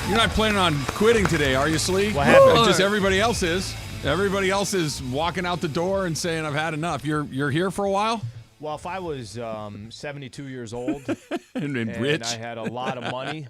You're not planning on quitting today, are you, Slee? What happened? Just everybody else is. Everybody else is walking out the door and saying, I've had enough. You're here for a while? Well, if I was 72 years old and rich. I had a lot of money,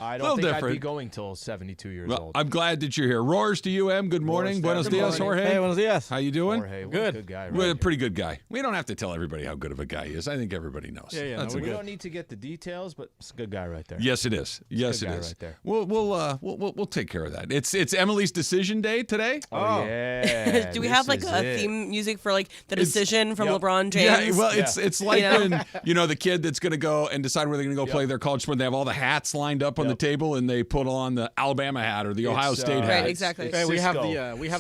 I don't think I'd be going till 72 years old. I'm glad that you're here. Roars to you, Em. Good morning. Buenos dias, Jorge. Hey, buenos dias. How you doing? Jorge, Good. guy. We're a pretty good guy. We don't have to tell everybody how good of a guy he is. I think everybody knows. Yeah, That's no, We don't need to get the details, but it's a good guy right there. Yes, it is. Yes, Good it guy is. right there. We'll take care of that. It's Emily's decision day today. Oh, yeah. Do we have like a theme music for like the decision from LeBron James? Yeah, well, it's like when the kid that's going to go and decide where they're going to go play their college sport. They have all the hats lined up on the table, and they put on the Alabama hat or the Ohio State hat. Right, exactly. Hey, we have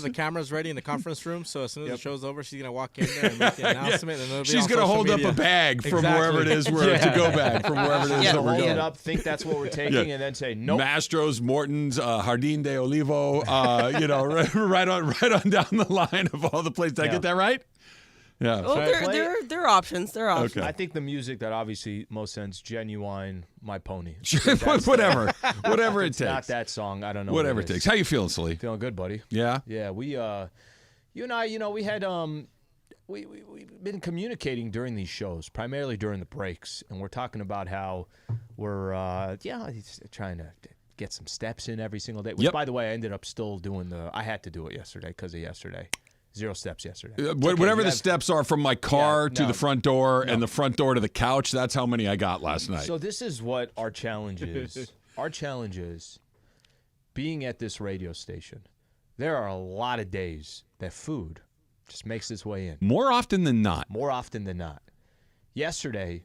the cameras ready in the conference room, so as soon as the show's over, she's gonna walk in there and make the announcement. And she's gonna hold up a bag from wherever it is to go bag from wherever it is that we're Hold going. it up, think that's what we're taking, and then say nope. Mastro's, Morton's, Jardín de Olivo, right on down the line of all the places. Did I get that right? Yeah. Well, there are options. There are options. Okay. I think the music that obviously most sense, Genuine, My Pony. Whatever it takes. Not that song. I don't know. Whatever it takes. How you feeling, Slee? Feeling good, buddy. Yeah. Yeah. We, you and I, we had we've been communicating during these shows, primarily during the breaks, and we're talking about how we're trying to get some steps in every single day. Which, by the way, I ended up still doing I had to do it yesterday because of yesterday. 0 steps yesterday. Whatever the steps are from my car to the front door and the front door to the couch, that's how many I got last night. So this is what our challenge is. Our challenge is being at this radio station. There are a lot of days that food just makes its way in. More often than not. More often than not. Yesterday,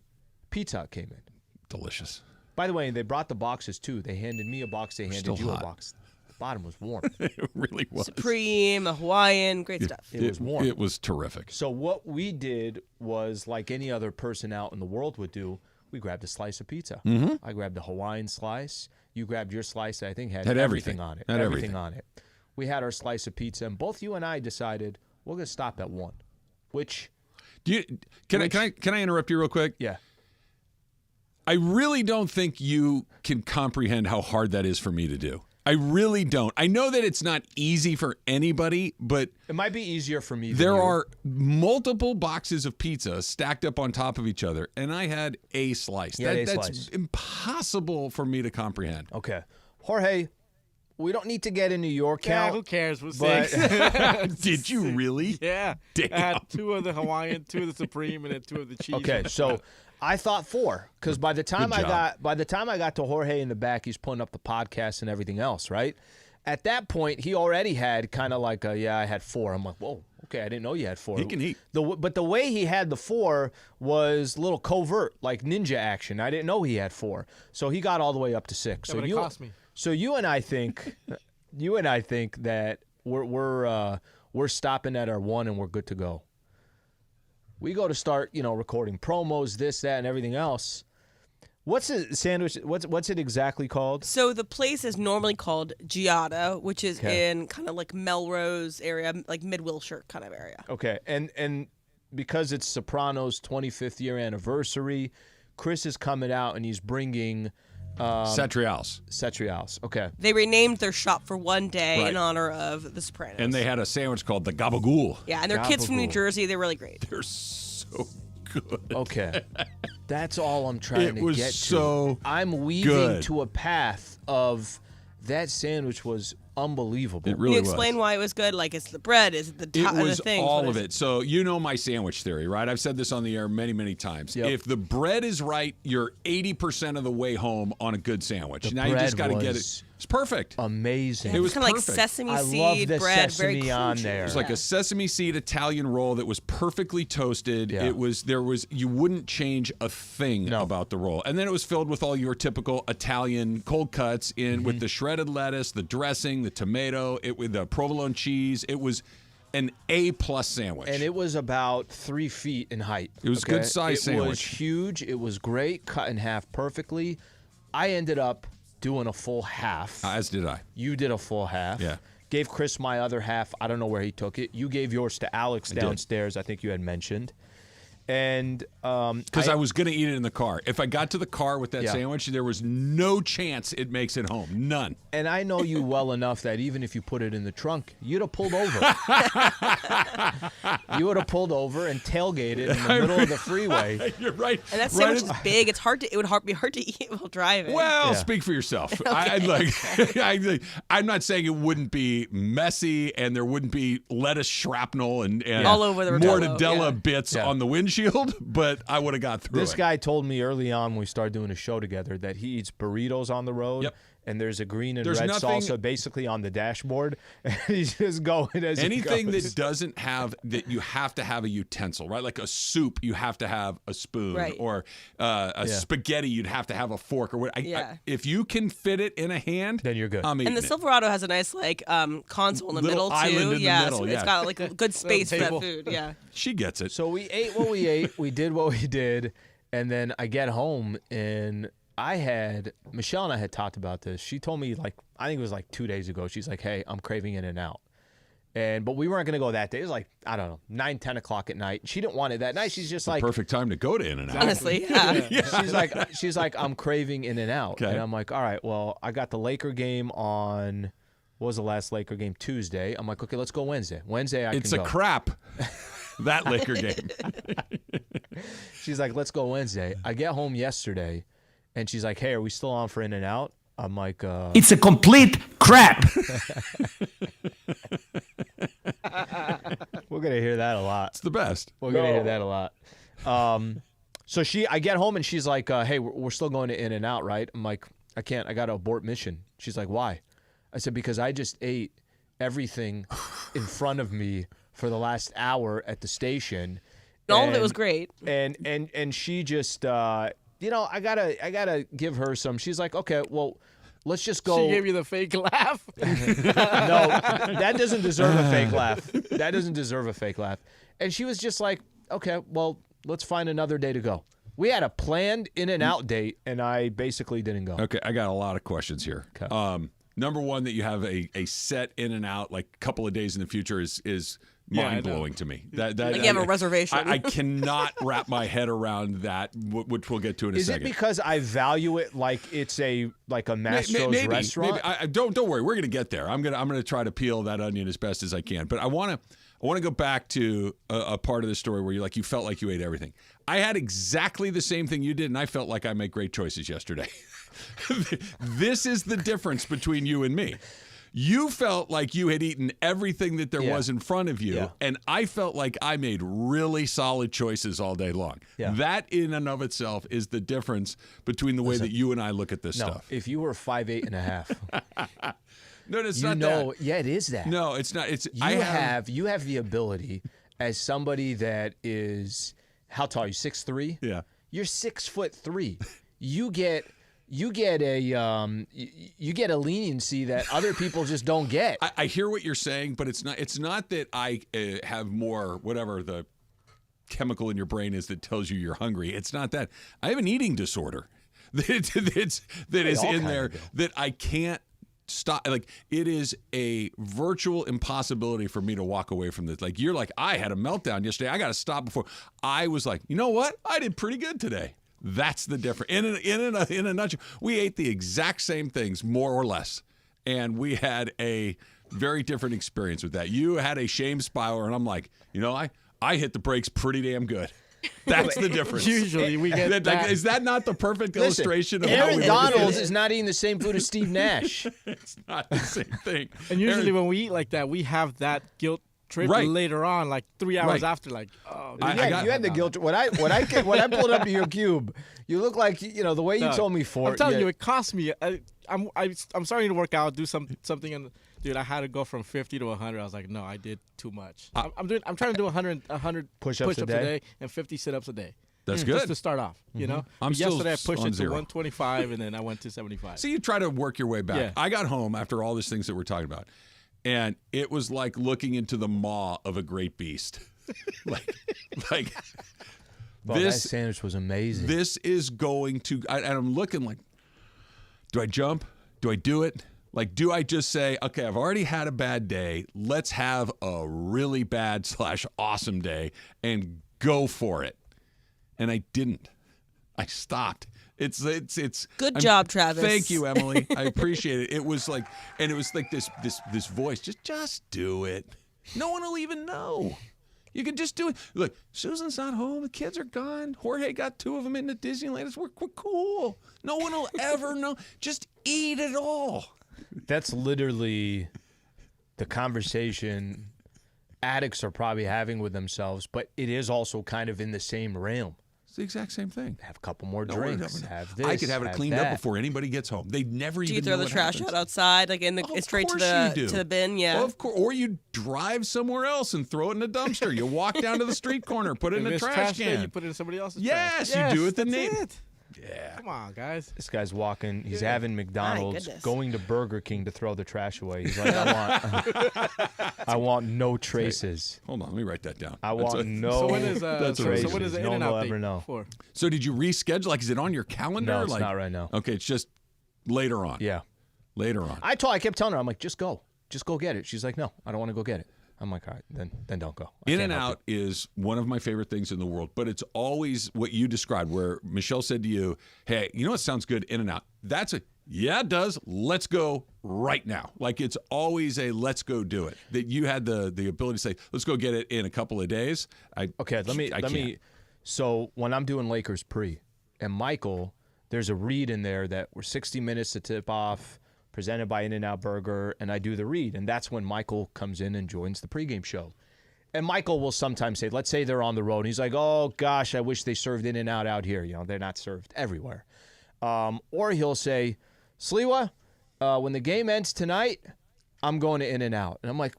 Pizza Hut came in. Delicious. By the way, they brought the boxes too. They handed me a box. They handed you a box. Bottom was warm. It really was. Supreme, a Hawaiian, great stuff. It was warm. It was terrific. So what we did was like any other person out in the world would do. We grabbed a slice of pizza. Mm-hmm. I grabbed a Hawaiian slice. You grabbed your slice that I think had everything on it. Had everything on it. We had our slice of pizza, and both you and I decided we're going to stop at one. Can I interrupt you real quick? Yeah. I really don't think you can comprehend how hard that is for me to do. I really don't. I know that it's not easy for anybody, but it might be easier for me. There are multiple boxes of pizza stacked up on top of each other, and I had a slice. That's impossible for me to comprehend. Okay. Jorge, we don't need to get into your count. Who cares? We're six. Did you really? Yeah. Damn. I had 2 of the Hawaiian, 2 of the Supreme, and then 2 of the cheese. Okay, so I thought 4 because by the time I got to Jorge in the back, he's putting up the podcast and everything else, right? At that point, he already had kind of like I had 4. I'm like, whoa, okay, I didn't know you had 4. He can eat. But the way he had the 4 was a little covert, like ninja action. I didn't know he had 4, so he got all the way up to 6. Yeah, but it cost me. So you and I think, that we're stopping at our 1 and we're good to go. We go to start, recording promos, this, that, and everything else. What's the sandwich? What's it exactly called? So the place is normally called Giada, which is in kind of like Melrose area, like Mid-Wilshire kind of area. Okay, and because it's Sopranos' 25th year anniversary, Chris is coming out and he's bringing Cetrials. Okay. They renamed their shop for one day in honor of the Sopranos. And they had a sandwich called the Gaba Goul. Yeah, and they're kids from New Jersey. They're really great. They're so good. Okay. That's all I'm trying to get to. It was so I'm weaving to a path of that sandwich was unbelievable. It really Can you explain why it was good? Like, it's the bread, is it the top of the thing? It was all of it. So you know my sandwich theory, right? I've said this on the air many, many times. Yep. If the bread is right, you're 80% of the way home on a good sandwich. Now you just got to get it. It's perfect. Amazing. Yeah, it was kind of like perfect. sesame seed I love the bread, sesame very on crunchy. there. It was like a sesame seed Italian roll that was perfectly toasted. Yeah. You wouldn't change a thing about the roll. And then it was filled with all your typical Italian cold cuts with the shredded lettuce, the dressing, the tomato, with the provolone cheese. It was an A-plus sandwich. And it was about 3 feet in height. It was a good size sandwich. It was huge. It was great, cut in half perfectly. I ended up doing a full half. As did I. You did a full half. Yeah. Gave Chris my other half. I don't know where he took it. You gave yours to Alex downstairs, I think you had mentioned. And because I was going to eat it in the car. If I got to the car with that sandwich, there was no chance it makes it home. None. And I know you well enough that even if you put it in the trunk, you'd have pulled over. You would have pulled over and tailgated in the middle of the freeway. You're right. And that sandwich is big. It would be hard to eat while driving. Well, speak for yourself. Okay. I'm not saying it wouldn't be messy and there wouldn't be lettuce shrapnel and all over the mortadella bits on the windshield, but I would have got through This guy told me early on when we started doing a show together that he eats burritos on the road. Yep. And there's a green and red salsa basically on the dashboard. And he's just going as anything he goes. that doesn't have that you have to have a utensil, right? Like a soup, you have to have a spoon, right. or a spaghetti, you'd have to have a fork, or what. If you can fit it in a hand, then you're good. I'm eating and the Silverado has a nice console in the little middle island too. in the middle, It's got like a good space for that food. Yeah, she gets it. So we ate what we ate. We did what we did, and then I get home and. Michelle and I had talked about this. She told me, I think it was 2 days ago. She's like, hey, I'm craving In-N-Out. But we weren't going to go that day. It was I don't know, 9, 10 o'clock at night. She didn't want it that night. She's just the perfect time to go to In-N-Out. Honestly, yeah. She's like, I'm craving In-N-Out. Okay. And I'm like, all right, well, I got the Laker game on, what was the last Laker game? Tuesday. I'm like, okay, let's go Wednesday. Wednesday I can go. It's a crap, that Laker game. She's like, let's go Wednesday. I get home yesterday. And she's like, hey, are we still on for In-N-Out? I'm like, it's a complete crap. We're going to hear that a lot. It's the best. We're going to hear that a lot. So I get home and she's like, hey, we're still going to In-N-Out, right? I'm like, I can't. I got to abort mission. She's like, why? I said, because I just ate everything in front of me for the last hour at the station. And all of it was great. And she just... I gotta give her some. She's like, okay, well, let's just go. She gave you the fake laugh. No, that doesn't deserve a fake laugh. That doesn't deserve a fake laugh. And she was just like, okay, well, let's find another day to go. We had a planned In-N-Out date, and I basically didn't go. Okay, I got a lot of questions here. Okay. Number one, that you have a set In-N-Out like a couple of days in the future is mind-blowing to me. That you have a reservation. I cannot wrap my head around that, which we'll get to in a second. Is it because I value it like it's a Mastro's restaurant? Maybe. Don't worry. We're gonna get there. I'm gonna try to peel that onion as best as I can. But I want to go back to a part of the story where you felt like you ate everything. I had exactly the same thing you did, and I felt like I made great choices yesterday. This is the difference between you and me. You felt like you had eaten everything that there was in front of you, and I felt like I made really solid choices all day long. Yeah. That in and of itself is the difference between the way that you and I look at this stuff. If you were 5'8" and a half, no, it's not that. Yeah, it is that. No, it's not. It's you have the ability as somebody that is, how tall are you? 6'3"? Yeah. You're 6'3". You get a leniency that other people just don't get. I hear what you're saying, but it's not that I have more whatever the chemical in your brain is that tells you you're hungry. It's not that. I have an eating disorder that is in there that I can't stop. Like, it is a virtual impossibility for me to walk away from this. Like, you're like, I had a meltdown yesterday. I got to stop before. I was like, you know what? I did pretty good today. That's the difference. In a nutshell, we ate the exact same things, more or less, and we had a very different experience with that. You had a shame spiral, and I'm like, I hit the brakes pretty damn good. That's the difference. Usually we get that. Is that not the perfect illustration of how Aaron we Donald is not eating the same food as Steve Nash. It's not the same thing. And usually when we eat like that, we have that guilt trip later on, like 3 hours after. Like, oh, you had the guilt. When I pulled up to your cube, you look like the way you told me for. I'm telling you, it cost me. I'm starting to work out, do something, and dude, I had to go from 50 to 100. I was like, no, I did too much. I'm trying to do 100 push-ups a day and 50 sit-ups a day. That's good. Just to start off, Yesterday I pushed it to 125, and then I went to 75. So you try to work your way back. Yeah. I got home after all these things that we're talking about, and it was like looking into the maw of a great beast. like well, that sandwich was amazing. This is going to, and I'm looking like, do I jump? Do I do it? Like, do I just say, okay, I've already had a bad day. Let's have a really bad / awesome day and go for it. and I didn't. I stopped. It's good job, Travis. Thank you, Emily. I appreciate it. It was like this voice. Just do it. No one will even know. You can just do it. Look, Susan's not home. The kids are gone. Jorge got 2 of them into Disneyland. We're cool. No one will ever know. Just eat it all. That's literally the conversation addicts are probably having with themselves, but it is also kind of in the same realm. It's the exact same thing. Have a couple more drinks. Have this. I could have it cleaned that. up before anybody gets home. They never even. Do you throw the trash out outside, like straight to the bin? Yeah. Well, of course. Or you drive somewhere else and throw it in a dumpster. You walk down to the street corner, put it in a trash can. You put it in somebody else's trash. Yes, you do it the that's name. it. Yeah. Come on, guys. This guy's walking. He's having McDonald's, goodness. going to Burger King to throw the trash away. He's like, I want no traces. Hold on, let me write that down. I want no So when is traces. so when is the no one In-N-Out will thing ever know. for? So did you reschedule? Like, is it on your calendar? No, it's not right now. Okay, it's just later on. Yeah. Later on. I kept telling her, I'm like, just go get it. She's like, no, I don't want to go get it. I'm like, all right, then don't go. In-N-Out is one of my favorite things in the world, but it's always what you described, where Michelle said to you, hey, you know what sounds good? In-N-Out. Yeah, it does. Let's go right now. Like, it's always a let's go do it. That you had the ability to say, let's go get it in a couple of days. Let me. So when I'm doing Lakers pre, and Michael, there's a read in there that we're 60 minutes to tip off, presented by In-N-Out Burger, and I do the read. And that's when Michael comes in and joins the pregame show. And Michael will sometimes say, let's say they're on the road, and he's like, oh, gosh, I wish they served In-N-Out out here. You know, they're not served everywhere. Or he'll say, Sliwa, when the game ends tonight, I'm going to In-N-Out. And I'm like,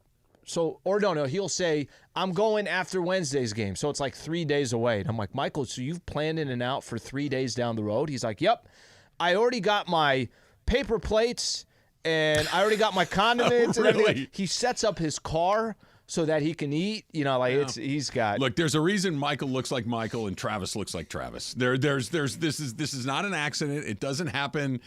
he'll say, I'm going after Wednesday's game. So it's like 3 days away. And I'm like, Michael, so you've planned In-N-Out for 3 days down the road? He's like, yep. I already got my paper plates, and I already got my condiments. Oh, and really? everything. He sets up his car so that he can eat. You know, like he's got. Look, there's a reason Michael looks like Michael and Travis looks like Travis. This is not an accident. It doesn't happen,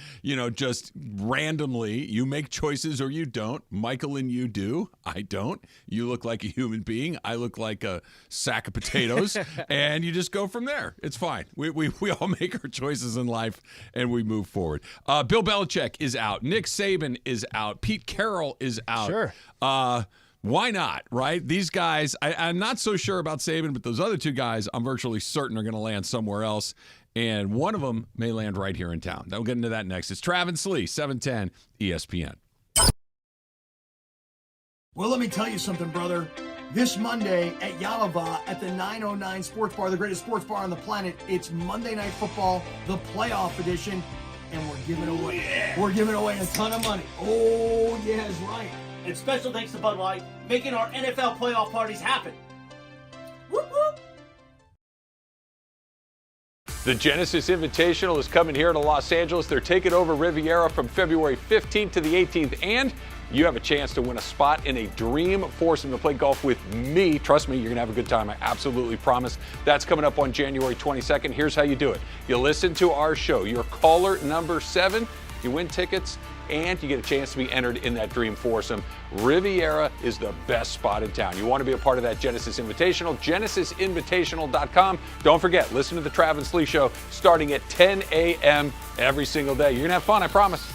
just randomly. You make choices or you don't. Michael and you do. I don't. You look like a human being. I look like a sack of potatoes, and you just go from there. It's fine. We all make our choices in life and we move forward. Bill Belichick is out. Nick Saban is out. Pete Carroll is out. Sure. Why not, right? These guys, I'm not so sure about Saban, but those other 2 guys, I'm virtually certain are going to land somewhere else. And one of them may land right here in town. We'll get into that next. It's Travis Lee, 710 ESPN. Well, let me tell you something, brother. This Monday at Yalava at the 909 Sports Bar, the greatest sports bar on the planet, it's Monday Night Football, the playoff edition, and we're giving away a ton of money. Oh, yeah, that's right. And special thanks to Bud Light, making our NFL playoff parties happen. Whoop, whoop. The Genesis Invitational is coming here to Los Angeles. They're taking over Riviera from February 15th to the 18th, and you have a chance to win a spot in a dream foursome to play golf with me. Trust me, you're going to have a good time. I absolutely promise. That's coming up on January 22nd. Here's how you do it. You listen to our show. You're caller number 7. You win tickets, and you get a chance to be entered in that dream foursome. Riviera is the best spot in town. You want to be a part of that Genesis Invitational, genesisinvitational.com. Don't forget, listen to the Travis Lee Show starting at 10 a.m. every single day. You're going to have fun, I promise.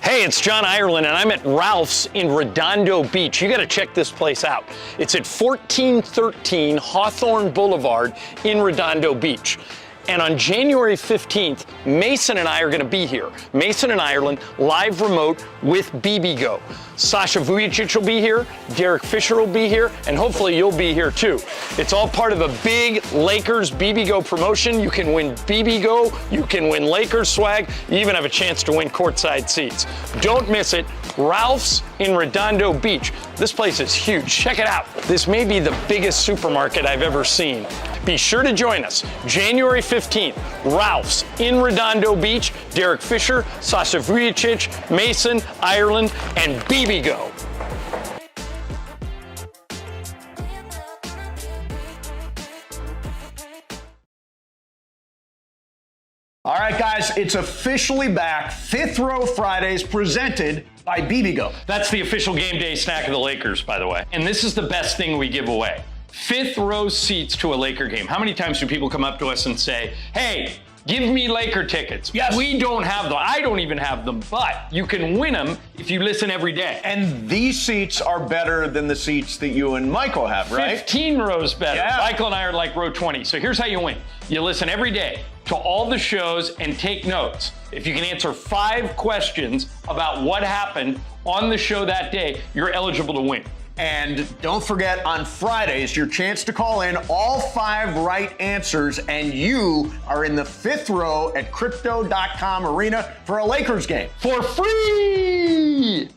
Hey, it's John Ireland, and I'm at Ralph's in Redondo Beach. You got to check this place out. It's at 1413 Hawthorne Boulevard in Redondo Beach. And on January 15th, Mason and I are going to be here. Mason and Ireland, live remote with BBGO. Sasha Vujicic will be here, Derek Fisher will be here, and hopefully you'll be here too. It's all part of a big Lakers BBGO promotion. You can win BBGO, you can win Lakers swag, you even have a chance to win courtside seats. Don't miss it. Ralph's in Redondo Beach. This place is huge. Check it out. This may be the biggest supermarket I've ever seen. Be sure to join us January 15th. Ralph's in Redondo Beach. Derek Fisher, Sasha Vujicic, Mason, Ireland, and BBGO. All right, guys, it's officially back. Fifth Row Fridays presented by BBGO. That's the official game day snack of the Lakers, by the way. And this is the best thing we give away. Fifth row seats to a Laker game. How many times do people come up to us and say, hey, give me Laker tickets? Yes. We don't have them. I don't even have them, but you can win them if you listen every day. And these seats are better than the seats that you and Michael have, right? 15 rows better. Yeah. Michael and I are like row 20. So here's how you win. You listen every day to all the shows and take notes. If you can answer 5 questions about what happened on the show that day, you're eligible to win. And don't forget, on Fridays, your chance to call in all 5 right answers, and you are in the fifth row at Crypto.com Arena for a Lakers game. For free!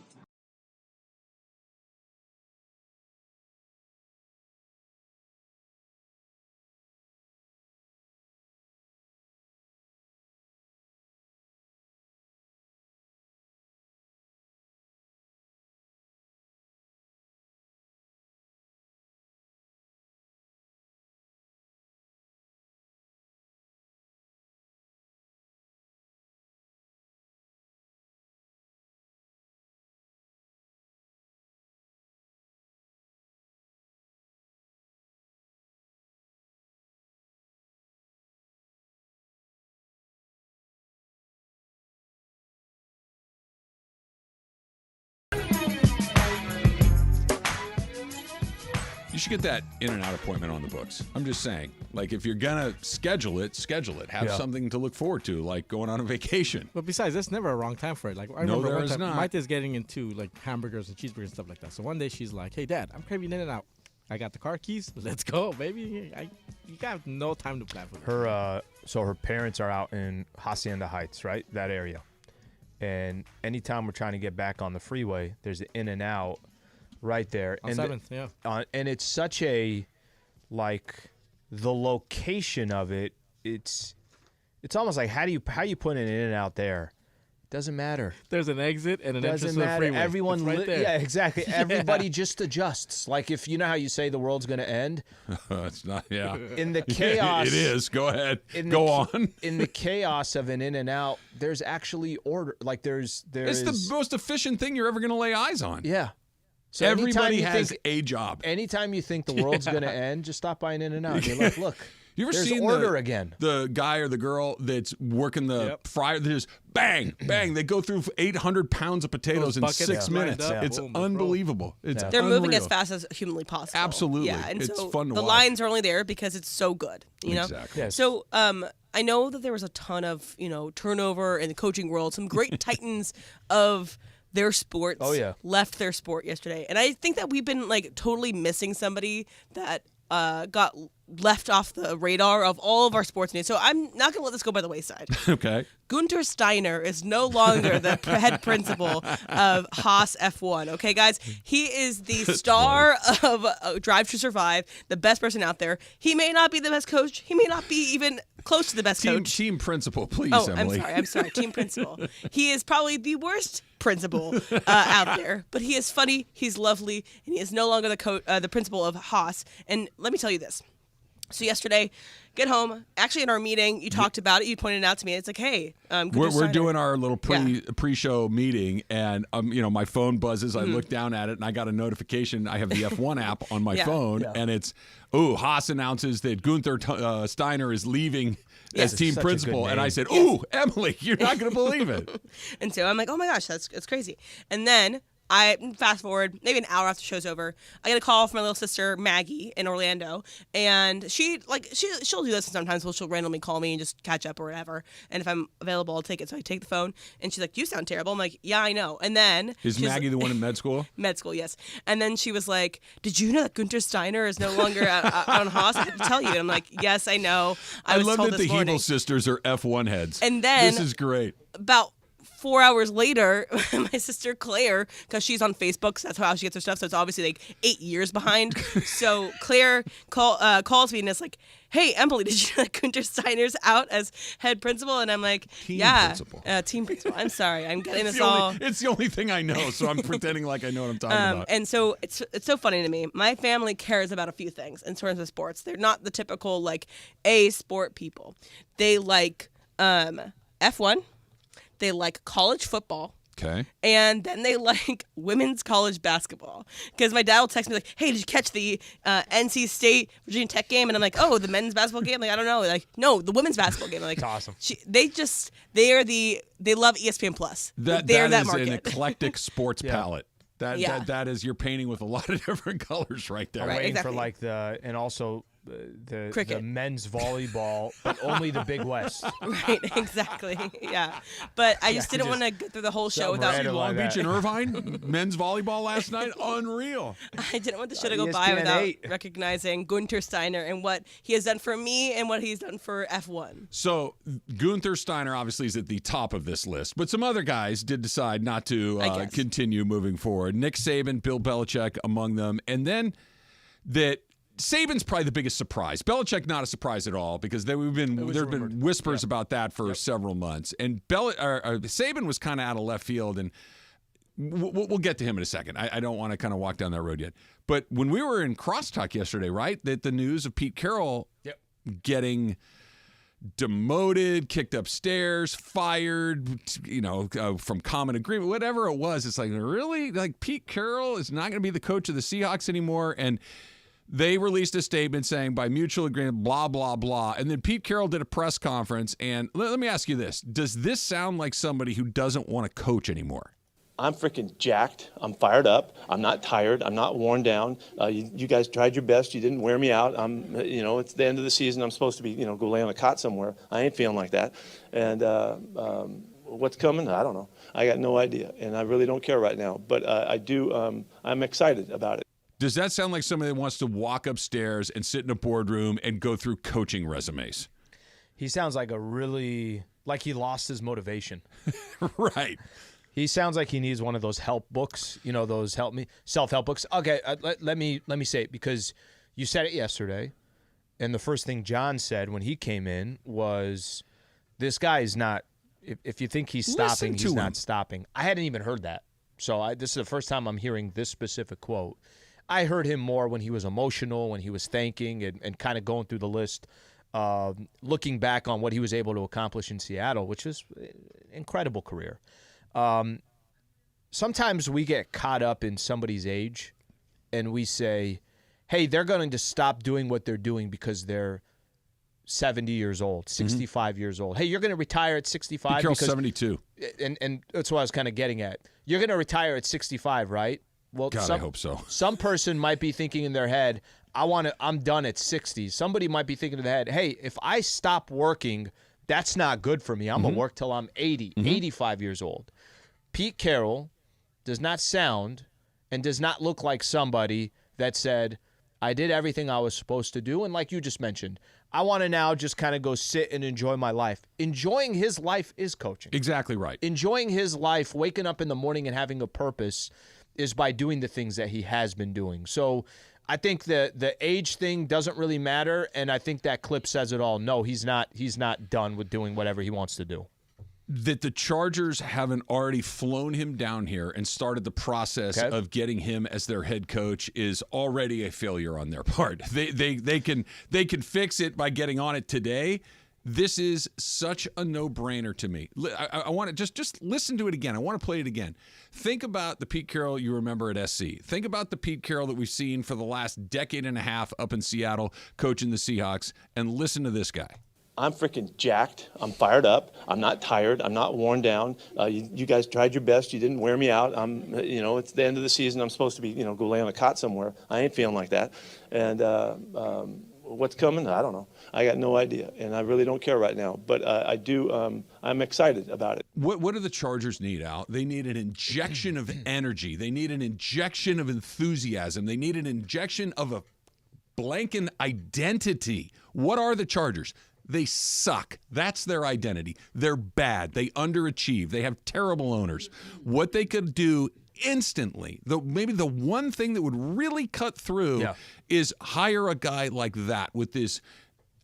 You should get that in and out appointment on the books. I'm just saying, like, if you're gonna schedule it. Have something to look forward to, like going on a vacation. But besides, there's never a wrong time for it. Like I remember there one is time, not. Maite is getting into like hamburgers and cheeseburgers and stuff like that. So one day she's like, "Hey, Dad, I'm craving In-N-Out. I got the car keys. Let's go, baby." You got no time to plan for this. Her parents are out in Hacienda Heights, right? That area. And anytime we're trying to get back on the freeway, there's an In-N-Out right there. On 7th, yeah. And it's such a, like, the location of it, it's almost like how you put an In-N-Out there? Doesn't matter. There's an exit and an entrance Doesn't to the matter. freeway. Everyone, It's right there. yeah, exactly. Yeah. Everybody just adjusts. Like, if you know how you say the world's going to end? It's not, yeah. In the chaos. It is. Go ahead. Go on. In the chaos of an In-N-Out, there's actually order. Like, there's It's the most efficient thing you're ever going to lay eyes on. Yeah. So everybody has a job. Anytime you think the world's going to end, just stop by an In-N-Out. You're like, look. You ever there's seen order again? The guy or the girl that's working the fryer, they just bang, bang. They go through 800 pounds of potatoes in 6 minutes. It's unbelievable. It's They're unreal. moving as fast as humanly possible. Absolutely. Yeah, and it's so fun to the watch. lines are only there because it's so good. You know. Exactly. Yes. So I know that there was a ton of turnover in the coaching world. Some great titans of their sports left their sport yesterday, and I think that we've been like totally missing somebody that got left off the radar of all of our sports news. So I'm not going to let this go by the wayside. Okay. Gunther Steiner is no longer the head principal of Haas F1. Okay, guys? He is the star of Drive to Survive, the best person out there. He may not be the best coach. He may not be even close to the best coach. Team principal, please, Oh, Emily. I'm sorry. Team principal. He is probably the worst principal out there, but he is funny, he's lovely, and he is no longer the principal of Haas. And let me tell you this. So yesterday, get home. Actually, in our meeting, you talked about it. You pointed it out to me. It's like, hey, we're doing our little pre-show meeting, and my phone buzzes. I look down at it, and I got a notification. I have the F1 app on my phone, and it's Haas announces that Gunther Steiner is leaving as team principal, and I said, Emily, you're not going to believe it. And so I'm like, oh my gosh, that's crazy. And then I fast forward maybe an hour after the show's over. I get a call from my little sister Maggie in Orlando, and she'll do this sometimes. She'll randomly call me and just catch up or whatever. And if I'm available, I'll take it. So I take the phone, and she's like, "You sound terrible." I'm like, "Yeah, I know." And then is Maggie the one in med school? Med school, yes. And then she was like, "Did you know that Gunther Steiner is no longer on Haas?" I had to tell you. And I'm like, "Yes, I know." I was love told that this the morning. Hebel sisters are F1 heads. And then this is great. About 4 hours later, my sister Claire, because she's on Facebook, so that's how she gets her stuff. So it's obviously like 8 years behind. So Claire calls me and it's like, "Hey, Emily, did you know that Gunther Steiner's out as head principal?" And I'm like, team principal. I'm sorry, I'm getting it's this all. It's the only thing I know, so I'm pretending like I know what I'm talking about. And so it's so funny to me. My family cares about a few things in terms of sports. They're not the typical like A sport people. They like F1. They like college football. Okay. And then they like women's college basketball. Because my dad will text me like, "Hey, did you catch the NC State Virginia Tech game?" And I'm like, "Oh, the men's basketball game?" Like, I don't know. Like, no, the women's basketball game. I'm like, that's awesome. They love ESPN Plus. That is market. an eclectic sports palette. That is, you're painting with a lot of different colors right there. I'm waiting exactly. for like and also the Cricket. the men's volleyball, but only the Big West. Right, exactly. Yeah. But I just didn't want to go through the whole show without Long Beach and Irvine men's volleyball last night. Unreal. I didn't want the show to go by without recognizing Gunther Steiner and what he has done for me and what he's done for F1. So Gunther Steiner obviously is at the top of this list, but some other guys did decide not to continue moving forward. Nick Saban, Bill Belichick among them, and then that Saban's probably the biggest surprise. Belichick, not a surprise at all, because there have been whispers about that for several months. And Saban was kind of out of left field, and we'll get to him in a second. I don't want to kind of walk down that road yet. But when we were in crosstalk yesterday, right, that the news of Pete Carroll getting demoted, kicked upstairs, fired, from common agreement, whatever it was, it's like, really? Like, Pete Carroll is not going to be the coach of the Seahawks anymore? And they released a statement saying, by mutual agreement, blah, blah, blah. And then Pete Carroll did a press conference. And let me ask you this. Does this sound like somebody who doesn't want to coach anymore? I'm freaking jacked. I'm fired up. I'm not tired. I'm not worn down. You guys tried your best. You didn't wear me out. It's the end of the season. I'm supposed to be, go lay on a cot somewhere. I ain't feeling like that. And what's coming? I don't know. I got no idea. And I really don't care right now. But I do. I'm excited about it. Does that sound like somebody that wants to walk upstairs and sit in a boardroom and go through coaching resumes? He sounds like like he lost his motivation. Right. He sounds like he needs one of those help books, those self-help books. Okay, let me say it, because you said it yesterday, and the first thing John said when he came in was, this guy is not, if you think he's stopping, he's not stopping. I hadn't even heard that. So this is the first time I'm hearing this specific quote. I heard him more when he was emotional, when he was thanking and kind of going through the list, looking back on what he was able to accomplish in Seattle, which is an incredible career. Sometimes we get caught up in somebody's age and we say, hey, they're going to stop doing what they're doing because they're 70 years old, 65 years old. Hey, you're going to retire at 65. Carroll's 72. And that's what I was kind of getting at. You're going to retire at 65, right? Well, God, I hope so. Some person might be thinking in their head, I'm done at 60. Somebody might be thinking in their head, hey, if I stop working, that's not good for me. I'm going to work till I'm 80, 85 years old. Pete Carroll does not sound and does not look like somebody that said, I did everything I was supposed to do. And like you just mentioned, I want to now just kind of go sit and enjoy my life. Enjoying his life is coaching. Exactly right. Enjoying his life, waking up in the morning and having a purpose, is by doing the things that he has been doing. So I think the age thing doesn't really matter, and I think that clip says it all. No, he's not done with doing whatever he wants to do. that the Chargers haven't already flown him down here and started the process of getting him as their head coach is already a failure on their part. They can fix it by getting on it today. This is such a no-brainer to me. I want to just listen to it again. I want to play it again. Think about the Pete Carroll you remember at SC. Think about the Pete Carroll that we've seen for the last decade and a half up in Seattle coaching the Seahawks, and listen to this guy. I'm freaking jacked. I'm fired up. I'm not tired. I'm not worn down. You guys tried your best. You didn't wear me out. It's the end of the season. I'm supposed to be, go lay on a cot somewhere. I ain't feeling like that. And what's coming? I don't know. I got no idea, and I really don't care right now. But I do. I'm excited about it. What do the Chargers need, Al? They need an injection of energy. They need an injection of enthusiasm. They need an injection of a blanket identity. What are the Chargers? They suck. That's their identity. They're bad. They underachieve. They have terrible owners. What they could do instantly, maybe the one thing that would really cut through is hire a guy like that with this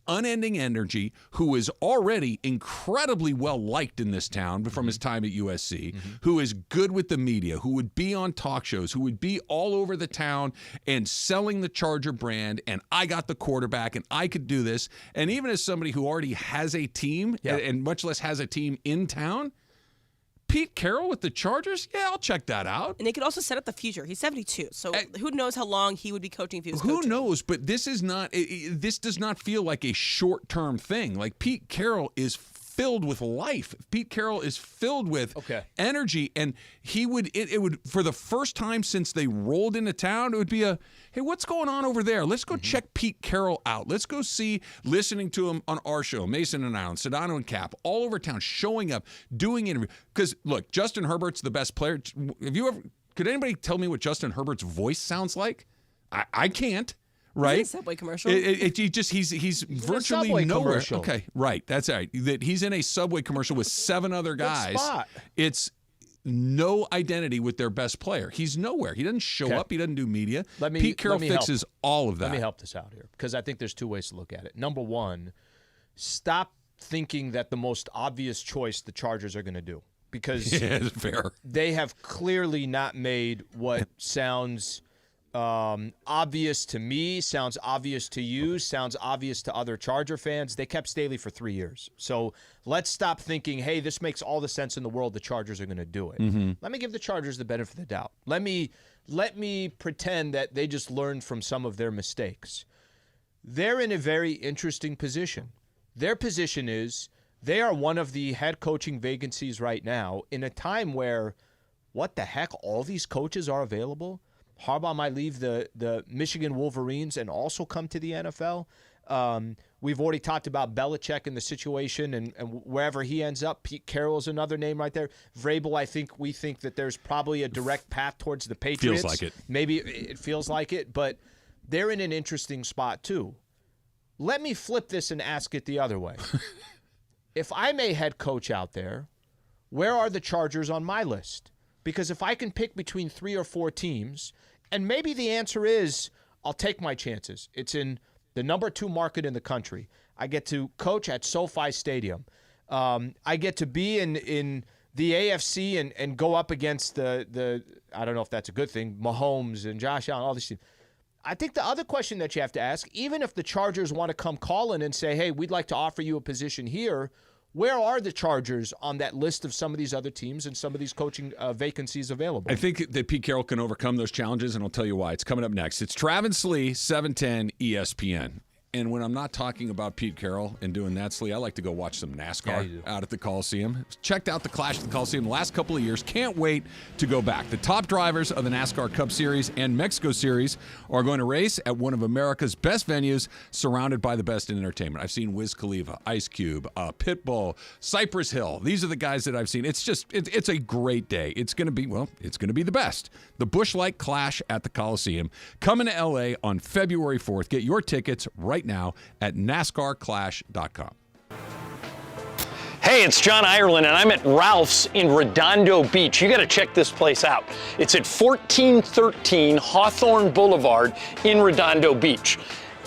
unending energy, who is already incredibly well liked in this town from his time at USC, who is good with the media, who would be on talk shows, who would be all over the town and selling the Charger brand, and I got the quarterback and I could do this. And even as somebody who already has a team and much less has a team in town, Pete Carroll with the Chargers? Yeah, I'll check that out. And it could also set up the future. He's 72, so who knows how long he would be coaching if he was coaching. Who knows, but this is not. This does not feel like a short-term thing. Like, Pete Carroll is filled with life. Pete Carroll is filled with energy, and he would it would, for the first time since they rolled into town, it would be hey, what's going on over there? Let's go check Pete Carroll out. Let's go listening to him on our show, Mason and I, on Sedano and Cap, all over town, showing up, doing interviews. Because look, Justin Herbert's the best player. Could anybody tell me what Justin Herbert's voice sounds like? I can't. Right? Is it a Subway commercial? He's virtually nowhere. Commercial. Okay, right. That's right. That he's in a Subway commercial with 7 other guys. Good spot. It's no identity with their best player. He's nowhere. He doesn't show up. He doesn't do media. Pete Carroll fixes all of that. Let me help this out here, because I think there's 2 ways to look at it. Number one, stop thinking that the most obvious choice the Chargers are going to do, because fair. They have clearly not made what sounds obvious to me, sounds obvious to you, sounds obvious to other Charger fans. They kept Staley for 3 years. So let's stop thinking, hey, this makes all the sense in the world, the Chargers are going to do it. Let me give the Chargers the benefit of the doubt. Let me pretend that they just learned from some of their mistakes. They're in a very interesting position. Their position is they are one of the head coaching vacancies right now in a time where, what the heck, all these coaches are available? Harbaugh might leave the Michigan Wolverines and also come to the NFL. We've already talked about Belichick and the situation and wherever he ends up. Pete Carroll is another name right there. Vrabel, we think that there's probably a direct path towards the Patriots. Feels like it. Maybe it feels like it, but they're in an interesting spot too. Let me flip this and ask it the other way. If I'm a head coach out there, where are the Chargers on my list? Because if I can pick between 3 or 4 teams, and maybe the answer is I'll take my chances. It's in the number 2 market in the country. I get to coach at SoFi Stadium. I get to be in the AFC and go up against the I don't know if that's a good thing, Mahomes and Josh Allen, all these teams. I think the other question that you have to ask, even if the Chargers want to come calling and say, hey, we'd like to offer you a position here, where are the Chargers on that list of some of these other teams and some of these coaching vacancies available? I think that Pete Carroll can overcome those challenges, and I'll tell you why. It's coming up next. It's Travis Slee, 710 ESPN. And when I'm not talking about Pete Carroll and doing that, Slee, I like to go watch some NASCAR out at the Coliseum. Checked out the Clash at the Coliseum the last couple of years. Can't wait to go back. The top drivers of the NASCAR Cup Series and Mexico Series are going to race at one of America's best venues, surrounded by the best in entertainment. I've seen Wiz Khalifa, Ice Cube, Pitbull, Cypress Hill. These are the guys that I've seen. It's a great day. It's going to be the best. The Busch Light Clash at the Coliseum, coming to LA on February 4th. Get your tickets right now at NASCARclash.com. Hey, it's John Ireland, and I'm at Ralph's in Redondo Beach. You got to check this place out. It's at 1413 Hawthorne Boulevard in Redondo Beach.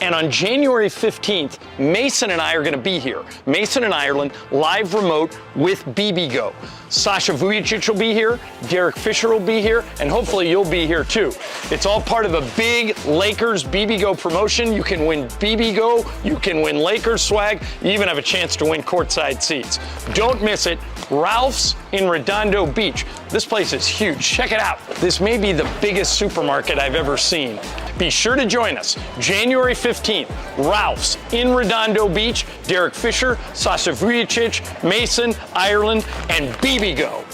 And on January 15th, Mason and I are going to be here. Mason in Ireland, live remote with BBGO. Sasha Vujicic will be here, Derek Fisher will be here, and hopefully you'll be here too. It's all part of a big Lakers BBGO promotion. You can win BBGO, you can win Lakers swag, you even have a chance to win courtside seats. Don't miss it. Ralph's in Redondo Beach. This place is huge. Check it out. This may be the biggest supermarket I've ever seen. Be sure to join us January 15th. Ralph's in Redondo Beach. Derek Fisher, Sasha Vujicic, Mason, Ireland, and BBGO.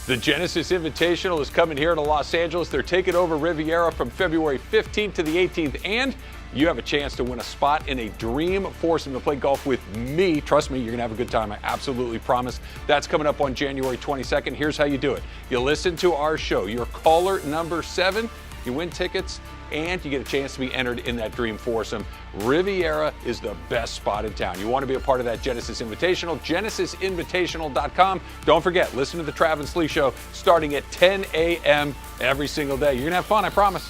The Genesis Invitational is coming here to Los Angeles. They're taking over Riviera from February 15th to the 18th, and you have a chance to win a spot in a dream foursome to play golf with me. Trust me, you're going to have a good time. I absolutely promise. That's coming up on January 22nd. Here's how you do it. You listen to our show. You're caller number 7. You win tickets, and you get a chance to be entered in that dream foursome. Riviera is the best spot in town. You want to be a part of that Genesis Invitational, genesisinvitational.com. Don't forget, listen to the Trav and Slee Show starting at 10 a.m. every single day. You're going to have fun, I promise.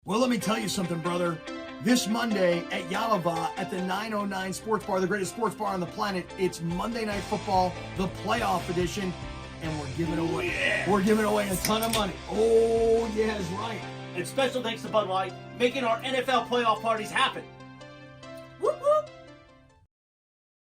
Well, let me tell you something, brother. This Monday at Yalava at the 909 Sports Bar, the greatest sports bar on the planet, it's Monday Night Football, the playoff edition, and we're giving away a ton of money. Oh, yeah, that's right. And special thanks to Bud Light, making our NFL playoff parties happen. Whoop, whoop.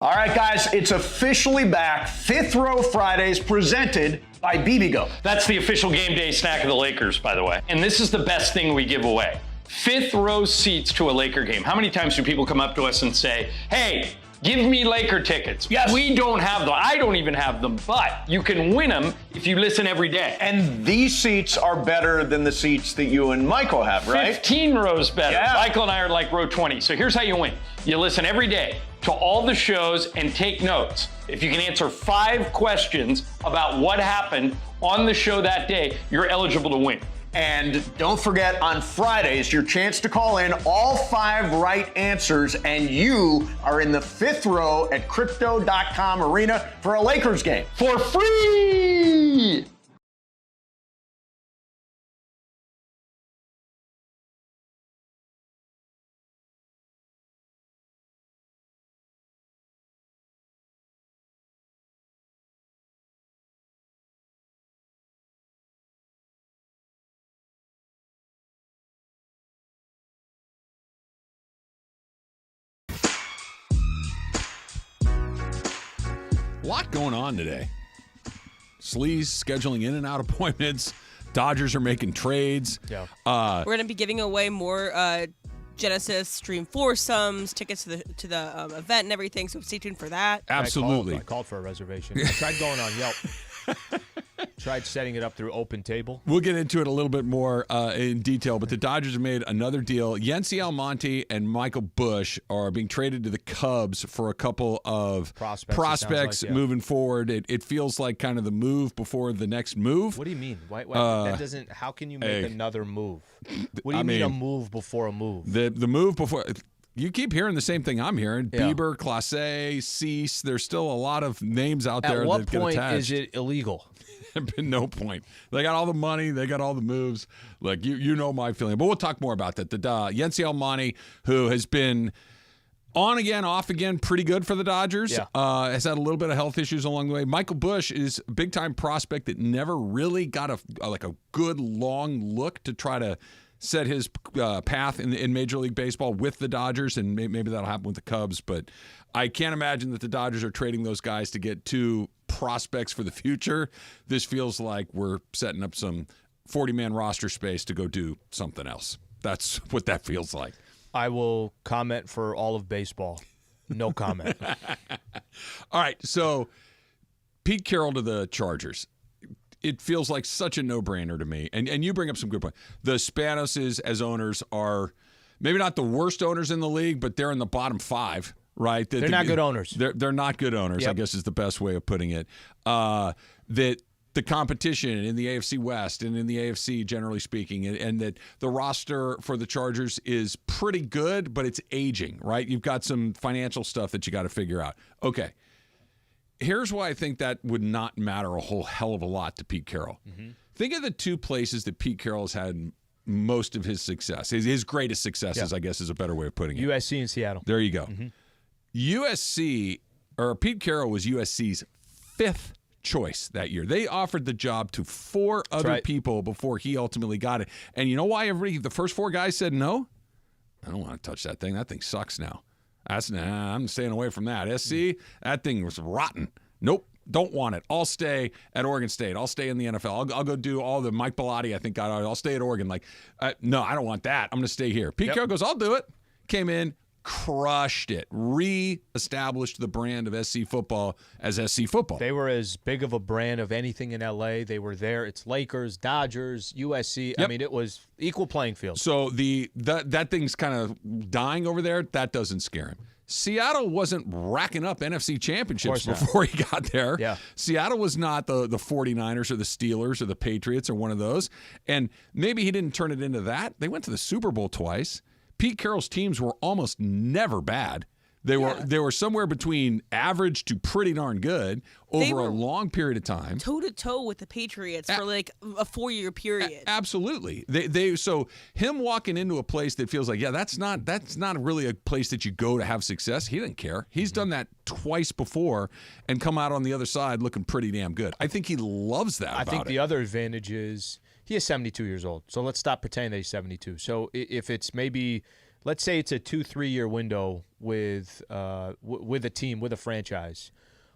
All right, guys, it's officially back. Fifth Row Fridays presented by BBGO. That's the official game day snack of the Lakers, by the way. And this is the best thing we give away. Fifth row seats to a Laker game. How many times do people come up to us and say, hey, give me Laker tickets? Yes. We don't have them. I don't even have them, but you can win them if you listen every day. And these seats are better than the seats that you and Michael have, right? 15 rows better. Yeah. Michael and I are like row 20. So here's how you win. You listen every day to all the shows and take notes. If you can answer 5 questions about what happened on the show that day, you're eligible to win. And don't forget, on Fridays, your chance to call in all 5 right answers, and you are in the 5th row at Crypto.com Arena for a Lakers game. For free! A lot going on today. Slee's scheduling in and out appointments. Dodgers are making trades. Yeah. We're going to be giving away more Genesis Stream foursomes, tickets to the event and everything, so stay tuned for that. Absolutely. I called for a reservation. I tried going on Yelp. Tried setting it up through Open Table. We'll get into it a little bit more in detail, but the Dodgers have made another deal. Yency Almonte and Michael Bush are being traded to the Cubs for a couple of prospects like, yeah. moving forward. It feels like kind of the move before the next move. What do you mean? Why that doesn't? How can you make another move? What do you mean a move before a move? The move before. You keep hearing the same thing I'm hearing. Yeah. Bieber, Clase, Cease. There's still a lot of names out there that get attached. At what point is it illegal? No point. They got all the money. They got all the moves. Like, you know my feeling. But we'll talk more about that. The Yency Almonte, who has been on again, off again, pretty good for the Dodgers, has had a little bit of health issues along the way. Michael Bush is a big-time prospect that never really got a good, long look to try to set his path in Major League Baseball with the Dodgers, and maybe that'll happen with the Cubs. But I can't imagine that the Dodgers are trading those guys to get 2 prospects for the future. This feels like we're setting up some 40-man roster space to go do something else. That's what that feels like. I will comment for all of baseball. No comment. All right, so Pete Carroll to the Chargers. it feels like such a no-brainer to me. And you bring up some good points. The Spanoses as owners are maybe not the worst owners in the league, but they're in the bottom 5, right? They're not good owners. They're not good owners, Yep. I guess is the best way of putting it. That the competition in the AFC West and in the AFC, generally speaking, and that the roster for the Chargers is pretty good, but it's aging, right? You've got some financial stuff that you got to figure out. Okay. Here's why I think that would not matter a whole hell of a lot to Pete Carroll. Mm-hmm. Think of the 2 places that Pete Carroll has had most of his success, his greatest successes, I guess is a better way of putting it. USC and Seattle. There you go. Mm-hmm. Pete Carroll was USC's 5th choice that year. They offered the job to 4 other people before he ultimately got it. And you know why the first 4 guys said no? I don't want to touch that thing. That thing sucks now. I'm staying away from that. SC, that thing was rotten. Nope, don't want it. I'll stay at Oregon State. I'll stay in the NFL. I'll go do all the Mike Bellotti, I think. I'll stay at Oregon. No, I don't want that. I'm going to stay here. Pete Carroll goes, I'll do it. Came in, crushed it, re-established the brand of SC football as SC football. They were as big of a brand of anything in LA. They were there. It's Lakers, Dodgers, USC. Yep. I mean, it was equal playing field. So that thing's kind of dying over there. That doesn't scare him. Seattle wasn't racking up NFC championships before he got there. Yeah. Seattle was not the 49ers or the Steelers or the Patriots or one of those. And maybe he didn't turn it into that. They went to the Super Bowl twice. Pete Carroll's teams were almost never bad. They were somewhere between average to pretty darn good over a long period of time. Toe-to-toe with the Patriots for like a 4-year period. Absolutely. So him walking into a place that feels like, that's not really a place that you go to have success. He didn't care. He's done that twice before and come out on the other side looking pretty damn good. I think he loves that. I think the other advantage is he is 72 years old. So let's stop pretending that he's 72. So if it's maybe, let's say it's a 2-3 year window with a team, with a franchise.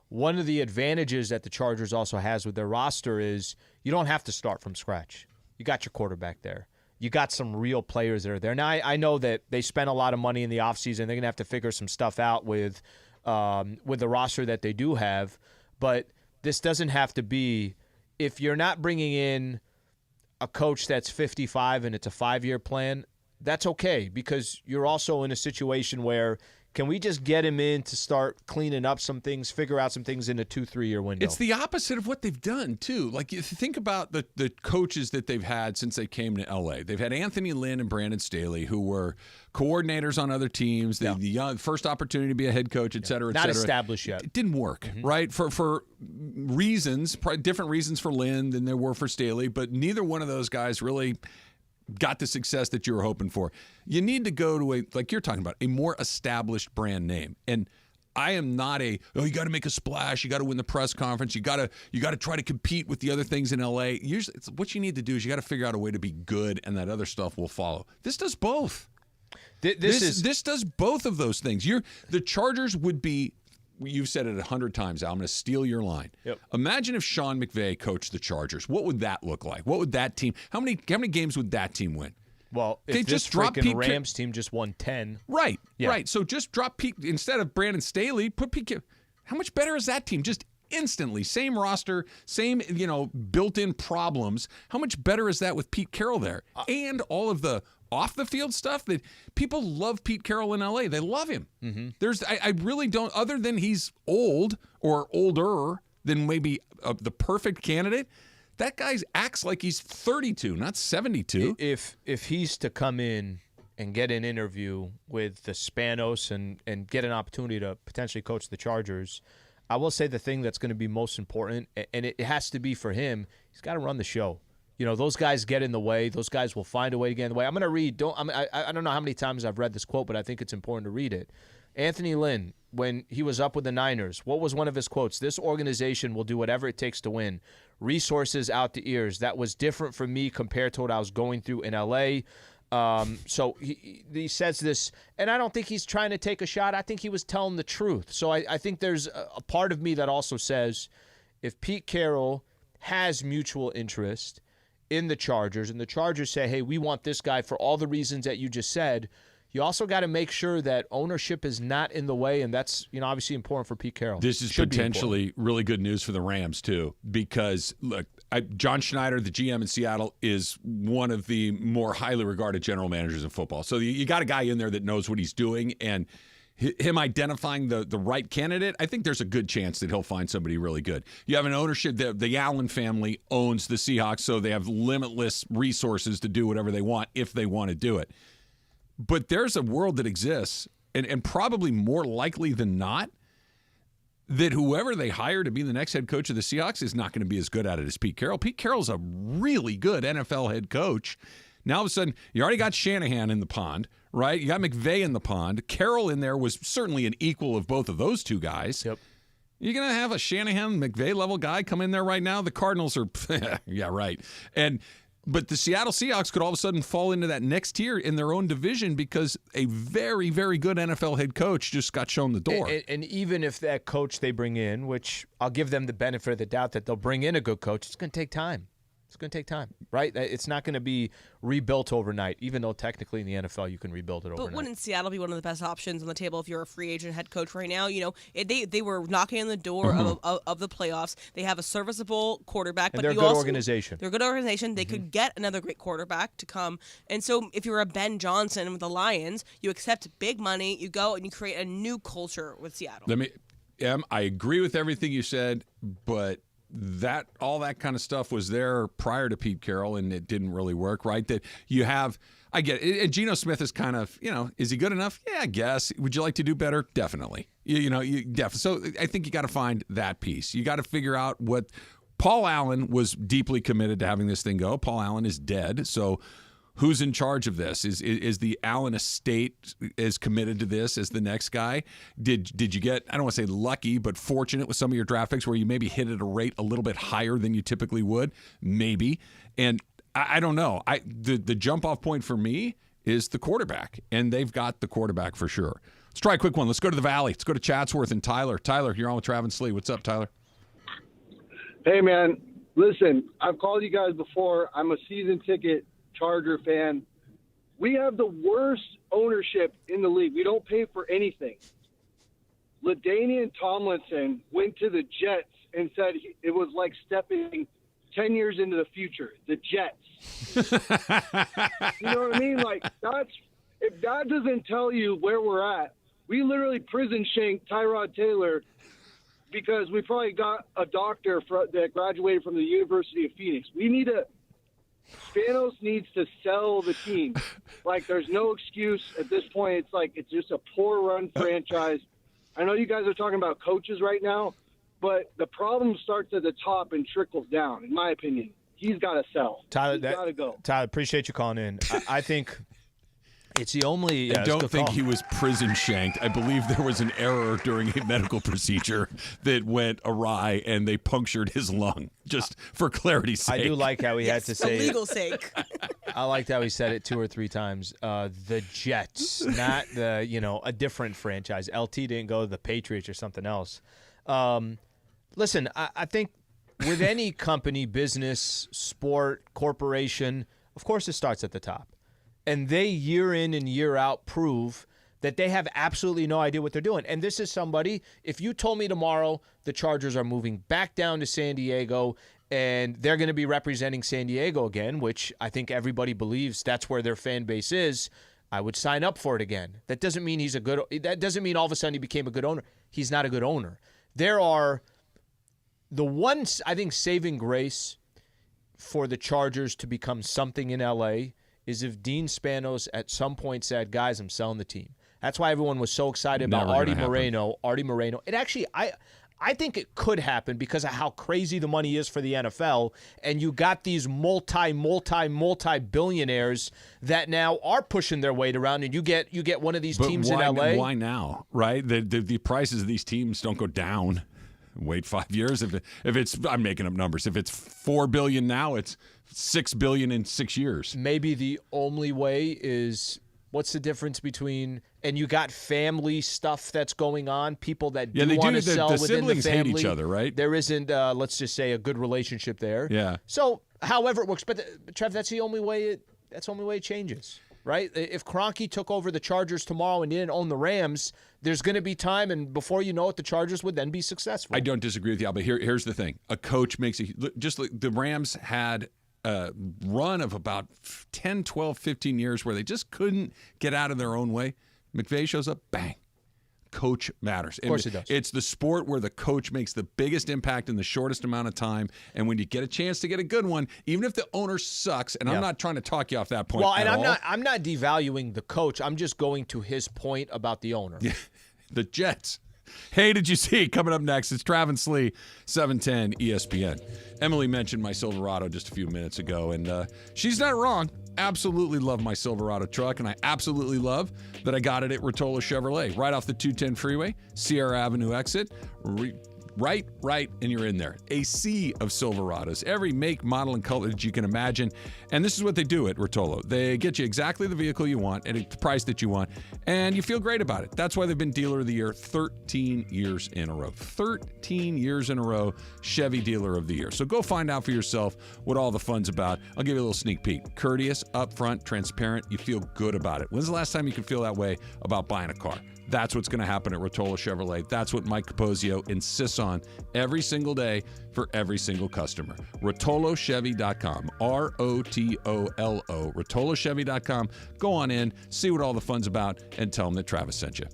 One of the advantages that the Chargers also has with their roster is you don't have to start from scratch. You got your quarterback there. You got some real players that are there. Now, I know that they spent a lot of money in the offseason. They're going to have to figure some stuff out with the roster that they do have. But this doesn't have to be, if you're not bringing in a coach that's 55 and it's a 5-year plan, that's okay, because you're also in a situation where can we just get him in to start cleaning up some things, figure out some things in a 2-3 year window? It's the opposite of what they've done, too. Like, you think about the coaches that they've had since they came to L.A. They've had Anthony Lynn and Brandon Staley, who were coordinators on other teams, the young, first opportunity to be a head coach, et cetera, et Not cetera. established yet. It didn't work, right? For reasons, different reasons for Lynn than there were for Staley, but neither one of those guys really got the success that you were hoping for. You need to go to like you're talking about, a more established brand name. And I am not you got to make a splash, you got to win the press conference, you got to try to compete with the other things in LA. Usually what you need to do is you got to figure out a way to be good, and that other stuff will follow. This does both. This does both of those things. The Chargers would be, you've said it 100 times, Al. I'm going to steal your line. Yep. Imagine if Sean McVay coached the Chargers. What would that look like? What would that team? How many games would that team win? Well, if they this just drop freaking Rams team just won 10. Right. Yeah. Right. So just drop Pete instead of Brandon Staley. Put Pete. How much better is that team? Just instantly, same roster, same built-in problems. How much better is that with Pete Carroll there, and all of the off the field stuff that people love? Pete Carroll in LA, they love him. Mm-hmm. I really don't, other than he's old or older than maybe the perfect candidate. That guy acts like he's 32, not 72. If he's to come in and get an interview with the Spanos and get an opportunity to potentially coach the Chargers, I will say the thing that's going to be most important, and it has to be for him, he's got to run the show. Those guys get in the way. Those guys will find a way to get in the way. I'm going to read. I don't know how many times I've read this quote, but I think it's important to read it. Anthony Lynn, when he was up with the Niners, what was one of his quotes? "This organization will do whatever it takes to win. Resources out the ears. That was different for me compared to what I was going through in L.A." So he says this, and I don't think he's trying to take a shot. I think he was telling the truth. So I think there's a part of me that also says if Pete Carroll has mutual interest in the Chargers, and the Chargers say, hey, we want this guy for all the reasons that you just said, you also got to make sure that ownership is not in the way, and that's obviously important for Pete Carroll. This is potentially really good news for the Rams, too, because, look, John Schneider, the GM in Seattle, is one of the more highly regarded general managers in football. So you got a guy in there that knows what he's doing, and him identifying the right candidate, I think there's a good chance that he'll find somebody really good. You have an ownership, the Allen family owns the Seahawks, so they have limitless resources to do whatever they want if they want to do it. But there's a world that exists, and probably more likely than not, that whoever they hire to be the next head coach of the Seahawks is not going to be as good at it as Pete Carroll. Pete Carroll's a really good NFL head coach. Now, all of a sudden, you already got Shanahan in the pond, right? You got McVay in the pond. Carroll in there was certainly an equal of both of those two guys. Yep. You're going to have a Shanahan, McVay level guy come in there right now? The Cardinals are, yeah, right. But the Seattle Seahawks could all of a sudden fall into that next tier in their own division because a very, very good NFL head coach just got shown the door. And even if that coach they bring in, which I'll give them the benefit of the doubt that they'll bring in a good coach, it's going to take time. It's going to take time, right? It's not going to be rebuilt overnight, even though technically in the NFL you can rebuild it overnight. But wouldn't Seattle be one of the best options on the table if you're a free agent head coach right now? You know, they were knocking on the door of the playoffs. They have a serviceable quarterback. And but they're a good organization. They're a good organization. They could get another great quarterback to come. And so if you're a Ben Johnson with the Lions, you accept big money, you go and you create a new culture with Seattle. I agree with everything you said, but all that kind of stuff was there prior to Pete Carroll, and it didn't really work, right? That you have, I get it. And Geno Smith is kind of, is he good enough? Yeah, I guess. Would you like to do better? Definitely. So I think you got to find that piece. You got to figure out what Paul Allen was deeply committed to having this thing go. Paul Allen is dead, so who's in charge of this? Is the Allen estate as committed to this as the next guy? Did you get, I don't want to say lucky, but fortunate with some of your draft picks where you maybe hit at a rate a little bit higher than you typically would? Maybe. And I don't know. The jump-off point for me is the quarterback, and they've got the quarterback for sure. Let's try a quick one. Let's go to the Valley. Let's go to Chatsworth and Tyler. Tyler, you're on with Travis Lee. What's up, Tyler? Hey, man. Listen, I've called you guys before. I'm a season ticket Charger fan. We have the worst ownership in the league. We don't pay for anything. LaDainian Tomlinson went to the Jets and said it was like stepping 10 years into the future. The Jets. You know what I mean? Like, if that doesn't tell you where we're at, we literally prison shanked Tyrod Taylor because we probably got a doctor that graduated from the University of Phoenix. Spanos needs to sell the team. Like, there's no excuse at this point. It's like it's just a poor-run franchise. I know you guys are talking about coaches right now, but the problem starts at the top and trickles down, in my opinion. He's got to sell. Tyler, he's got to go. Tyler, appreciate you calling in. I think it's the only. I don't think he was prison shanked. I believe there was an error during a medical procedure that went awry, and they punctured his lung. Just for clarity's sake. I do like how he had to say for legal sake. I liked how he said it 2 or 3 times. The Jets, not a different franchise. LT didn't go to the Patriots or something else. Listen, I think with any company, business, sport, corporation, of course it starts at the top. And they, year in and year out, prove that they have absolutely no idea what they're doing. And this is somebody, if you told me tomorrow the Chargers are moving back down to San Diego and they're going to be representing San Diego again, which I think everybody believes that's where their fan base is, I would sign up for it again. That doesn't mean that doesn't mean all of a sudden he became a good owner. He's not a good owner. There are the one, I think, saving grace for the Chargers to become something in L.A. is if Dean Spanos at some point said, guys, I'm selling the team. That's why everyone was so excited about Artie Moreno. It actually, I think it could happen because of how crazy the money is for the NFL, and you got these multi-billionaires that now are pushing their weight around, and you get one of these teams in LA. Why now, right? The prices of these teams don't go down. Wait 5 years. If it's, I'm making up numbers. If it's $4 billion now, it's $6 billion in 6 years. Maybe the only way is, what's the difference between, and you got family stuff that's going on, people that do want to sell within the family. The siblings hate each other, right? There isn't, let's just say, a good relationship there. Yeah. So, however it works, but Trev, that's the only way it changes. right? If Kroenke took over the Chargers tomorrow and didn't own the Rams, there's going to be time, and before you know it, the Chargers would then be successful. I don't disagree with you, but here's the thing. A coach makes just like the Rams had a run of about 10, 12, 15 years where they just couldn't get out of their own way. McVay shows up, bang. Coach matters. Of course it does. It's the sport where the coach makes the biggest impact in the shortest amount of time. And when you get a chance to get a good one, even if the owner sucks, and I'm not trying to talk you off that point. Well, and I'm I'm not devaluing the coach. I'm just going to his point about the owner. The Jets. Hey, did you see? Coming up next, it's Travis Lee, 710 ESPN. Emily mentioned my Silverado just a few minutes ago, and she's not wrong. Absolutely love my Silverado truck, and I absolutely love that I got it at Rolo Chevrolet, right off the 210 freeway, Sierra Avenue exit. Right, and you're in there. A sea of Silverados, every make, model, and color that you can imagine. And this is what they do at Rotolo. They get you exactly the vehicle you want at a price that you want, and you feel great about it. That's why they've been Dealer of the Year 13 years in a row. 13 years in a row, Chevy Dealer of the Year. So go find out for yourself what all the fun's about. I'll give you a little sneak peek. Courteous, upfront, transparent. You feel good about it. When's the last time you could feel that way about buying a car? That's what's going to happen at Rotolo Chevrolet. That's what Mike Capozio insists on every single day for every single customer. RotoloChevy.com. ROTOLO. RotoloChevy.com. Go on in, see what all the fun's about, and tell them that Travis sent you.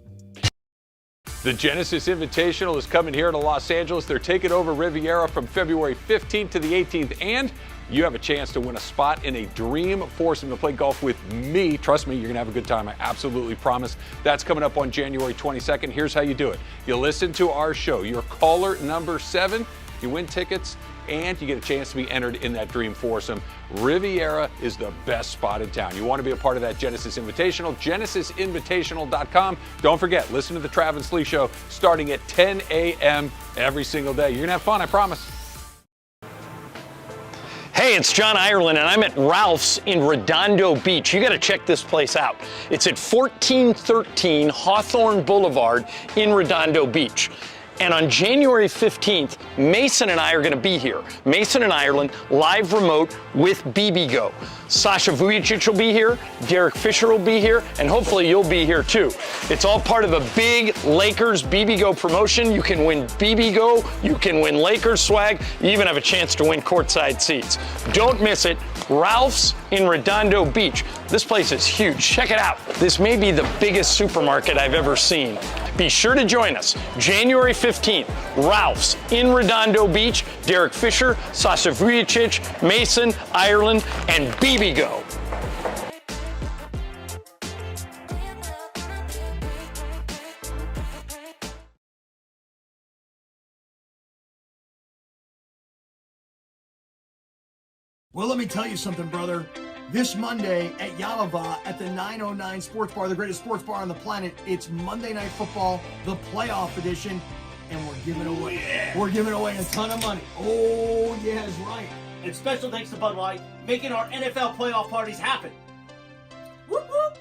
The Genesis Invitational is coming here to Los Angeles. They're taking over Riviera from February 15th to the 18th, and you have a chance to win a spot in a dream foursome to play golf with me. Trust me, you're going to have a good time. I absolutely promise. That's coming up on January 22nd. Here's how you do it. You listen to our show. You're caller number 7. You win tickets, and you get a chance to be entered in that dream foursome. Riviera is the best spot in town. You want to be a part of that Genesis Invitational, genesisinvitational.com. Don't forget, listen to the Travis Lee Show starting at 10 a.m. every single day. You're going to have fun, I promise. Hey, it's John Ireland, and I'm at Ralph's in Redondo Beach. You got to check this place out. It's at 1413 Hawthorne Boulevard in Redondo Beach. And on January 15th, Mason and I are going to be here. Mason and Ireland, live remote with BBGO. Sasha Vujicic will be here, Derek Fisher will be here, and hopefully you'll be here too. It's all part of a big Lakers BBGO promotion. You can win BBGO, you can win Lakers swag, you even have a chance to win courtside seats. Don't miss it. Ralph's in Redondo Beach. This place is huge. Check it out. This may be the biggest supermarket I've ever seen. Be sure to join us January 15th. Ralph's in Redondo Beach. Derek Fisher, Sasha Vujicic, Mason, Ireland, and BBGO. Well, let me tell you something, brother. This Monday at Yalava at the 909 Sports Bar, the greatest sports bar on the planet, it's Monday Night Football, the playoff edition, and we're giving away a ton of money. Oh, yeah, that's right. And special thanks to Bud Light, making our NFL playoff parties happen. Whoop, whoop.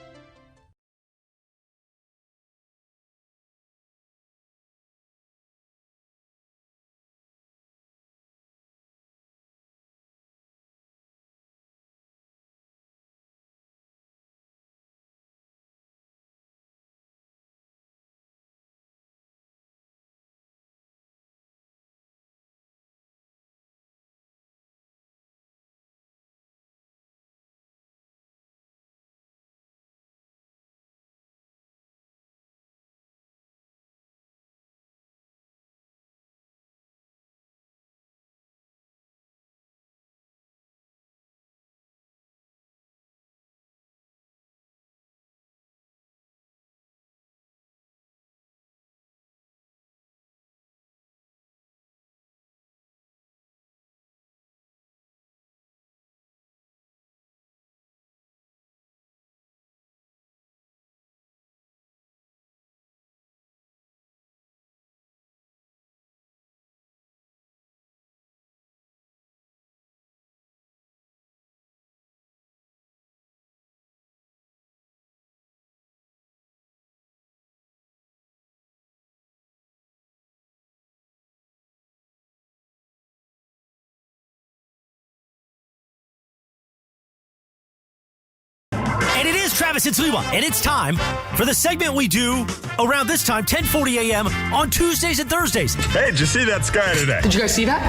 Travis and Sliwa, and it's time for the segment we do around this time, 10:40 a.m. on Tuesdays and Thursdays. Hey, did you see that sky today? Did you guys see that?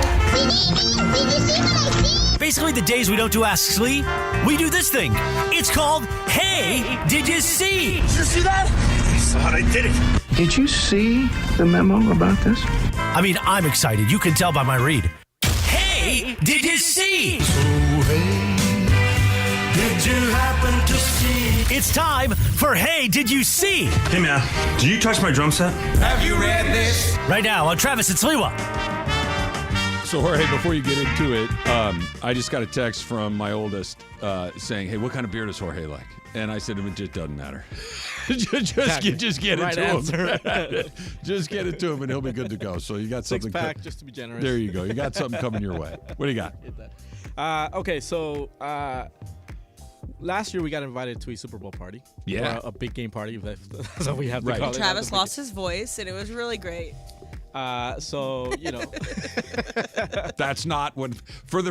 Basically, the days we don't do Ask Slee, we do this thing. It's called Hey, Did You See? Did you see that? I saw it, I did it. Did you see the memo about this? I mean, I'm excited. You can tell by my read. Hey, did you see? So, hey, did you happen to see? It's time for Hey, Did You See? Hey, man, did you touch my drum set? Have you read this? Right now on Travis and Sliwa. So, Jorge, before you get into it, I just got a text from my oldest saying, hey, what kind of beer does Jorge like? And I said, it just doesn't matter. just get it to him. Just get it to him, and he'll be good to go. So you got something. 6-pack, just to be generous. There you go. You got something coming your way. What do you got? Okay, so last year we got invited to a Super Bowl party. Yeah. A big game party. That's what we have to call it. Travis lost his voice, and it was really great. So, you know. That's not what, for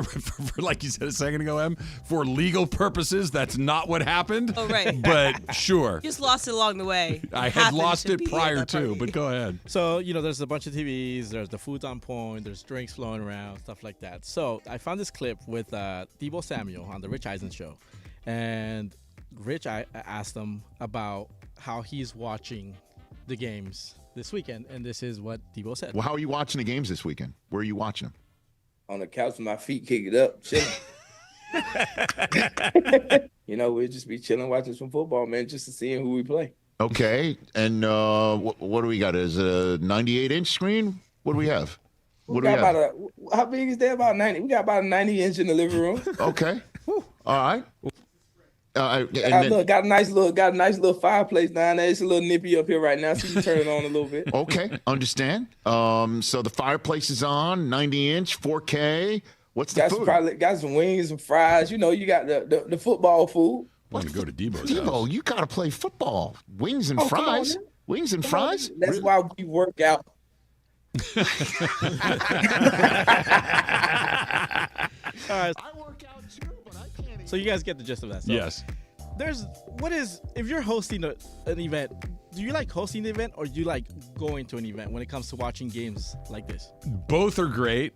like you said a second ago, Em, for legal purposes, that's not what happened. Oh, right. But sure. You just lost it along the way. I had lost it prior to, but go ahead. So, you know, there's a bunch of TVs, there's the food's on point, there's drinks flowing around, stuff like that. So I found this clip with Deebo Samuel on the Rich Eisen Show. And Rich, I asked him about how he's watching the games this weekend, and this is what Deebo said. Well, how are you watching the games this weekend? Where are you watching them? On the couch with my feet kicked up, chilling. You know, we'll just be chilling, watching some football, man, just to see who we play. Okay, and what do we got? Is a 98-inch screen? What do we have? How big is that? About 90. We got about a 90-inch in the living room. Okay, all right. Got a nice little fireplace down there. It's a little nippy up here right now, so you turn it on a little bit. Okay, understand. So the fireplace is on, 90-inch, 4K. What's the food? Got some wings and fries. You know, you got the football food. I want to go to Debo's Deebo, house. you got to play football. Wings and fries. Wings and fries. That's why we work out. I work out too, but I can't. So you guys get the gist of that. So yes. If you're hosting an event, do you like hosting the event or do you like going to an event when it comes to watching games like this? Both are great.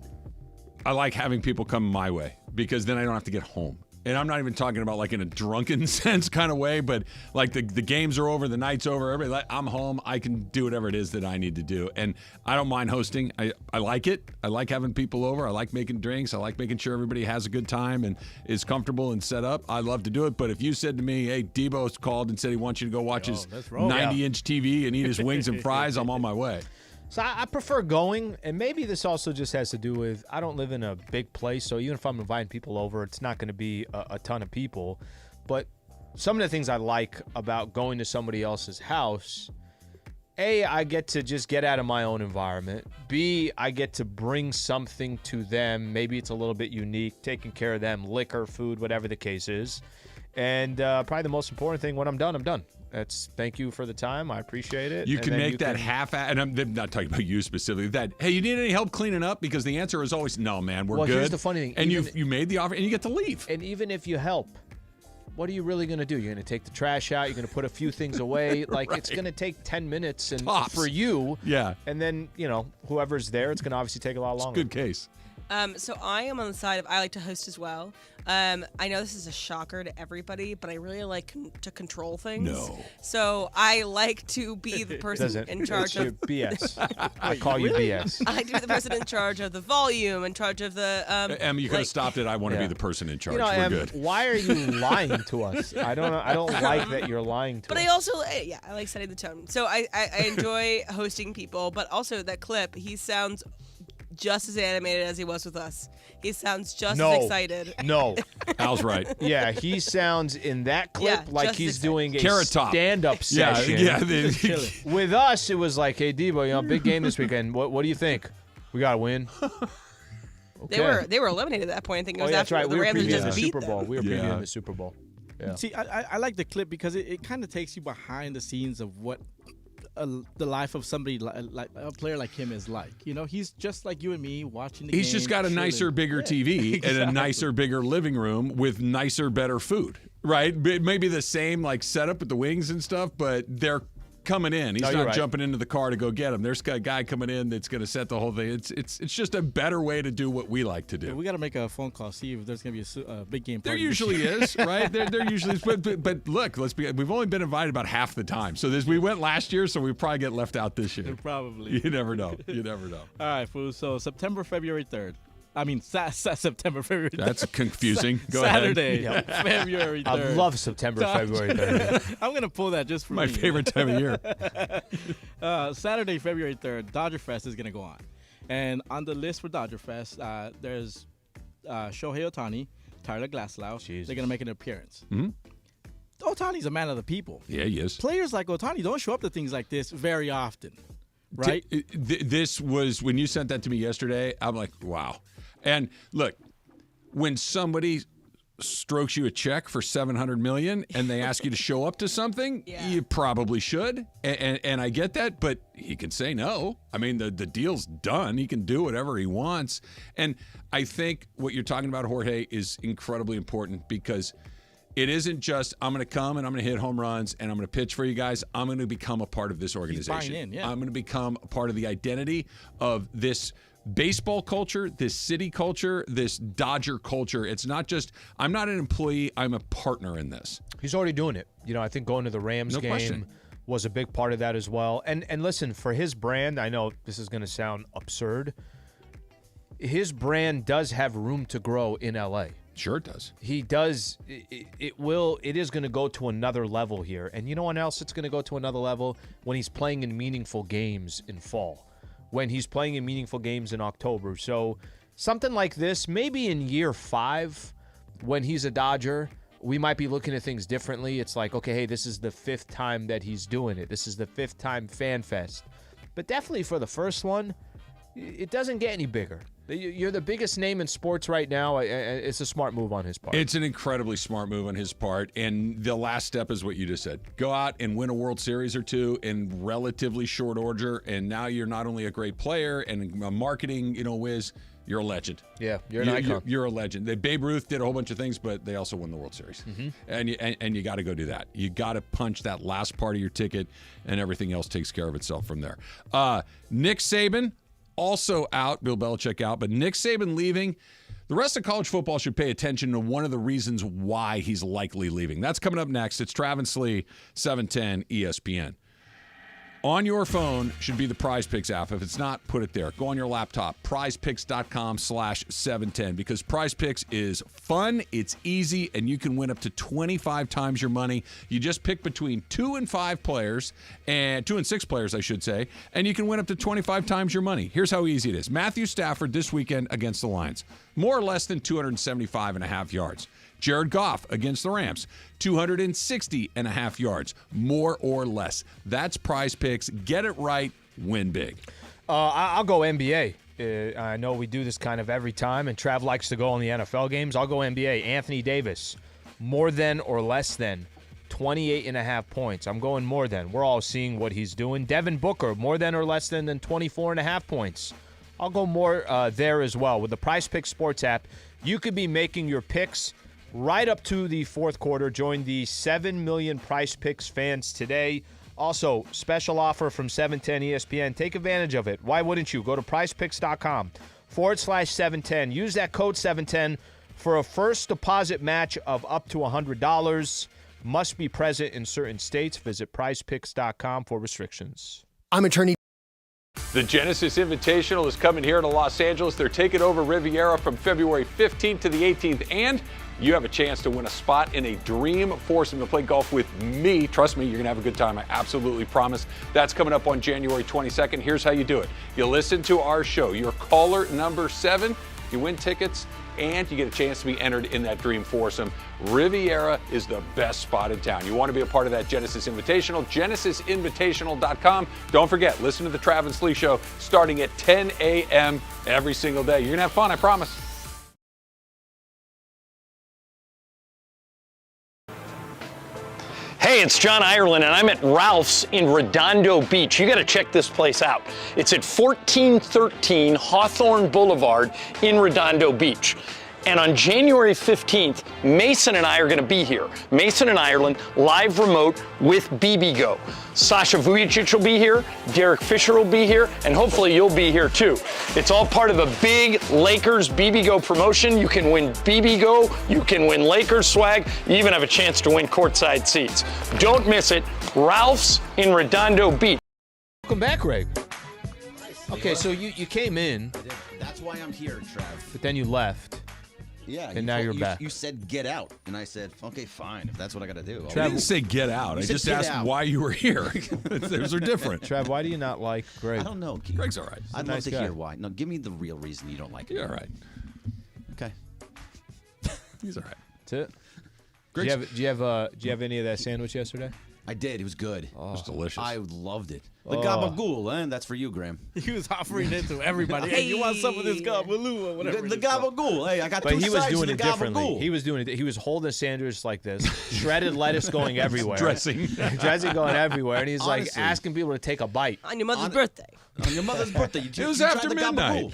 I like having people come my way because then I don't have to get home. And I'm not even talking about like in a drunken sense kind of way, but like the games are over, the night's over, I'm home, I can do whatever it is that I need to do. And I don't mind hosting. I like it. I like having people over. I like making drinks. I like making sure everybody has a good time and is comfortable and set up. I love to do it. But if you said to me, hey, Debo's called and said he wants you to go watch his 90-inch TV and eat his wings and fries, I'm on my way. So I prefer going, and maybe this also just has to do with I don't live in a big place, so even if I'm inviting people over, it's not going to be a ton of people. But some of the things I like about going to somebody else's house, A, I get to just get out of my own environment. B, I get to bring something to them. Maybe it's a little bit unique, taking care of them, liquor, food, whatever the case is. And probably the most important thing, when I'm done, I'm done. Thank you for the time. I appreciate it. You can make that and I'm not talking about you specifically, that, hey, you need any help cleaning up? Because the answer is always, no, man, we're good. Here's the funny thing. And you made the offer, and you get to leave. And even if you help, what are you really going to do? You're going to take the trash out. You're going to put a few things away. Like, It's going to take 10 minutes and Tops. for you. Yeah. And then, whoever's there, it's going to obviously take a lot longer. Good case. So I am on the side of I like to host as well. I know this is a shocker to everybody, but I really like to control things. No. So I like to be the person in charge of BS. I call you BS. I like to be the person in charge of the volume, in charge of the. Em, you could have stopped it. I want to be the person in charge. We're Em, good. Why are you lying to us? I don't like that you're lying to us. But I also, I like setting the tone. So I enjoy hosting people, but also that clip, he sounds just as animated as he was with us. He sounds just as excited. No. Al's right. Yeah, he sounds in that clip like he's doing a Carrot Top stand-up session. Yeah. With us, it was like, hey, Debo, big game this weekend. What do you think? We got to win. Okay. They were eliminated at that point. I think it was that's after right. the We were Rams previewing just the beat Super Bowl. them. We were previewing the Super Bowl. Yeah. See, I like the clip because it kind of takes you behind the scenes of what the life of somebody like a player like him is like. He's just like you and me watching the game. He's just got a nicer, bigger TV and a nicer, bigger living room with nicer, better food. right? It may be the same like setup with the wings and stuff, but they're coming in. He's not jumping into the car to go get him. There's a guy coming in that's going to set the whole thing. It's just a better way to do what we like to do. Yeah, we got to make a phone call, see if there's going to be a big game party. There usually is, right? There usually is. But look, we've only been invited about half the time. So we went last year, so we probably get left out this year. Probably. You never know. You never know. All right, fool. So September, February 3rd. I mean, September, February 3rd. That's confusing. Go Saturday, ahead. February 3rd. I love September, February 3rd. I'm going to pull that just for my favorite time of year. Saturday, February 3rd, Dodger Fest is going to go on. And on the list for Dodger Fest, there's Shohei Ohtani, Tyler Glasnow. They're going to make an appearance. Mm-hmm. Ohtani's a man of the people. Yeah, he is. Players like Ohtani don't show up to things like this very often, right? This was, when you sent that to me yesterday, I'm like, wow. And look, when somebody strokes you a check for $700 million and they ask you to show up to something, you probably should. And I get that, but he can say no. I mean, the deal's done. He can do whatever he wants. And I think what you're talking about, Jorge, is incredibly important because it isn't just I'm going to come and I'm going to hit home runs and I'm going to pitch for you guys. I'm going to become a part of this organization. He's buying in, I'm going to become a part of the identity of this baseball culture, this city culture, this Dodger culture. It's not just, I'm not an employee, I'm a partner in this. He's already doing it. I think going to the Rams game was a big part of that as well. And listen, for his brand, I know this is going to sound absurd. His brand does have room to grow in LA. Sure it does. He does. It is going to go to another level here. And you know when else it's going to go to another level? When he's playing in meaningful games in fall. When he's playing in meaningful games in October. So something like this, maybe in year 5, when he's a Dodger, we might be looking at things differently. It's like, okay, hey, this is the 5th time that he's doing it. This is the 5th time Fan Fest. But definitely for the first one, it doesn't get any bigger. You're the biggest name in sports right now. It's a smart move on his part. It's an incredibly smart move on his part. And the last step is what you just said. Go out and win a World Series or two in relatively short order. And now you're not only a great player and a marketing, whiz, you're a legend. Yeah, you're an icon. You're a legend. Babe Ruth did a whole bunch of things, but they also won the World Series. Mm-hmm. And you got to go do that. You got to punch that last part of your ticket, and everything else takes care of itself from there. Nick Saban, also out, Bill Belichick out, but Nick Saban leaving. The rest of college football should pay attention to one of the reasons why he's likely leaving. That's coming up next. It's Travis Lee, 710 ESPN. On your phone should be the Prize Picks app. If it's not, put it there. Go on your laptop, prizepicks.com/710, because Prize Picks is fun, it's easy, and you can win up to 25 times your money. You just pick between 2 and 5 players, and 2 and 6 players, I should say, and you can win up to 25 times your money. Here's how easy it is. Matthew Stafford this weekend against the Lions, more or less than 275.5 yards. Jared Goff against the Rams, 260.5 yards, more or less. That's Prize Picks. Get it right, win big. I'll go NBA. I know we do this kind of every time, and Trav likes to go on the NFL games. I'll go NBA. Anthony Davis, more than or less than 28.5 points. I'm going more than. We're all seeing what he's doing. Devin Booker, more than or less than 24.5 points. I'll go more there as well. With the Prize Picks Sports app, you could be making your picks right up to the fourth quarter. Join the 7 million Prize Picks fans today. Also, special offer from 710 ESPN. Take advantage of it. Why wouldn't you? Go to prizepicks.com/710. Use that code 710 for a first deposit match of up to $100. Must be present in certain states. Visit prizepicks.com for restrictions. I'm attorney. The Genesis Invitational is coming here to Los Angeles. They're taking over Riviera from February 15th to the 18th, and you have a chance to win a spot in a dream foursome to play golf with me. Trust me, you're going to have a good time. I absolutely promise. That's coming up on January 22nd. Here's how you do it. You listen to our show. You're caller number 7. You win tickets, and you get a chance to be entered in that dream foursome. Riviera is the best spot in town. You want to be a part of that Genesis Invitational, genesisinvitational.com. Don't forget, listen to the Travis Lee Show starting at 10 a.m. every single day. You're going to have fun, I promise. Hey, it's John Ireland, and I'm at Ralph's in Redondo Beach. You got to check this place out. It's at 1413 Hawthorne Boulevard in Redondo Beach. And on January 15th, Mason and I are going to be here. Mason in Ireland, live remote with BBGO. Sasha Vujicic will be here, Derek Fisher will be here, and hopefully you'll be here too. It's all part of a big Lakers BBGO promotion. You can win BBGO, you can win Lakers swag, you even have a chance to win courtside seats. Don't miss it. Ralph's in Redondo Beach. Welcome back, Greg. Okay, so you came in. That's why I'm here, Trav. But then you left. Yeah. And now you're back. You said get out. And I said, okay, fine. If that's what I got to do. I didn't say get out. I just asked why you were here. Those are different. Trav, why do you not like Greg? I don't know. Greg's all right. I'd love to hear why. No, give me the real reason you don't like it. You're all right. Okay. He's all right. That's it. Do you have any of that sandwich yesterday? I did. It was good. Oh, it was delicious. I loved it. The Gaba Goul, that's for you, Graham. He was offering it to everybody. Hey, you want some of this Gaba Goul or whatever? The Gaba Goul. Hey, I got two sides of the Gaba Goul. But he was doing it differently. He was doing it. He was holding a sandwich like this, shredded lettuce going everywhere, dressing going everywhere, and he's like asking people to take a bite on your mother's birthday. On your mother's birthday, it was after midnight.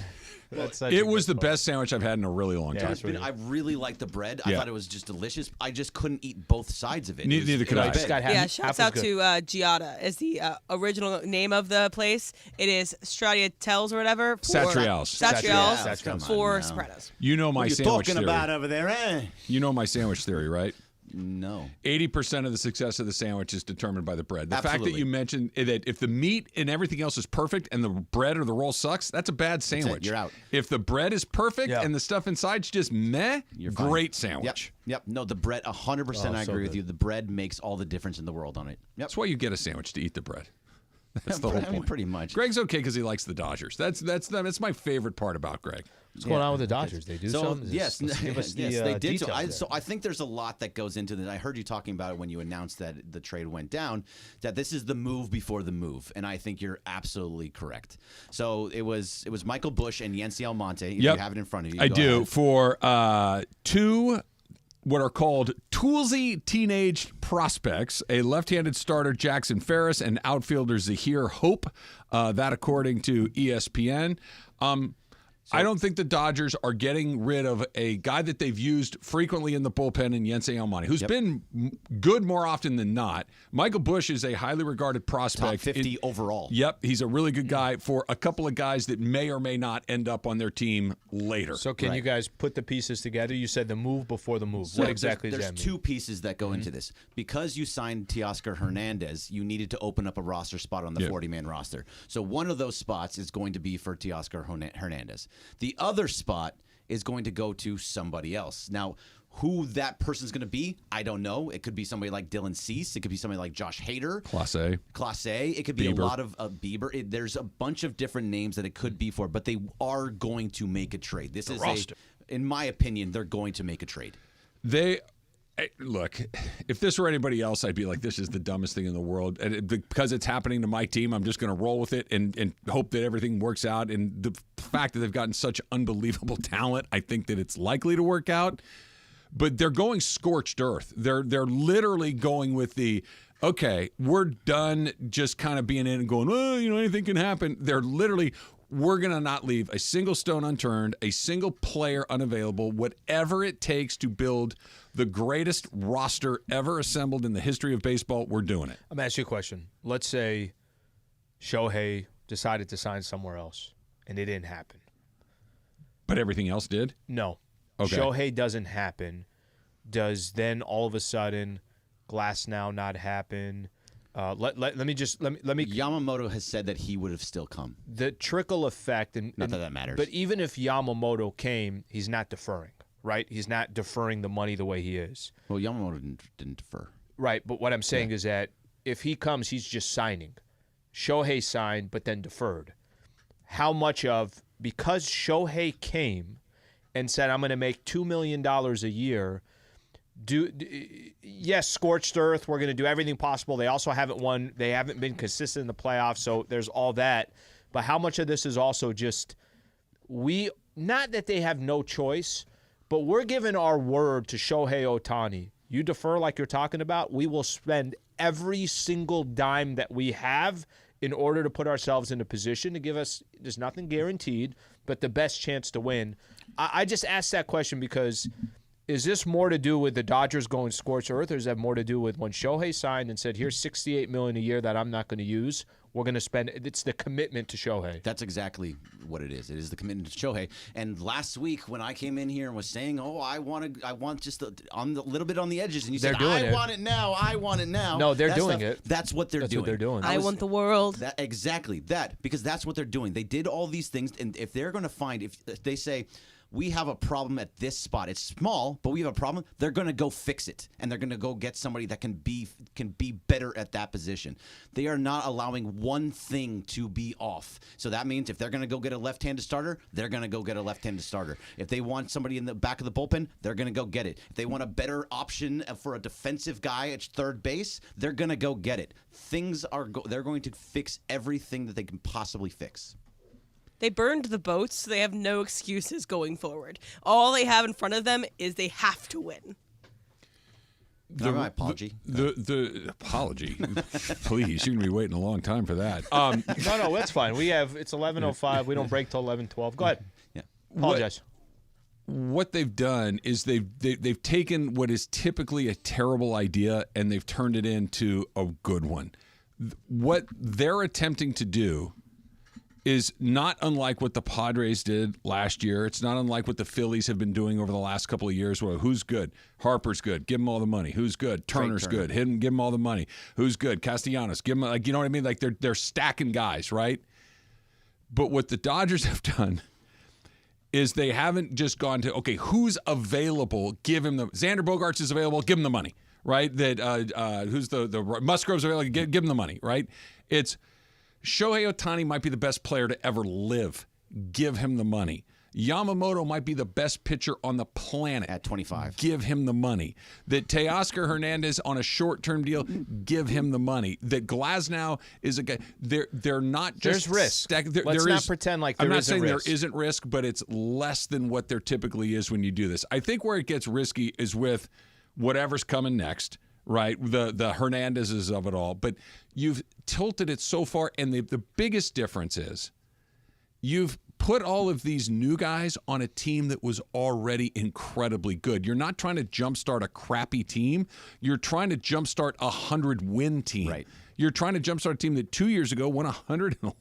It was the part. best sandwich I've had in a really long time. I really liked the bread. I thought it was just delicious. I just couldn't eat both sides of it. Neither could I. Yeah, shouts out to Giada is the original name of the place. It is Stradiatelles or whatever. Satrials for Sopranos. You know my sandwich talking theory. about over there, eh? You know my sandwich theory, right? No. 80% of the success of the sandwich is determined by the bread. The Absolutely. fact that you mentioned that if the meat and everything else is perfect and the bread or the roll sucks, that's a bad sandwich. You're out. If the bread is perfect and the stuff inside's just meh, You're fine. great sandwich. Yep. No, the bread, 100% I agree with you. The bread makes all the difference in the world on it. Yep. That's why you get a sandwich, to eat the bread. That's the whole point. I mean, pretty much. Greg's okay because he likes the Dodgers. That's my favorite part about Greg. What's going on with the Dodgers? They do something? Yes, give us yes, they did. So I I think there's a lot that goes into that. I heard you talking about it when you announced that the trade went down, that this is the move before the move, and I think you're absolutely correct. So it was Michael Bush and Yency Almonte. If you have it in front of you. I do. Ahead. For two what are called toolsy teenage prospects, a left-handed starter, Jackson Ferris, and outfielder Zahir Hope. That according to ESPN. I don't think the Dodgers are getting rid of a guy that they've used frequently in the bullpen in Yency Almonte, who's been good more often than not. Michael Bush is a highly regarded prospect. Top 50 overall. Yep, he's a really good guy for a couple of guys that may or may not end up on their team later. So can you guys put the pieces together? You said the move before the move. So what exactly does that mean? There's two pieces that go into this. Because you signed Teoscar Hernandez, you needed to open up a roster spot on the 40-man roster. So one of those spots is going to be for Teoscar Hernandez. The other spot is going to go to somebody else. Now, who that person's going to be, I don't know. It could be somebody like Dylan Cease. It could be somebody like Josh Hader. Class A. It could be Bieber. a lot of Bieber. There's a bunch of different names that it could be for, but they are going to make a trade. This is in my opinion, they're going to make a trade. Look, if this were anybody else, I'd be like, this is the dumbest thing in the world. And because it's happening to my team, I'm just going to roll with it and hope that everything works out. And the fact that they've gotten such unbelievable talent, I think that it's likely to work out. But they're going scorched earth. They're literally going with okay, we're done just kind of being in and going, anything can happen. They're literally, we're going to not leave a single stone unturned, a single player unavailable, whatever it takes to build the greatest roster ever assembled in the history of baseball, we're doing it. I'm going to ask you a question. Let's say Shohei decided to sign somewhere else, and it didn't happen. But everything else did? No. Okay. Shohei doesn't happen. Does then all of a sudden Glass now not happen? Let me. Yamamoto has said that he would have still come. The trickle effect, not that matters. But even if Yamamoto came, he's not deferring, right? He's not deferring the money the way he is. Well, Yamamoto didn't defer. Right, but what I'm saying is that if he comes, he's just signing. Shohei signed, but then deferred. How much of, because Shohei came and said, I'm going to make $2 million a year, yes, scorched earth, we're going to do everything possible. They also haven't won. They haven't been consistent in the playoffs, so there's all that. But how much of this is also just not that they have no choice, but we're giving our word to Shohei Ohtani. You defer like you're talking about, we will spend every single dime that we have in order to put ourselves in a position to give us, there's nothing guaranteed, but the best chance to win. I just asked that question because is this more to do with the Dodgers going scorched earth, or is that more to do with when Shohei signed and said, here's $68 million a year that I'm not going to use? We're going to spend. It's the commitment to Shohei. That's exactly what it is. It is the commitment to Shohei. And last week when I came in here and was saying, I want just on the little bit on the edges, and you said, I want it now. No, they're doing it. That's what they're doing. That's what they're doing. I want the world. Exactly that, because that's what they're doing. They did all these things, and if they're going to find, if they say, we have a problem at this spot. It's small, but we have a problem. They're going to go fix it, and they're going to go get somebody that can be better at that position. They are not allowing one thing to be off. So that means if they're going to go get a left-handed starter, they're going to go get a left-handed starter. If they want somebody in the back of the bullpen, they're going to go get it. If they want a better option for a defensive guy at third base, they're going to go get it. They're going to fix everything that they can possibly fix. They burned the boats, so they have no excuses going forward. All they have in front of them is they have to win. My apology. The apology. Please, you're going to be waiting a long time for that. No, that's fine. It's 11:05. We don't break till 11:12. Go ahead. Yeah. Apologize. What they've done is they've taken what is typically a terrible idea and they've turned it into a good one. What they're attempting to do is not unlike what the Padres did last year. It's not unlike what the Phillies have been doing over the last couple of years. Where who's good? Harper's good. Give him all the money. Who's good? Turner's good. Hit him. Give him all the money. Who's good? Castellanos. Give him, you know what I mean? Like they're stacking guys, right? But what the Dodgers have done is they haven't just gone to, okay, who's available? Give him the Xander Bogaerts is available. Give him the money, right? That who's the Musgrove's available? Give him the money, right? It's Shohei Ohtani might be the best player to ever live. Give him the money. Yamamoto might be the best pitcher on the planet. At 25. Give him the money. That Teoscar Hernandez on a short-term deal, give him the money. That Glasnow is a guy. They're not just... There's risk. Let's not pretend like there isn't risk. I'm not saying there isn't risk, but it's less than what there typically is when you do this. I think where it gets risky is with whatever's coming next. Right, the Hernandezes of it all, but you've tilted it so far, and the biggest difference is you've put all of these new guys on a team that was already incredibly good. You're not trying to jumpstart a crappy team. You're trying to jumpstart a 100-win team. Right. You're trying to jumpstart a team that 2 years ago won 111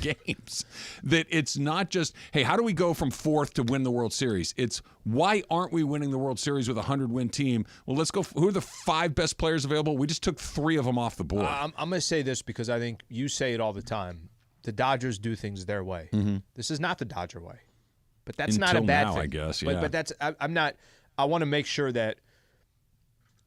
games. That it's not just, hey, how do we go from fourth to win the World Series? It's, why aren't we winning the World Series with a 100-win team? Well, let's go. Who are the 5 best players available? We just took 3 of them off the board. I'm going to say this because I think you say it all the time. The Dodgers do things their way. Mm-hmm. This is not the Dodger way. But that's Until not a bad now, thing. I guess, yeah. But that's, I'm not, I want to make sure that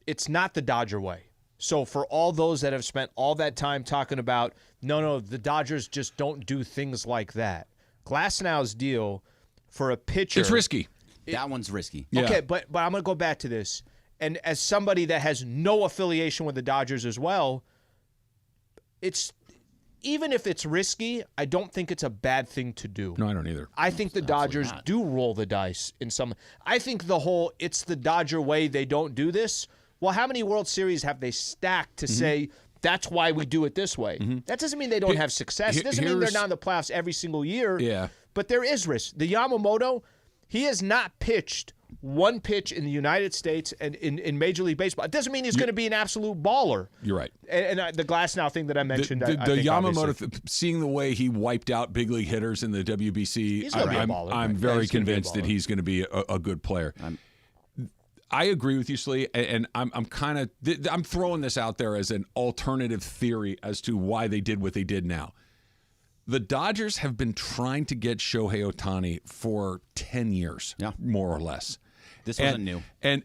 it's not the Dodger way. So for all those that have spent all that time talking about, no, the Dodgers just don't do things like that. Glasnow's deal for a pitcher. It's risky. That one's risky. Okay, but I'm going to go back to this. And as somebody that has no affiliation with the Dodgers as well, it's, even if it's risky, I don't think it's a bad thing to do. No, I don't either. I think the Dodgers do roll the dice in some. I think the whole, it's the Dodger way, they don't do this. Well, how many World Series have they stacked to say that's why we do it this way? That doesn't mean they don't have success. It doesn't mean they're not in the playoffs every single year. Yeah. But there is risk. The Yamamoto, he has not pitched one pitch in the United States and in Major League Baseball. It doesn't mean he's going to be an absolute baller. You're right. And the Glasnow thing that I mentioned, the I think Yamamoto, seeing the way he wiped out big league hitters in the WBC, he's gonna be a baller. I'm very convinced that he's going to be a good player. I agree with you, Slee, and I'm throwing this out there as an alternative theory as to why they did what they did now. The Dodgers have been trying to get Shohei Ohtani for 10 years, more or less. This wasn't new. And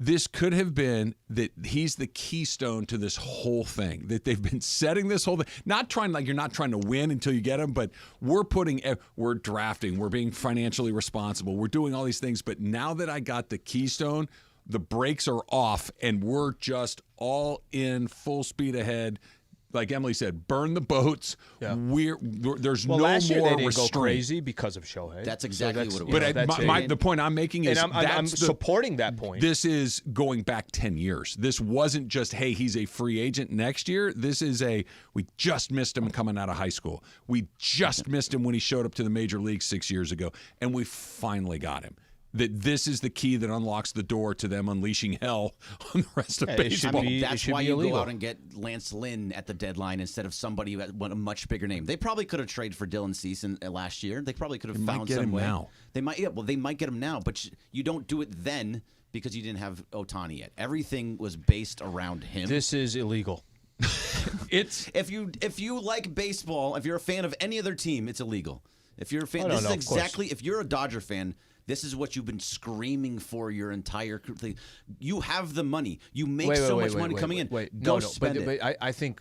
this could have been that he's the keystone to this whole thing, that they've been setting this whole thing. You're not trying to win until you get him, but we're drafting, we're being financially responsible, we're doing all these things. But now that I got the keystone, the brakes are off and we're just all in full speed ahead. like Emily said, burn the boats. Yeah. There's well, no last year more they didn't restraint. go crazy because of Shohei. That's exactly what it was. But the point I'm making is, and I'm supporting that point. This is going back 10 years. This wasn't just, hey, he's a free agent next year. This is we just missed him coming out of high school. We just missed him when he showed up to the major leagues 6 years ago, and we finally got him. That this is the key that unlocks the door to them unleashing hell on the rest of baseball. That's why you go out and get Lance Lynn at the deadline instead of somebody with a much bigger name. They probably could have traded for Dylan Cease last year. They probably could have found some way. Now. They might. Yeah, well, they might get him now, but you don't do it then because you didn't have Ohtani yet. Everything was based around him. This is illegal. It's if you like baseball, if you're a fan of any other team, it's illegal. If you're a fan, this is exactly. If you're a Dodger fan. This is what you've been screaming for your entire thing. You have the money. You make so much money coming in. Go spend it. But I think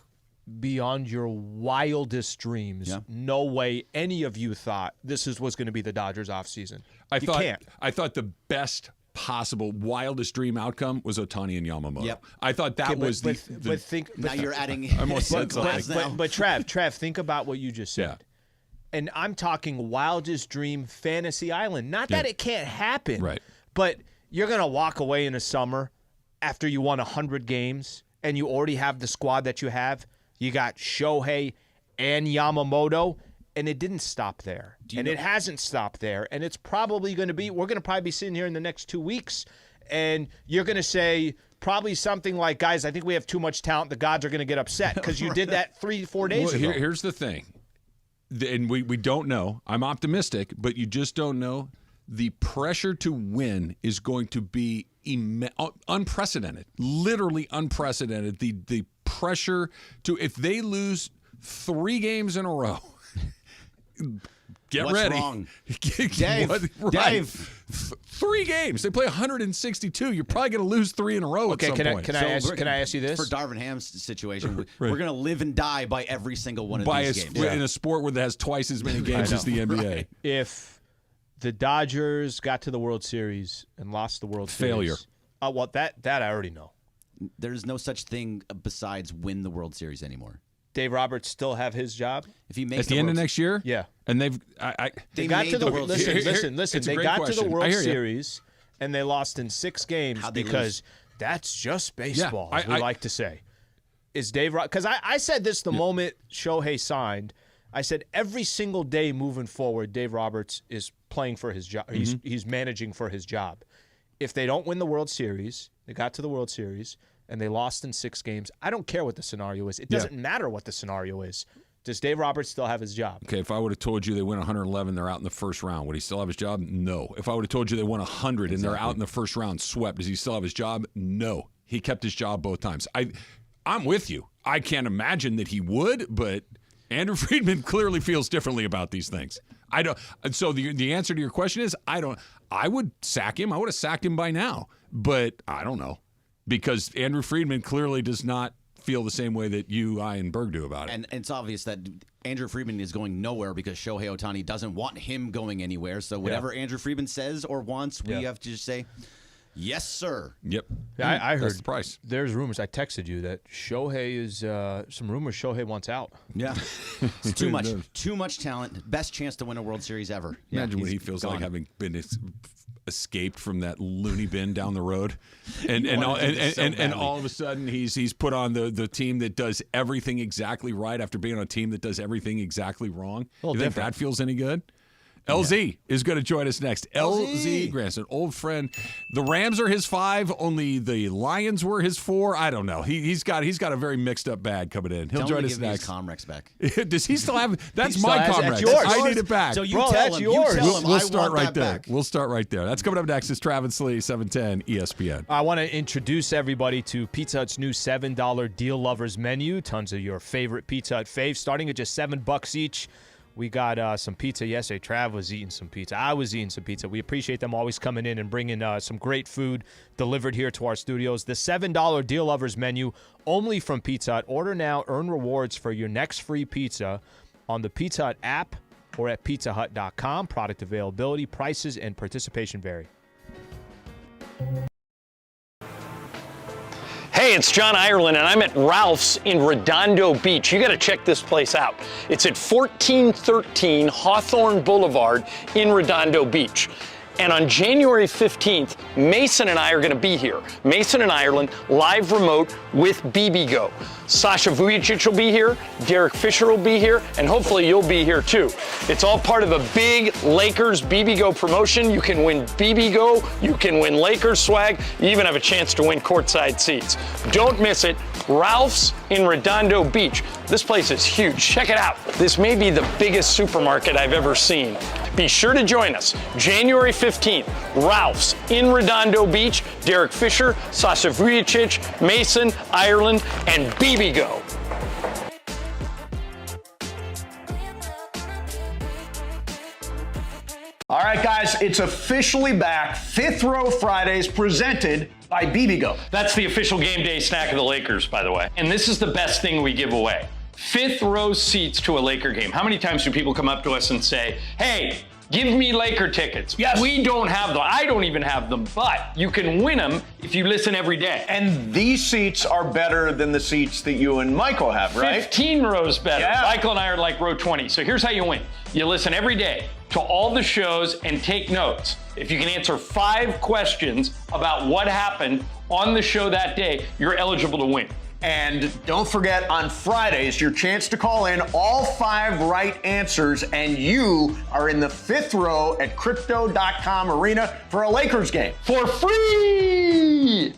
beyond your wildest dreams, no way any of you thought this was going to be the Dodgers offseason. I thought the best possible wildest dream outcome was Ohtani and Yamamoto. Yep. I thought that was now you're adding. I'm more sensitive. But Trav, think about what you just said. Yeah. And I'm talking wildest dream fantasy island. Not that it can't happen. Right. But you're going to walk away in the summer after you won 100 games and you already have the squad that you have. You got Shohei and Yamamoto, and it didn't stop there. It hasn't stopped there. And it's probably going to be – we're going to probably be sitting here in the next 2 weeks, and you're going to say probably something like, guys, I think we have too much talent. The gods are going to get upset because you did that 3-4 days ago. Here's the thing. And we don't know. I'm optimistic, but you just don't know. The pressure to win is going to be unprecedented, literally unprecedented. The pressure to, if they lose 3 games in a row, get What's ready. Wrong? Dave. 3 games. They play 162. You're probably going to lose 3 in a row at some point. Can I ask you this? For Darvin Ham's situation, we're going to live and die by every single one of these games. In a sport where it has twice as many games as the NBA. Right. If the Dodgers got to the World Series and lost the World Series. Well, that I already know. There's no such thing besides win the World Series anymore. Dave Roberts still have his job if he makes at the end of next year. Yeah, and they got to the World Series. Listen. They got to the World Series and they lost in 6 games because that's just baseball. As we like to say, is Dave Roberts? Because I said this the moment Shohei signed. I said every single day moving forward, Dave Roberts is playing for his job. He's managing for his job. If they don't win the World Series, they got to the World Series and they lost in 6 games, I don't care what the scenario is. It doesn't matter what the scenario is. Does Dave Roberts still have his job? Okay, if I would have told you they win 111, they're out in the first round, would he still have his job? No. If I would have told you they won 100 and they're out in the first round swept, does he still have his job? No. He kept his job both times. I'm with you. I can't imagine that he would, but Andrew Friedman clearly feels differently about these things. I don't. So the answer to your question is I don't. I would sack him. I would have sacked him by now, but I don't know. Because Andrew Friedman clearly does not feel the same way that you, I, and Berg do about it. And it's obvious that Andrew Friedman is going nowhere because Shohei Ohtani doesn't want him going anywhere. So whatever Andrew Friedman says or wants, we have to just say, yes, sir. Yep. I heard that's the price. There's rumors. I texted you that Shohei is some rumors Shohei wants out. Yeah. It's too much. Too much talent. Best chance to win a World Series ever. Imagine what he feels like having been escaped from that loony bin down the road, and all of a sudden he's put on the team that does everything exactly right after being on a team that does everything exactly wrong. You think that feels any good? LZ is going to join us next. LZ Granderson, old friend. The Rams are his 5. Only the Lions were his 4. I don't know. He's got a very mixed up bag coming in. He'll join us next. Tell him to give me his Comrex back. Does he still have? That's my Comrex. That's yours. I need it back. So tell him. You tell him. We'll start right there. We'll start right there. That's coming up next. It's Travis Lee, 710 ESPN. I want to introduce everybody to Pizza Hut's new $7 Deal Lovers menu. Tons of your favorite Pizza Hut faves, starting at just $7 each. We got some pizza yesterday. Trav was eating some pizza. I was eating some pizza. We appreciate them always coming in and bringing some great food delivered here to our studios. The $7 Deal Lovers menu, only from Pizza Hut. Order now, earn rewards for your next free pizza on the Pizza Hut app or at pizzahut.com. Product availability, prices, and participation vary. Hey, Hey, it's John Ireland, and I'm at Ralph's in Redondo Beach. You got to check this place out. It's at 1413 Hawthorne Boulevard in Redondo Beach. And on January 15th, Mason and I are going to be here. Mason and Ireland, live remote with BBGO. Sasha Vujicic will be here, Derek Fisher will be here, and hopefully you'll be here too. It's all part of a big Lakers BBGO promotion. You can win BBGO, you can win Lakers swag, you even have a chance to win courtside seats. Don't miss it. Ralph's in Redondo Beach. This place is huge. Check it out. This may be the biggest supermarket I've ever seen. Be sure to join us January 15th. Ralph's in Redondo Beach. Derek Fisher, Sasha Vujicic, Mason, Ireland, and BBGO. All right, guys, it's officially back. Fifth Row Fridays presented by BBGO. That's the official game day snack of the Lakers, by the way. And this is the best thing we give away. Fifth row seats to a Laker game. How many times do people come up to us and say, hey, give me Laker tickets? Yes. We don't have them. I don't even have them, but you can win them if you listen every day. And these seats are better than the seats that you and Michael have, right? 15 rows better. Yeah. Michael and I are like row 20. So here's how you win. You listen every day to all the shows and take notes. If you can answer 5 questions about what happened on the show that day, you're eligible to win. And don't forget, on Fridays, your chance to call in all 5 right answers, and you are in the fifth row at Crypto.com Arena for a Lakers game. For free!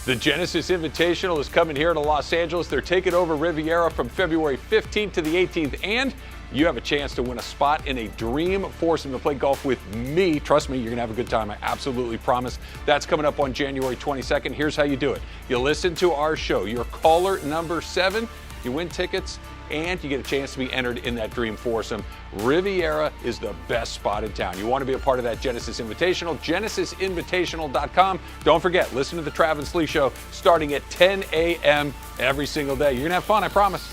The Genesis Invitational is coming here to Los Angeles. They're taking over Riviera from February 15th to the 18th, and you have a chance to win a spot in a dream foursome to play golf with me. Trust me, you're going to have a good time. I absolutely promise. That's coming up on January 22nd. Here's how you do it. You listen to our show. You're caller number 7. You win tickets, and you get a chance to be entered in that dream foursome. Riviera is the best spot in town. You want to be a part of that Genesis Invitational, genesisinvitational.com. Don't forget, listen to the Trav and Slee Show starting at 10 a.m. every single day. You're going to have fun, I promise.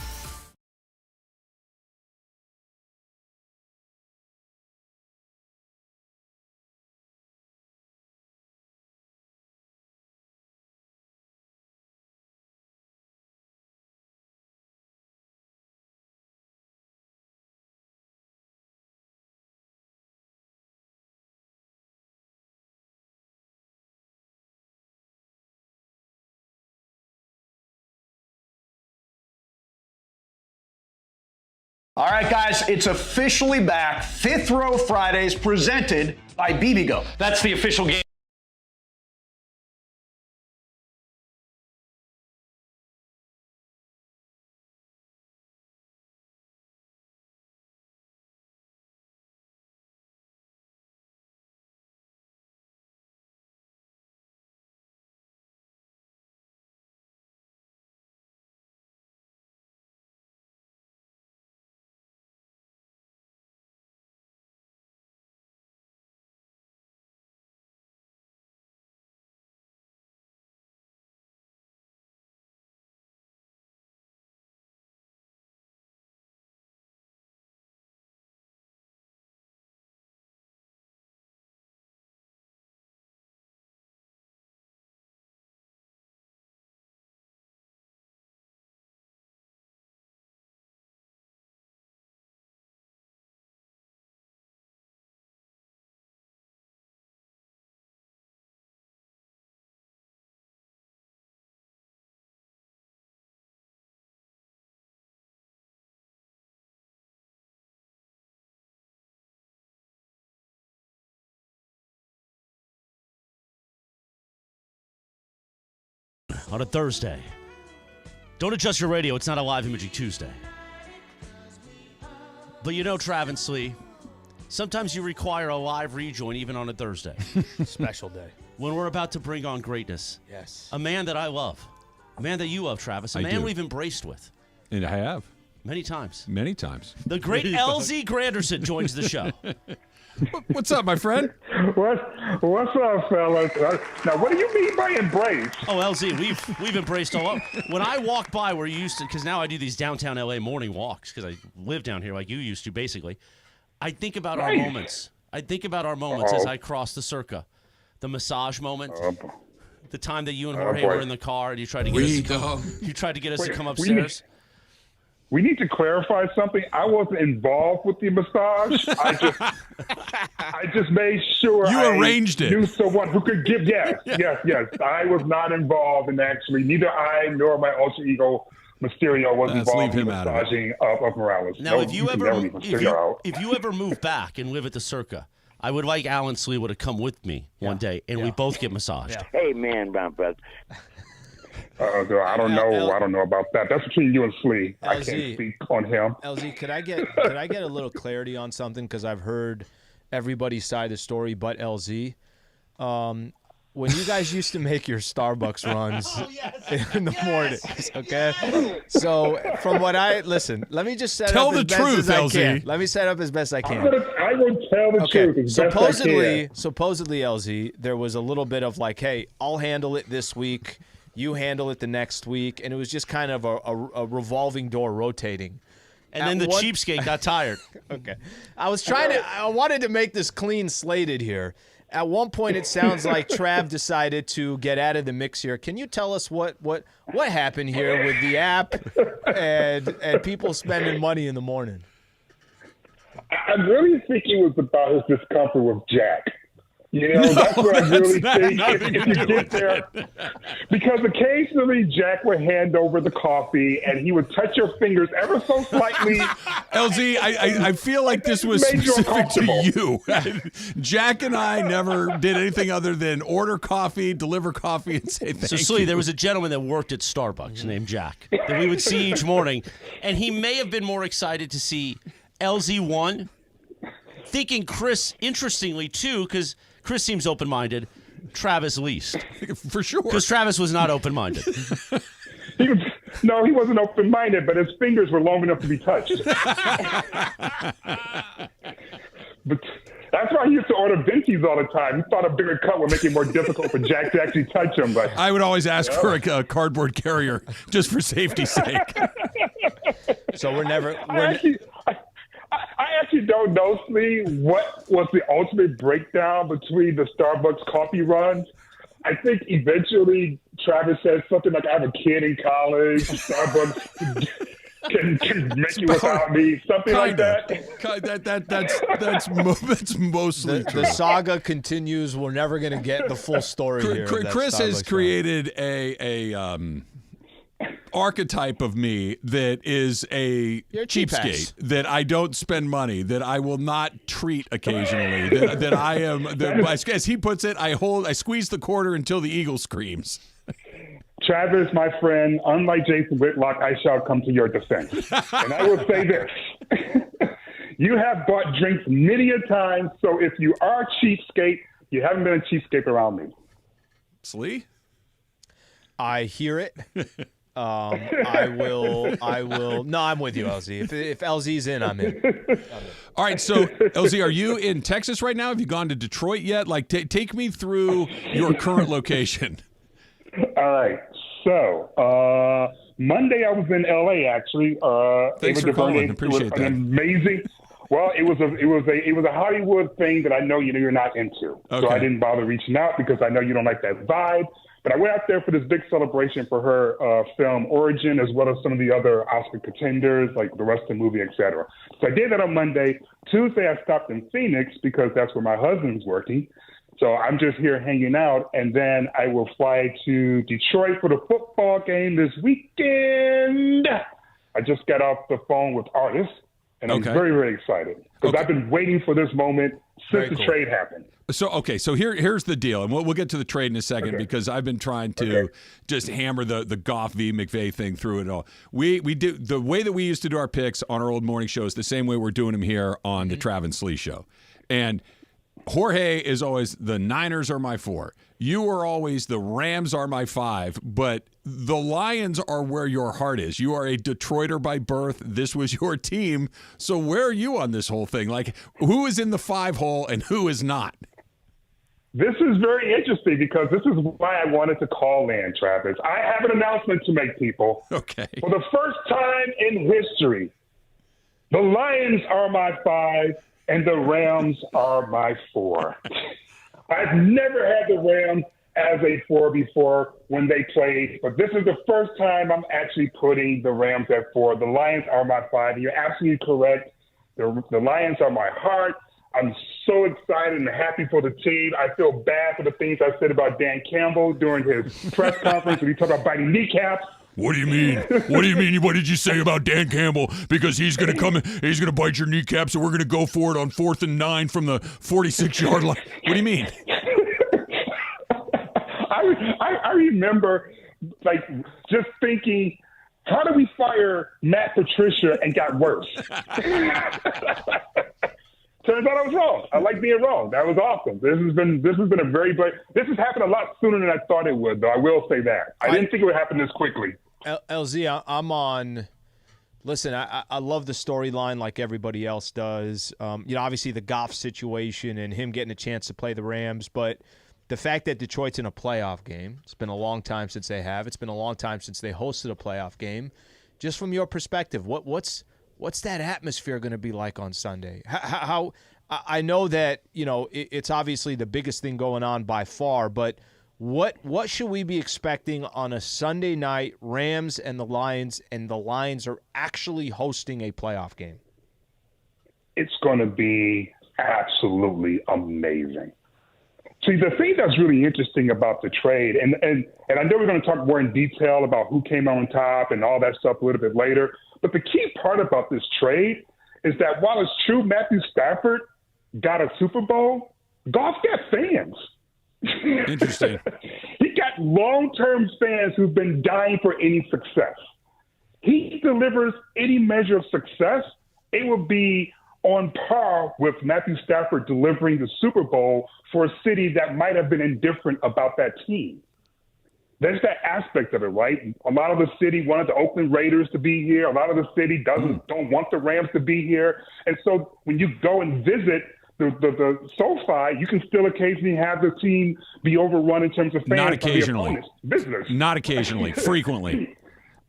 All right, guys, it's officially back. Fifth Row Fridays presented by BBGO. That's the official game. On a Thursday. Don't adjust your radio. It's not a live imaging Tuesday. But you know, Trav and Slee, sometimes you require a live rejoin even on a Thursday. Special day. When we're about to bring on greatness. Yes. A man that I love. A man that you love, Travis. A man we've embraced with. And I have. Many times. Many times. The great LZ Granderson joins the show. What's up, my friend? What's up, fellas? Now, what do you mean by embrace? Oh, LZ, we've embraced a lot. When I walk by where you used to, because now I do these downtown LA morning walks because I live down here like you used to, basically. I think about our moments. I think about our moments as I crossed the circa. The massage moment. The time that you and Jorge were in the car and you tried to get us to come upstairs. We need to clarify something. I wasn't involved with the massage. I just made sure you arranged it. Knew someone who could give. Yes. I was not involved in actually. Neither I nor my alter ego Mysterio was involved in massaging of Morales. Now, if you ever move back and live at the Circa, I would like Alan Sliwa to come with me one day, and we both get massaged. Yeah. Hey, man, brother. I don't know. I don't know about that. That's between you and Slee. I can't speak on him. LZ, could I get a little clarity on something? Because I've heard everybody's side of the story, but LZ. When you guys used to make your Starbucks runs in the mornings, okay? So from what let me just set up as best as I can. Let me set up as best I can. I will tell the truth. Supposedly, LZ, there was a little bit of like, hey, I'll handle it this week. You handle it the next week. And it was just kind of a revolving door rotating. And then the cheapskate got tired. Okay. I wanted to make this clean slated here. At one point, it sounds like Trav decided to get out of the mix here. Can you tell us what happened here with the app and people spending money in the morning? I really think it was about his discomfort with Jack. That's what I really think. If you get there, because occasionally Jack would hand over the coffee and he would touch your fingers ever so slightly. LZ, I feel like this was specific to you. Jack and I never did anything other than order coffee, deliver coffee, and say thank you. So, Slee, there was a gentleman that worked at Starbucks named Jack that we would see each morning, and he may have been more excited to see LZ1, thinking Chris, interestingly, too, because Chris seems open-minded. Travis least. For sure. Because Travis was not open-minded. He wasn't open-minded, but his fingers were long enough to be touched. But that's why he used to order vacancies all the time. He thought a bigger cut would make it more difficult for Jack to actually touch him. But I would always ask for a cardboard carrier just for safety's sake. So I actually don't know, Slee, what was the ultimate breakdown between the Starbucks coffee runs. I think eventually Travis said something like, I have a kid in college, Starbucks can make you without me, something like that. That's mostly true. The saga continues. We're never going to get the full story here. Chris has created a archetype of me that is a cheapskate, that I don't spend money, that I will not treat occasionally, that I am, as he puts it, I squeeze the quarter until the eagle screams. Travis, my friend, unlike Jason Whitlock, I shall come to your defense. And I will say this. You have bought drinks many a time, so if you are a cheapskate, you haven't been a cheapskate around me. Slee? I hear it. I will. No, I'm with you, LZ. If LZ's in, I'm in. All right, so LZ, are you in Texas right now? Have you gone to Detroit yet? Like, take me through your current location. All right, so Monday I was in LA actually. Thanks for calling. Appreciate that. Amazing. Well, it was a Hollywood thing that I know you're not into, so I didn't bother reaching out because I know you don't like that vibe. But I went out there for this big celebration for her film Origin, as well as some of the other Oscar contenders, like the rest of the movie, etc. So I did that on Monday. Tuesday, I stopped in Phoenix because that's where my husband's working. So I'm just here hanging out, and then I will fly to Detroit for the football game this weekend. I just got off the phone with artists, and I'm very, very excited because I've been waiting for this moment since the trade happened. So here's the deal, and we'll get to the trade in a second because I've been trying to just hammer the Goff v. McVay thing through it all. We do the way that we used to do our picks on our old morning shows, the same way we're doing them here on the Trav and Slee show. And Jorge is always the Niners are my 4. You are always the Rams are my 5, but the Lions are where your heart is. You are a Detroiter by birth. This was your team. So where are you on this whole thing? Like, who is in the 5 hole and who is not? This is very interesting because this is why I wanted to call in, Travis. I have an announcement to make, people. Okay. For the first time in history, the Lions are my 5 and the Rams are my 4. I've never had the Rams as a 4 before when they played, but this is the first time I'm actually putting the Rams at 4. The Lions are my 5. You're absolutely correct. The Lions are my heart. I'm so excited and happy for the team. I feel bad for the things I said about Dan Campbell during his press conference when he talked about biting kneecaps. What do you mean? What do you mean? What did you say about Dan Campbell? Because he's going to come in, he's going to bite your kneecaps, and we're going to go for it on 4th and 9 from the 46-yard line. What do you mean? I remember, like, just thinking, how do we fire Matt Patricia and got worse? Turns out I was wrong. I like being wrong. That was awesome. This has been a very great. This has happened a lot sooner than I thought it would, though. I will say that. I didn't think it would happen this quickly. LZ, I'm on. Listen, I love the storyline like everybody else does. Obviously the Goff situation and him getting a chance to play the Rams, but the fact that Detroit's in a playoff game, it's been a long time since they have. It's been a long time since they hosted a playoff game. Just from your perspective, what's that atmosphere going to be like on Sunday? How I know that it's obviously the biggest thing going on by far, but what should we be expecting on a Sunday night? Rams and the Lions are actually hosting a playoff game. It's going to be absolutely amazing. See, the thing that's really interesting about the trade, and I know we're going to talk more in detail about who came on top and all that stuff a little bit later, but the key part about this trade is that while it's true Matthew Stafford got a Super Bowl, Goff got fans. Interesting. He got long-term fans who've been dying for any success. He delivers any measure of success, it will be on par with Matthew Stafford delivering the Super Bowl for a city that might have been indifferent about that team. There's that aspect of it, right? A lot of the city wanted the Oakland Raiders to be here. A lot of the city don't want the Rams to be here. And so when you go and visit the SoFi, you can still occasionally have the team be overrun in terms of fans. Not occasionally. Opponents, visitors. Not occasionally. Frequently.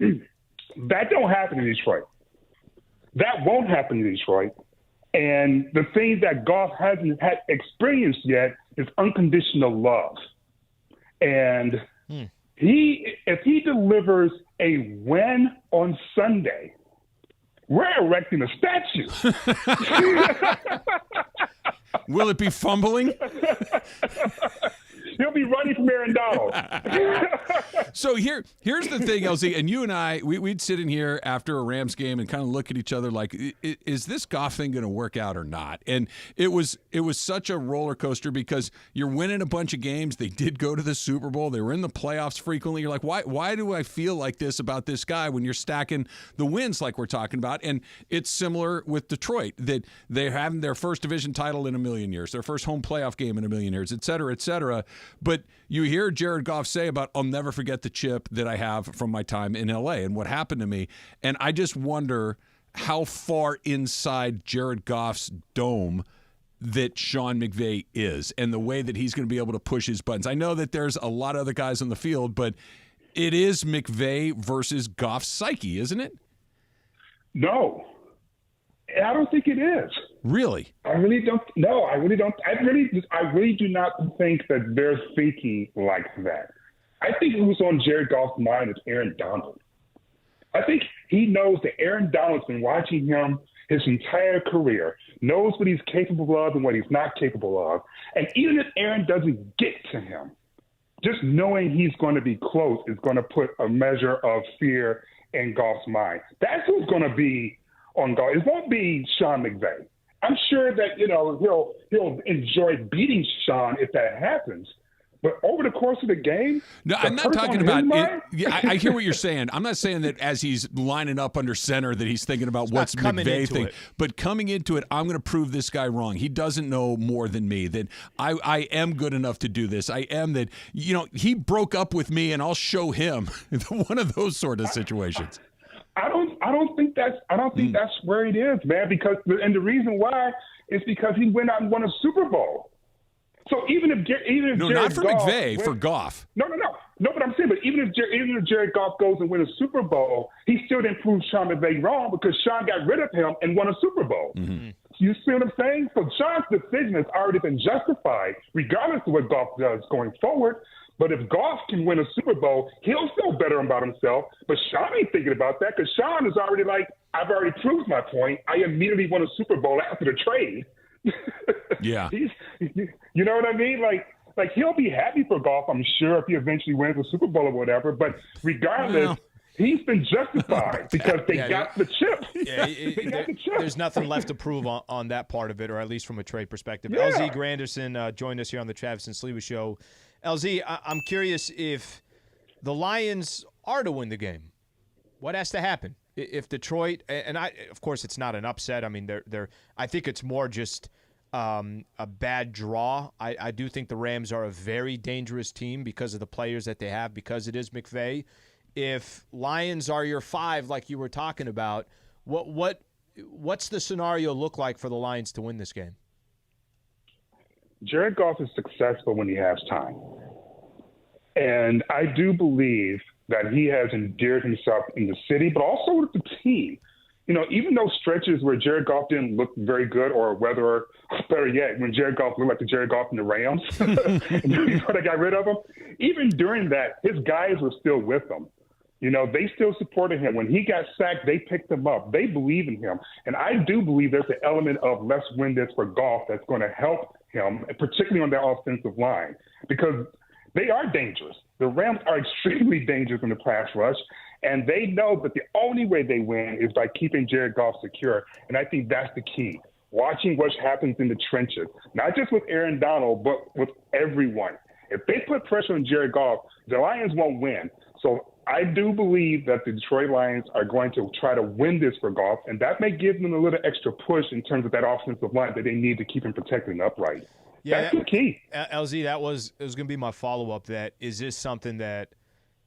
That don't happen in Detroit. That won't happen in Detroit. And the thing that Goff hasn't had experienced yet is unconditional love. And if he delivers a win on Sunday, we're erecting a statue. Will it be fumbling? He'll be running from Aaron Donald. So here's the thing, LZ, and you and I, we'd sit in here after a Rams game and kind of look at each other like, is this Goff thing going to work out or not? And it was such a roller coaster because you're winning a bunch of games. They did go to the Super Bowl. They were in the playoffs frequently. You're like, why do I feel like this about this guy when you're stacking the wins like we're talking about? And it's similar with Detroit, that they're having their first division title in a million years, their first home playoff game in a million years, et cetera, et cetera. But you hear Jared Goff say about, I'll never forget the chip that I have from my time in L.A. and what happened to me. And I just wonder how far inside Jared Goff's dome that Sean McVay is and the way that he's going to be able to push his buttons. I know that there's a lot of other guys on the field, but it is McVay versus Goff's psyche, isn't it? No. I don't think it is. Really? I really don't. No, I really don't. I really do not think that they're thinking like that. I think who's on Jared Goff's mind is Aaron Donald. I think he knows that Aaron Donald's been watching him his entire career, knows what he's capable of and what he's not capable of. And even if Aaron doesn't get to him, just knowing he's going to be close is going to put a measure of fear in Goff's mind. That's who's going to be on Goff. It won't be Sean McVay. I'm sure that, he'll enjoy beating Sean if that happens. But over the course of the game, no, I'm not talking about it. Yeah, I hear what you're saying. I'm not saying that as he's lining up under center that he's thinking about what's McVay thing. But coming into it, I'm going to prove this guy wrong. He doesn't know more than me. That I am good enough to do this. I am that. He broke up with me, and I'll show him. One of those sort of situations. I don't think that's where it is, man. And the reason why is because he went out and won a Super Bowl. So even if Jared not for Goff McVay, for Goff. No. But I'm saying, even if Jared Goff goes and wins a Super Bowl, he still didn't prove Sean McVay wrong because Sean got rid of him and won a Super Bowl. Mm-hmm. You see what I'm saying? So Sean's decision has already been justified, regardless of what Goff does going forward. But if Goff can win a Super Bowl, he'll feel better about himself. But Sean ain't thinking about that because Sean is already like, I've already proved my point. I immediately won a Super Bowl after the trade. Yeah. You know what I mean? Like he'll be happy for Goff, I'm sure, if he eventually wins a Super Bowl or whatever. But regardless, he's been justified because they got the chip. Yeah, they got the chip. There's nothing left to prove on that part of it, or at least from a trade perspective. LZ Granderson joined us here on the Travis and Sliwa Show. LZ, I'm curious if the Lions are to win the game, what has to happen? If Detroit, and of course it's not an upset. I mean, they're. I think it's more just a bad draw. I do think the Rams are a very dangerous team because of the players that they have, because it is McVay. If Lions are your 5, like you were talking about, what's the scenario look like for the Lions to win this game? Jared Goff is successful when he has time. And I do believe that he has endeared himself in the city, but also with the team. You know, even those stretches where Jared Goff didn't look very good, or whether, better yet, when Jared Goff looked like the Jared Goff in the Rams, before they got rid of him, even during that, his guys were still with him. You know, they still supported him. When he got sacked, they picked him up. They believe in him. And I do believe there's an element of let's win this for Goff that's going to help him, particularly on their offensive line, because they are dangerous. The Rams are extremely dangerous in the pass rush, and they know that the only way they win is by keeping Jared Goff secure. And I think that's the key, watching what happens in the trenches, not just with Aaron Donald, but with everyone. If they put pressure on Jared Goff, the Lions won't win. So I do believe that the Detroit Lions are going to try to win this for Goff, and that may give them a little extra push in terms of that offensive line that they need to keep him protected and upright. Yeah, that's the key. LZ, it was going to be my follow-up. That is this something that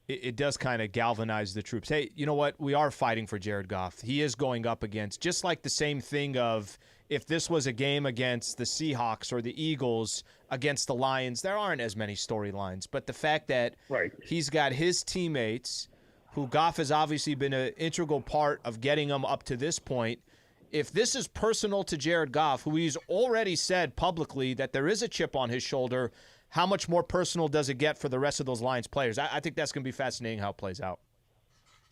it does kind of galvanize the troops? Hey, you know what? We are fighting for Jared Goff. He is going up against just like the same thing of if this was a game against the Seahawks or the Eagles against the Lions, there aren't as many storylines. But the fact that he's got his teammates, who Goff has obviously been an integral part of getting them up to this point, if this is personal to Jared Goff, who he's already said publicly that there is a chip on his shoulder, how much more personal does it get for the rest of those Lions players? I think that's going to be fascinating how it plays out.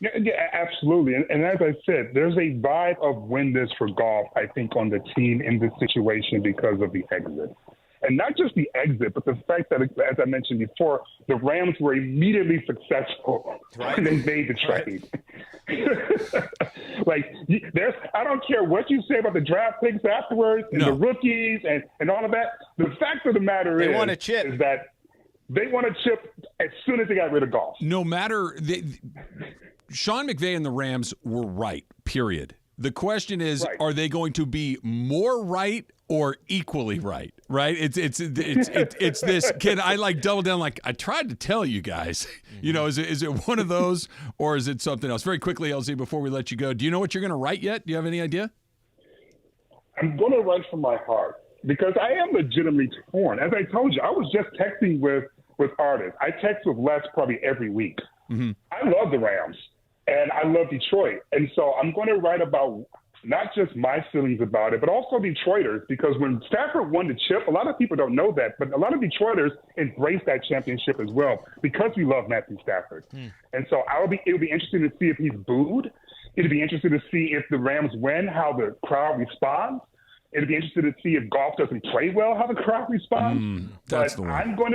Yeah, absolutely. And as I said, there's a vibe of win this for Goff, I think, on the team in this situation because of the exit. And not just the exit, but the fact that, as I mentioned before, the Rams were immediately successful when they made the trade. I don't care what you say about the draft picks afterwards and the rookies and all of that. The fact of the matter is that they want a chip as soon as they got rid of Goff. No matter Sean McVay and the Rams were right, period. The question is, are they going to be more right or equally right? Right? It's this. Can I double down? I tried to tell you guys. You know, is it one of those or is it something else? Very quickly, LZ, before we let you go, do you know what you're going to write yet? Do you have any idea? I'm going to write from my heart because I am legitimately torn. As I told you, I was just texting with artists. I text with Les probably every week. Mm-hmm. I love the Rams. And I love Detroit. And so I'm going to write about not just my feelings about it, but also Detroiters, because when Stafford won the chip, a lot of people don't know that, but a lot of Detroiters embrace that championship as well because we love Matthew Stafford. And so it'll be interesting to see if he's booed. It'll be interesting to see if the Rams win, how the crowd responds. It'll be interesting to see if Goff doesn't play well, how the crowd responds. That's the one. I'm going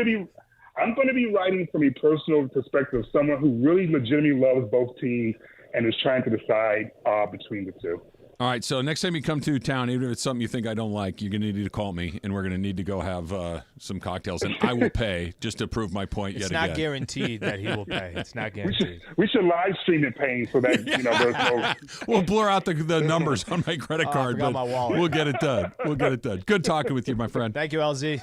to be writing from a personal perspective of someone who really legitimately loves both teams and is trying to decide between the two. All right, so next time you come to town, even if it's something you think I don't like, you're going to need to call me, and we're going to need to go have some cocktails, and I will pay just to prove my point yet again. It's not guaranteed that he will pay. It's not guaranteed. We should live stream it paying so that, there's no... We'll blur out the numbers on my credit card, but my wallet. We'll get it done. Good talking with you, my friend. Thank you, LZ.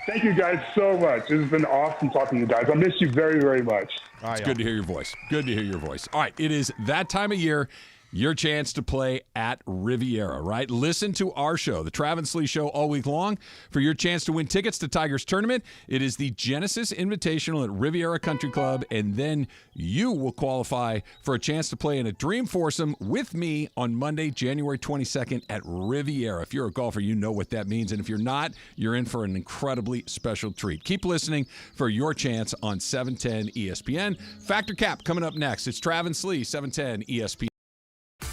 Thank you guys so much. It's been awesome talking to you guys. I miss you very, very much. It's good to hear your voice. Good to hear your voice. All right, it is that time of year. your chance to play at Riviera, right? Listen to our show, the Trav and Slee Show, all week long for your chance to win tickets to Tigers tournament. It is the Genesis Invitational at Riviera Country Club, and then you will qualify for a chance to play in a dream foursome with me on Monday, January 22nd at Riviera. If you're a golfer, you know what that means, and if you're not, you're in for an incredibly special treat. Keep listening for your chance on 710 ESPN. Factor Cap coming up next. It's Trav and Slee, 710 ESPN.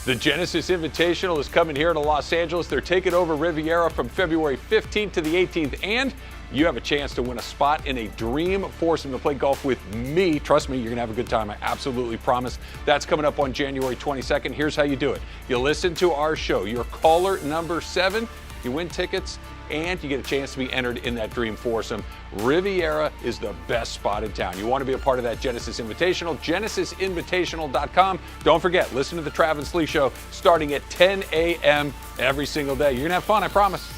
The Genesis Invitational is coming here to Los Angeles. They're taking over Riviera from February 15th to the 18th, and you have a chance to win a spot in a dream foursome to play golf with me. Trust me, you're going to have a good time. I absolutely promise. That's coming up on January 22nd. Here's how you do it. You listen to our show. You're caller number 7. You win tickets, and you get a chance to be entered in that dream foursome. Riviera is the best spot in town. You want to be a part of that Genesis Invitational, genesisinvitational.com. Don't forget, listen to the Trav and Slee Show starting at 10 a.m. every single day. You're going to have fun, I promise.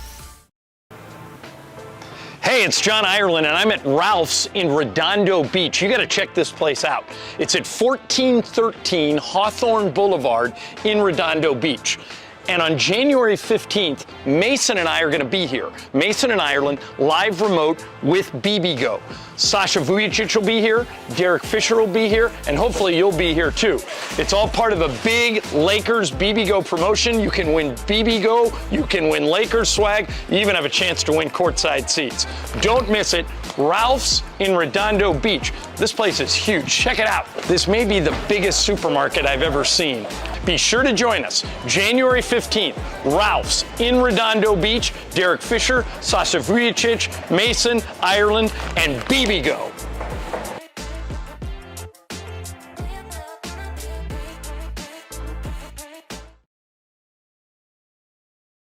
Hey, it's John Ireland, and I'm at Ralph's in Redondo Beach. You got to check this place out. It's at 1413 Hawthorne Boulevard in Redondo Beach. And on January 15th, Mason and I are going to be here. Mason and Ireland, live remote with BBGO. Sasha Vujicic will be here, Derek Fisher will be here, and hopefully you'll be here too. It's all part of a big Lakers BBGO promotion. You can win BBGO, you can win Lakers swag, you even have a chance to win courtside seats. Don't miss it. Ralph's in Redondo Beach. This place is huge. Check it out. This may be the biggest supermarket I've ever seen. Be sure to join us. January 15th, Ralph's in Redondo Beach. Derek Fisher, Sasha Vujicic, Mason, Ireland, and BBGO.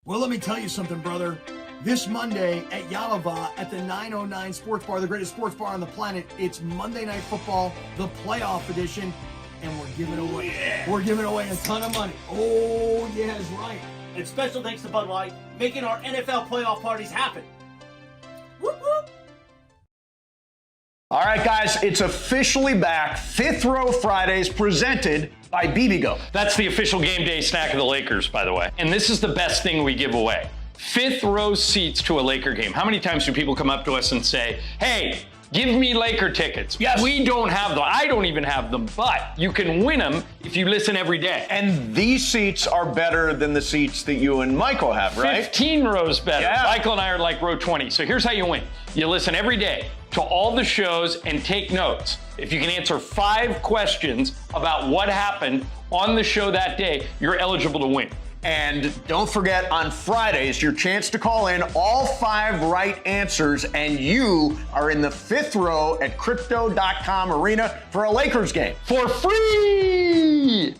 Well, let me tell you something, brother. This Monday at Yalava at the 909 Sports Bar, the greatest sports bar on the planet, it's Monday Night Football, the playoff edition, and we're giving away a ton of money. Oh, yeah, that's right. And special thanks to Bud Light, making our NFL playoff parties happen. Whoop, whoop. All right, guys, it's officially back. Fifth Row Fridays presented by BBGO. That's the official game day snack of the Lakers, by the way. And this is the best thing we give away. Fifth row seats to a Laker game. How many times do people come up to us and say, hey, give me Laker tickets? Yes. We don't have them. I don't even have them, but you can win them if you listen every day. And these seats are better than the seats that you and Michael have, right? 15 rows better. Yeah. Michael and I are like row 20. So here's how you win. You listen every day to all the shows and take notes. If you can answer 5 questions about what happened on the show that day, you're eligible to win. And don't forget, on Fridays, your chance to call in all 5 right answers, and you are in the fifth row at Crypto.com Arena for a Lakers game. For free!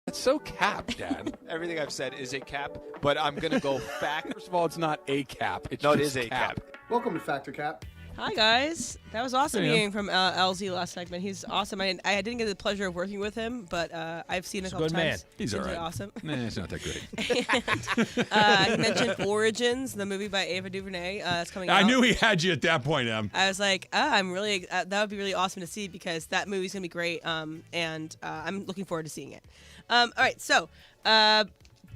It's so cap, Dad. Everything I've said is a cap, but I'm going to go back. First of all, it's not a cap. It's no, it just is a cap. Welcome to Factor Cap. Hi, guys. That was awesome Hey, hearing from LZ last segment. He's awesome. I didn't get the pleasure of working with him, but I've seen a couple good times. man. He's all right. Awesome. Nah, it's not that great. And, he mentioned Origins, the movie by Ava DuVernay. It's coming out. I knew he had you at that point, Em. I was like, I'm really, that would be really awesome to see because that movie's going to be great. And I'm looking forward to seeing it. All right. So,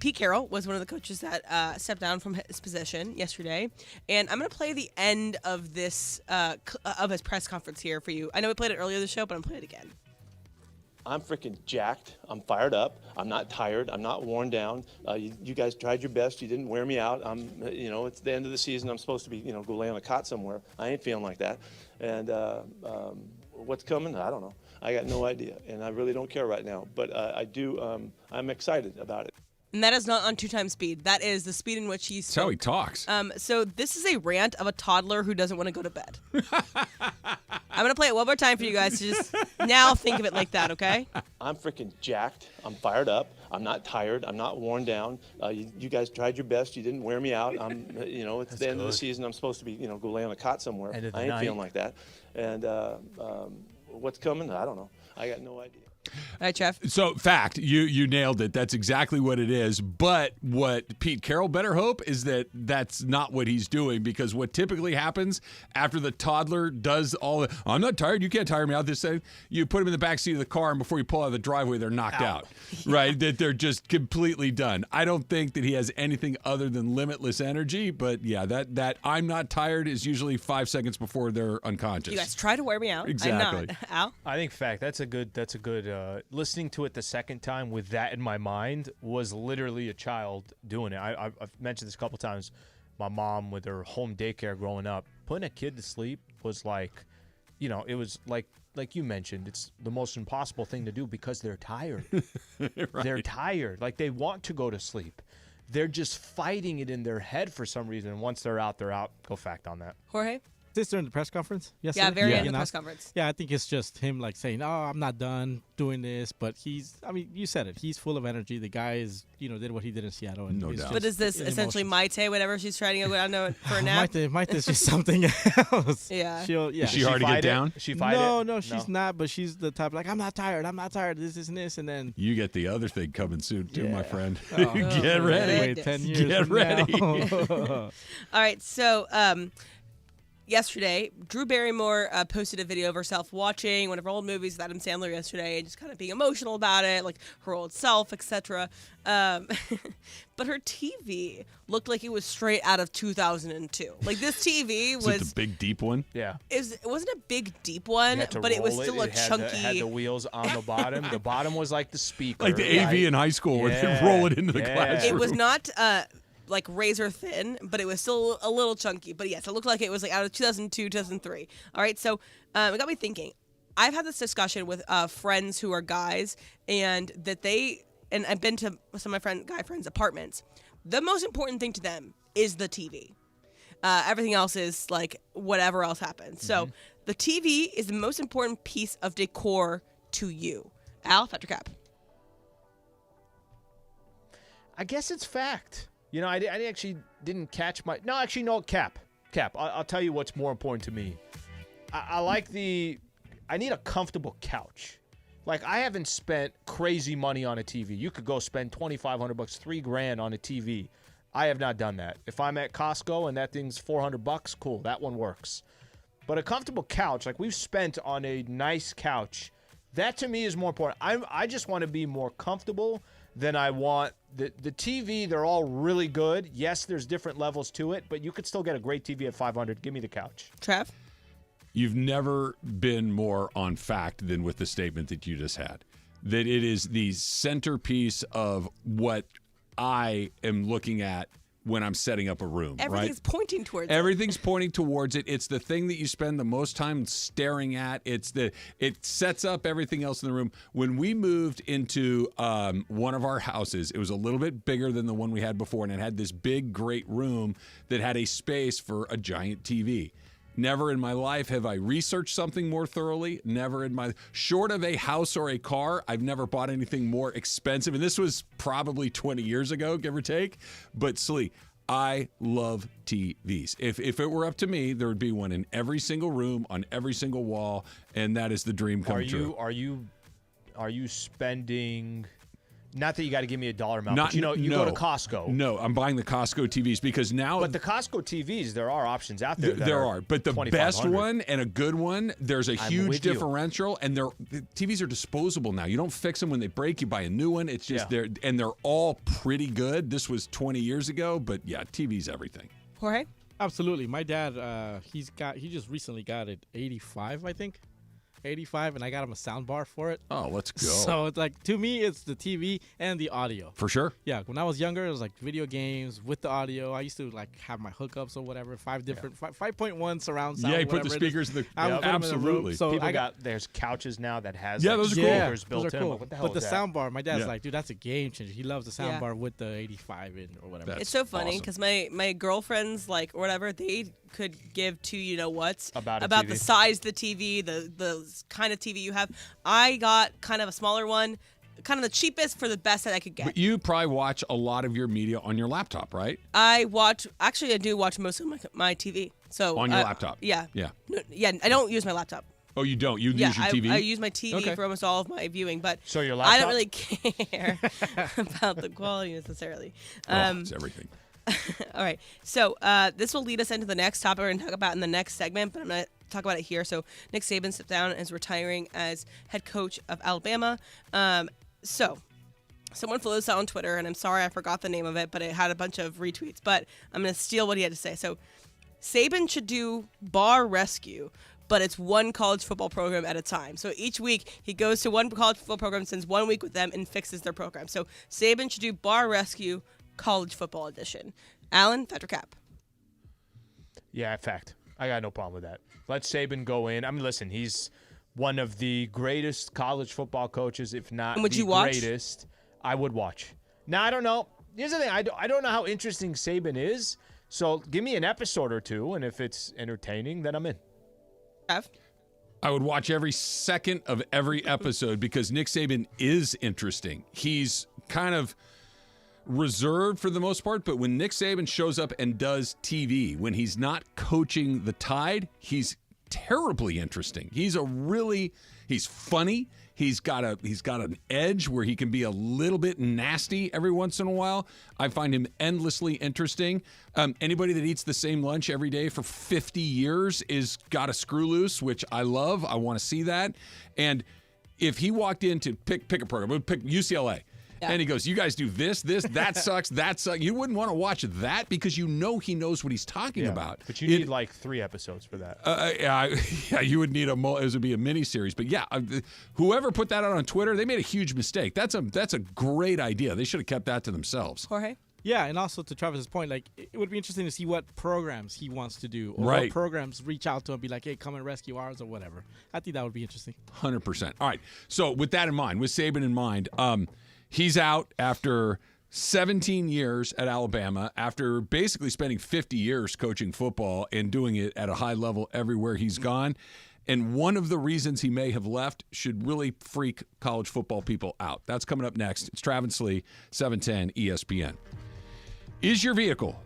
Pete Carroll was one of the coaches that stepped down from his position yesterday, and I'm going to play the end of this of his press conference here for you. I know we played it earlier in the show, but I'm playing it again. I'm freaking jacked. I'm fired up. I'm not tired. I'm not worn down. You guys tried your best. You didn't wear me out. It's the end of the season. I'm supposed to be, go lay on a cot somewhere. I ain't feeling like that. And what's coming? I don't know. I got no idea, and I really don't care right now. But I do. I'm excited about it. And that is not on 2x speed. That is the speed in which he's. That's how he talks. So this is a rant of a toddler who doesn't want to go to bed. I'm going to play it one more time for you guys to just now think of it like that, okay? I'm freaking jacked. I'm fired up. I'm not tired. I'm not worn down. You guys tried your best. You didn't wear me out. It's the end of the season. I'm supposed to be, go lay on a cot somewhere. I ain't feeling like that. And what's coming? I don't know. I got no idea. All right, Jeff. So, fact, you nailed it. That's exactly what it is. But what Pete Carroll better hope is that that's not what he's doing, because what typically happens after the toddler does I'm not tired, you can't tire me out, this thing, you put them in the back seat of the car, and before you pull out of the driveway, they're knocked out. Right? That they're just completely done. I don't think that he has anything other than limitless energy, but yeah, that I'm not tired is usually 5 seconds before they're unconscious. You guys try to wear me out. Exactly. I'm not. Al? I think fact. That's a good. Listening to it the second time with that in my mind was literally a child doing it. I've mentioned this a couple times. My mom with her home daycare growing up, putting a kid to sleep was like, it was like you mentioned, it's the most impossible thing to do because they're tired. Right. They're tired. Like they want to go to sleep. They're just fighting it in their head for some reason. And once they're out, they're out. Go fact on that. Jorge? This during the press conference yesterday? Yeah, very end of the press conference. Yeah, I think it's just him saying, "Oh, I'm not done doing this," but you said it. He's full of energy. The guy is, did what he did in Seattle. And no doubt. But is this essentially Maite, whatever she's trying to go down for a nap? Maite's just something else. Yeah. Is she hard to get down? She fight it? No, she's not. But she's the type I'm not tired. I'm not tired. This and this, and then you get the other thing coming soon too, my friend. Oh, get ready. Wait 10 years. Get ready. All right, so. Yesterday, Drew Barrymore posted a video of herself watching one of her old movies with Adam Sandler yesterday and just kind of being emotional about it, like her old self, etc. But her TV looked like it was straight out of 2002. Like this TV was... Is it the big, deep one? Yeah. It wasn't a big, deep one, but it was still a chunky... It had the wheels on the bottom. The bottom was like the speaker. Like the AV in high school where they roll it into the classroom. It was not... like razor thin, but it was still a little chunky. But yes, it looked like it was like out of 2002, 2003. All right, so it got me thinking. I've had this discussion with friends who are guys, and I've been to some of my guy friends' apartments. The most important thing to them is the TV. Everything else is like whatever else happens. Mm-hmm. So the TV is the most important piece of decor to you. Al, Factor Cap. I guess it's fact. I actually didn't catch my... No, actually, no, Cap. I'll tell you what's more important to me. I need a comfortable couch. Like, I haven't spent crazy money on a TV. You could go spend $2,500, $3,000 on a TV. I have not done that. If I'm at Costco and that thing's $400, cool, that one works. But a comfortable couch, like we've spent on a nice couch, that to me is more important. I just want to be more comfortable than I want. The TV, they're all really good. Yes, there's different levels to it, but you could still get a great TV at $500. Give me the couch. Trev? You've never been more on fact than with the statement that you just had. That it is the centerpiece of what I am looking at when I'm setting up a room. Everything's pointing towards Everything's pointing towards it. It's the thing that you spend the most time staring at. It sets up everything else in the room. When we moved into one of our houses, it was a little bit bigger than the one we had before, and it had this big, great room that had a space for a giant TV. Never in my life have I researched something more thoroughly. Short of a house or a car, I've never bought anything more expensive. And this was probably 20 years ago, give or take. But Slee, I love TVs. If it were up to me, there would be one in every single room, on every single wall, and that is the dream come true. Are you spending... Not that you got to give me a dollar amount, but you go to Costco. No, I'm buying the Costco TVs because now... But the Costco TVs, there are options out there. There are. But the best one and a good one, there's a huge differential, and the TVs are disposable now. You don't fix them when they break. You buy a new one. It's just they're all pretty good. This was 20 years ago, but yeah, TV's everything. Jorge? Absolutely. My dad, he just recently got it 85, I think. 85, and I got him a sound bar for it. Oh, let's go. So it's like, to me, it's the TV and the audio. For sure. Yeah, when I was younger, it was like video games with the audio. I used to like have my hookups or whatever, 5.1 surround sound. Yeah, you put the speakers in the. Absolutely. So there's couches now that has those are cool. speakers built in. Cool. What the hell but the is that? sound bar, my dad's like, dude, that's a game changer. He loves the sound bar with the 85 in or whatever. It's so funny because my girlfriends or whatever, they could give two whats about the size of the TV, the kind of TV you have. I got kind of a smaller one, kind of the cheapest for the best that I could get. But you probably watch a lot of your media on your laptop, right? I do watch most of my TV. So on your laptop. Yeah. Yeah. No, yeah. I don't use my laptop. Oh, you don't? You use your TV? I use my TV for almost all of my viewing, but so your laptop? I don't really care about the quality necessarily. It's everything. All right. So this will lead us into the next topic we're going to talk about in the next segment, but I'm going to talk about it here. So Nick Saban stepped down and is retiring as head coach of Alabama. So someone flew this out on Twitter, and I'm sorry I forgot the name of it, but it had a bunch of retweets. But I'm going to steal what he had to say. So Saban should do bar rescue, but it's one college football program at a time. So each week he goes to one college football program, spends 1 week with them, and fixes their program. So Saban should do bar rescue, college football edition. Alan, fact or cap? Yeah, fact. I got no problem with that. Let Saban go in. I mean, listen, he's one of the greatest college football coaches, if not the greatest. I would watch. Now, I don't know. Here's the thing. I don't know how interesting Saban is. So give me an episode or two, and if it's entertaining, then I'm in. I would watch every second of every episode because Nick Saban is interesting. He's kind of reserved for the most part, but when Nick Saban shows up and does TV, when he's not coaching the Tide, he's terribly interesting. He's funny. He's got an edge where he can be a little bit nasty every once in a while. I find him endlessly interesting. Anybody that eats the same lunch every day for 50 years is got a screw loose, which I love. I want to see that. And if he walked in to pick a program, we'll pick UCLA. Yeah. And he goes, you guys do this, that sucks, that sucks. You wouldn't want to watch that because you know he knows what he's talking about. But you need like 3 episodes for that. Yeah, you would need it would be a mini-series. But yeah, whoever put that out on Twitter, they made a huge mistake. That's a great idea. They should have kept that to themselves. Jorge? Yeah, and also to Travis's point, like it would be interesting to see what programs he wants to do, or what programs reach out to him and be like, hey, come and rescue ours or whatever. I think that would be interesting. 100%. All right, so with that in mind, with Saban in mind, he's out after 17 years at Alabama, after basically spending 50 years coaching football and doing it at a high level everywhere he's gone. And one of the reasons he may have left should really freak college football people out. That's coming up next. It's Travis Lee, 710 ESPN. Is your vehicle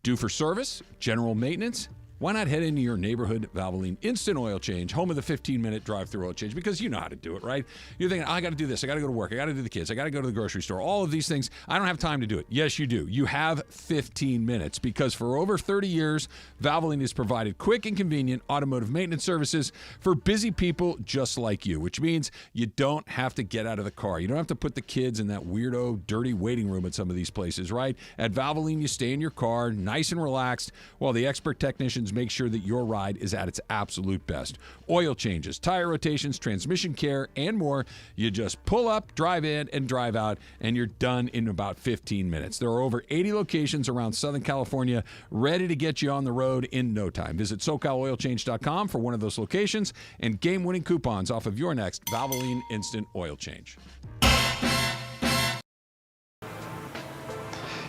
due for service, general maintenance? Why not head into your neighborhood Valvoline Instant Oil Change, home of the 15-minute drive-through oil change, because you know how to do it, right? You're thinking, I got to do this. I got to go to work. I got to do the kids. I got to go to the grocery store. All of these things. I don't have time to do it. Yes, you do. You have 15 minutes because for over 30 years, Valvoline has provided quick and convenient automotive maintenance services for busy people just like you, which means you don't have to get out of the car. You don't have to put the kids in that weirdo, dirty waiting room at some of these places, right? At Valvoline, you stay in your car, nice and relaxed, while the expert technicians make sure that your ride is at its absolute best. Oil changes, tire rotations, transmission care, and more. You just pull up, drive in, and drive out, and you're done in about 15 minutes. There are over 80 locations around Southern California ready to get you on the road in no time. Visit SoCalOilChange.com for one of those locations and game-winning coupons off of your next Valvoline Instant Oil Change.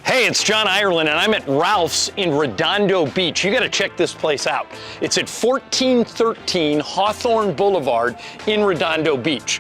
Hey, it's John Ireland, and I'm at Ralph's in Redondo Beach. You got to check this place out. It's at 1413 Hawthorne Boulevard in Redondo Beach.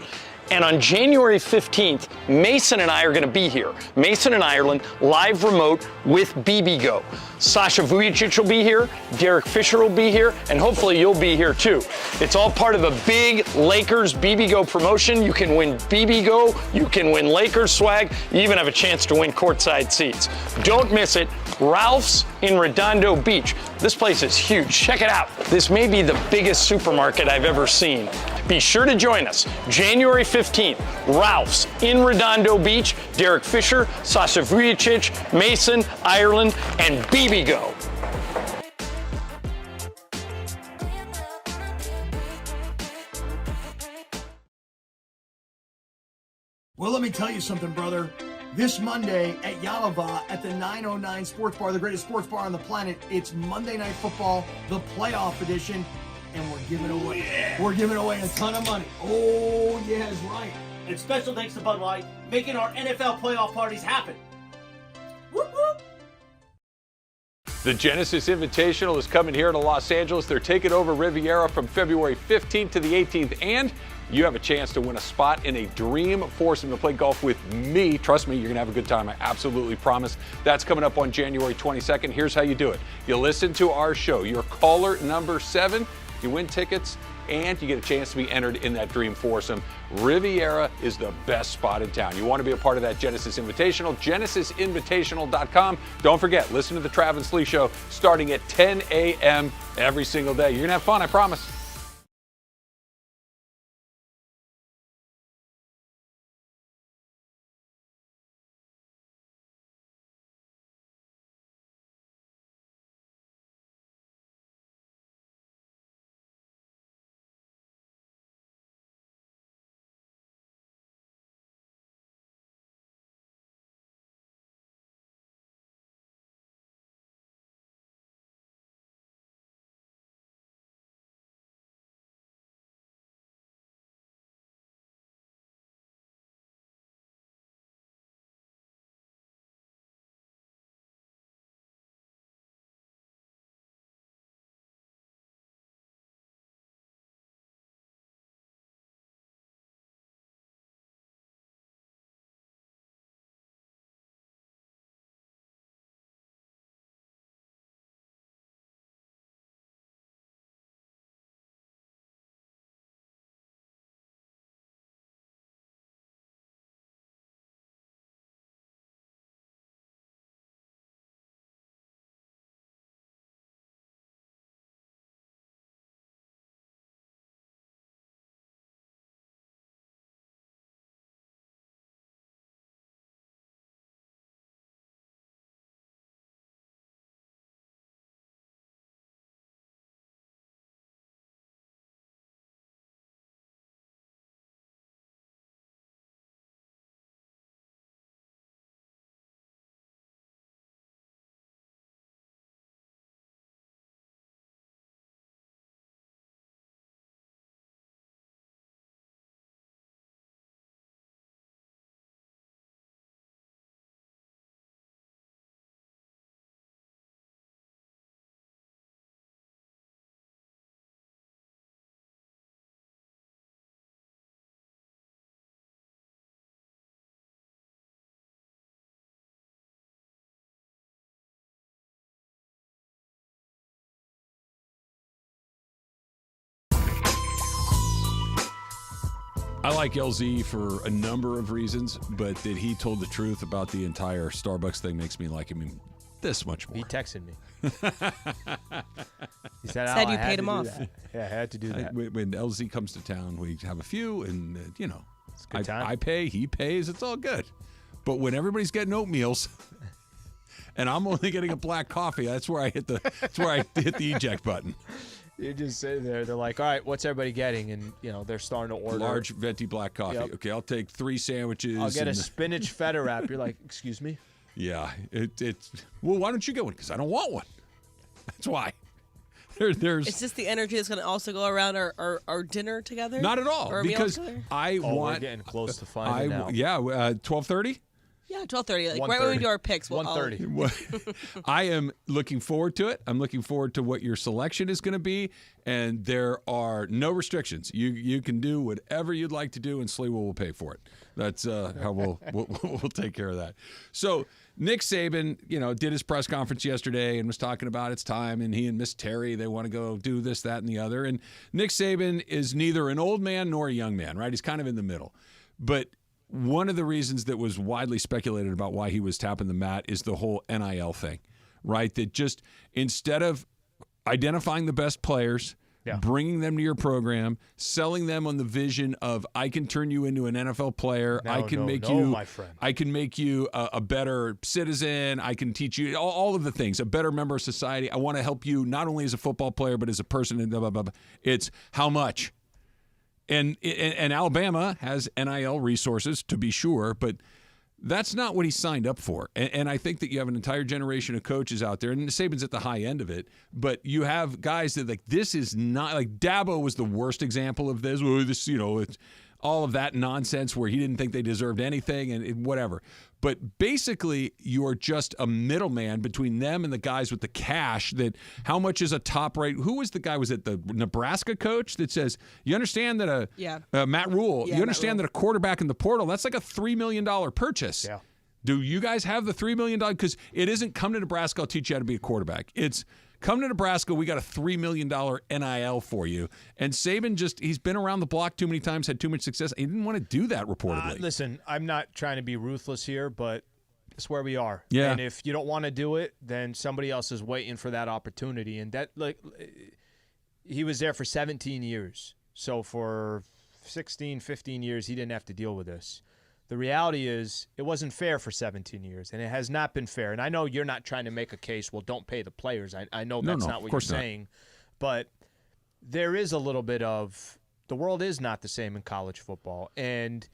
And on January 15th, Mason and I are going to be here. Mason and Ireland, live remote with BBGO. Sasha Vujicic will be here, Derek Fisher will be here, and hopefully you'll be here too. It's all part of a big Lakers BBGO promotion. You can win BBGO, you can win Lakers swag, you even have a chance to win courtside seats. Don't miss it. Ralph's in Redondo Beach. This place is huge. Check it out. This may be the biggest supermarket I've ever seen. Be sure to join us January 15th. Ralph's in Redondo Beach. Derek Fisher, Sasha Vujicic, Mason, Ireland, and BBGO. Well, let me tell you something, brother. This Monday at Yalava at the 909 Sports Bar, the greatest sports bar on the planet, it's Monday Night Football, the playoff edition, and we're giving away a ton of money. Oh, yeah, that's right. And special thanks to Bud Light, making our NFL playoff parties happen. Whoop, whoop. The Genesis Invitational is coming here to Los Angeles. They're taking over Riviera from February 15th to the 18th, and you have a chance to win a spot in a dream foursome to play golf with me. Trust me, you're going to have a good time. I absolutely promise. That's coming up on January 22nd. Here's how you do it. You listen to our show. You're caller number 7. You win tickets, and you get a chance to be entered in that dream foursome. Riviera is the best spot in town. You want to be a part of that Genesis Invitational, genesisinvitational.com. Don't forget, listen to the Travis Lee Show starting at 10 a.m. every single day. You're going to have fun, I promise. I like LZ for a number of reasons, but that he told the truth about the entire Starbucks thing makes me like him this much more. He texted me. He said, you paid him off. Yeah, I had to do that. When LZ comes to town, we have a few, and, it's a good time. I pay, he pays, it's all good. But when everybody's getting oatmeals and I'm only getting a black coffee, that's where I hit the eject button. You just sit there. They're like, all right, what's everybody getting? And, they're starting to order. Large venti black coffee. Yep. Okay, I'll take 3 sandwiches. I'll get a spinach feta wrap. You're like, excuse me? Yeah. Well, why don't you get one? Because I don't want one. That's why. There's. Is this the energy that's going to also go around our dinner together? Not at all. Because we're getting close to finding out. Yeah, 12:30? Yeah, 12:30. Like right when we do our picks. 1:30. I am looking forward to it. I'm looking forward to what your selection is going to be, and there are no restrictions. You can do whatever you'd like to do, and Sliwa will pay for it. That's how we'll take care of that. So Nick Saban, did his press conference yesterday and was talking about it's time, and he and Miss Terry, they want to go do this, that, and the other. And Nick Saban is neither an old man nor a young man, right? He's kind of in the middle. But one of the reasons that was widely speculated about why he was tapping the mat is the whole NIL thing, right? That just instead of identifying the best players, bringing them to your program, selling them on the vision of I can turn you into an NFL player, I can make you a better citizen, I can teach you all of the things, a better member of society. I want to help you not only as a football player but as a person and blah, blah, blah, blah. It's how much. And Alabama has NIL resources, to be sure, but that's not what he signed up for. And I think that you have an entire generation of coaches out there, and Saban's at the high end of it, but you have guys that, like, this is not, like, Dabo was the worst example of this. Well, this, it's all of that nonsense where he didn't think they deserved anything and whatever. But basically, you're just a middleman between them and the guys with the cash. That how much is a top rate? Who was the guy? Was it the Nebraska coach that says, you understand that Matt Rule, you understand that a quarterback in the portal, that's like a $3 million purchase. Yeah. Do you guys have the $3 million? Because it isn't come to Nebraska, I'll teach you how to be a quarterback. It's come to Nebraska, we got a $3 million NIL for you. And Saban he's been around the block too many times, had too much success. He didn't want to do that, reportedly. Listen, I'm not trying to be ruthless here, but it's where we are. Yeah. And if you don't want to do it, then somebody else is waiting for that opportunity. And that, he was there for 17 years. So for 16, 15 years, he didn't have to deal with this. The reality is it wasn't fair for 17 years, and it has not been fair. And I know you're not trying to make a case, well, don't pay the players. I know that's not what you're saying. But there is a little bit of the world is not the same in college football. And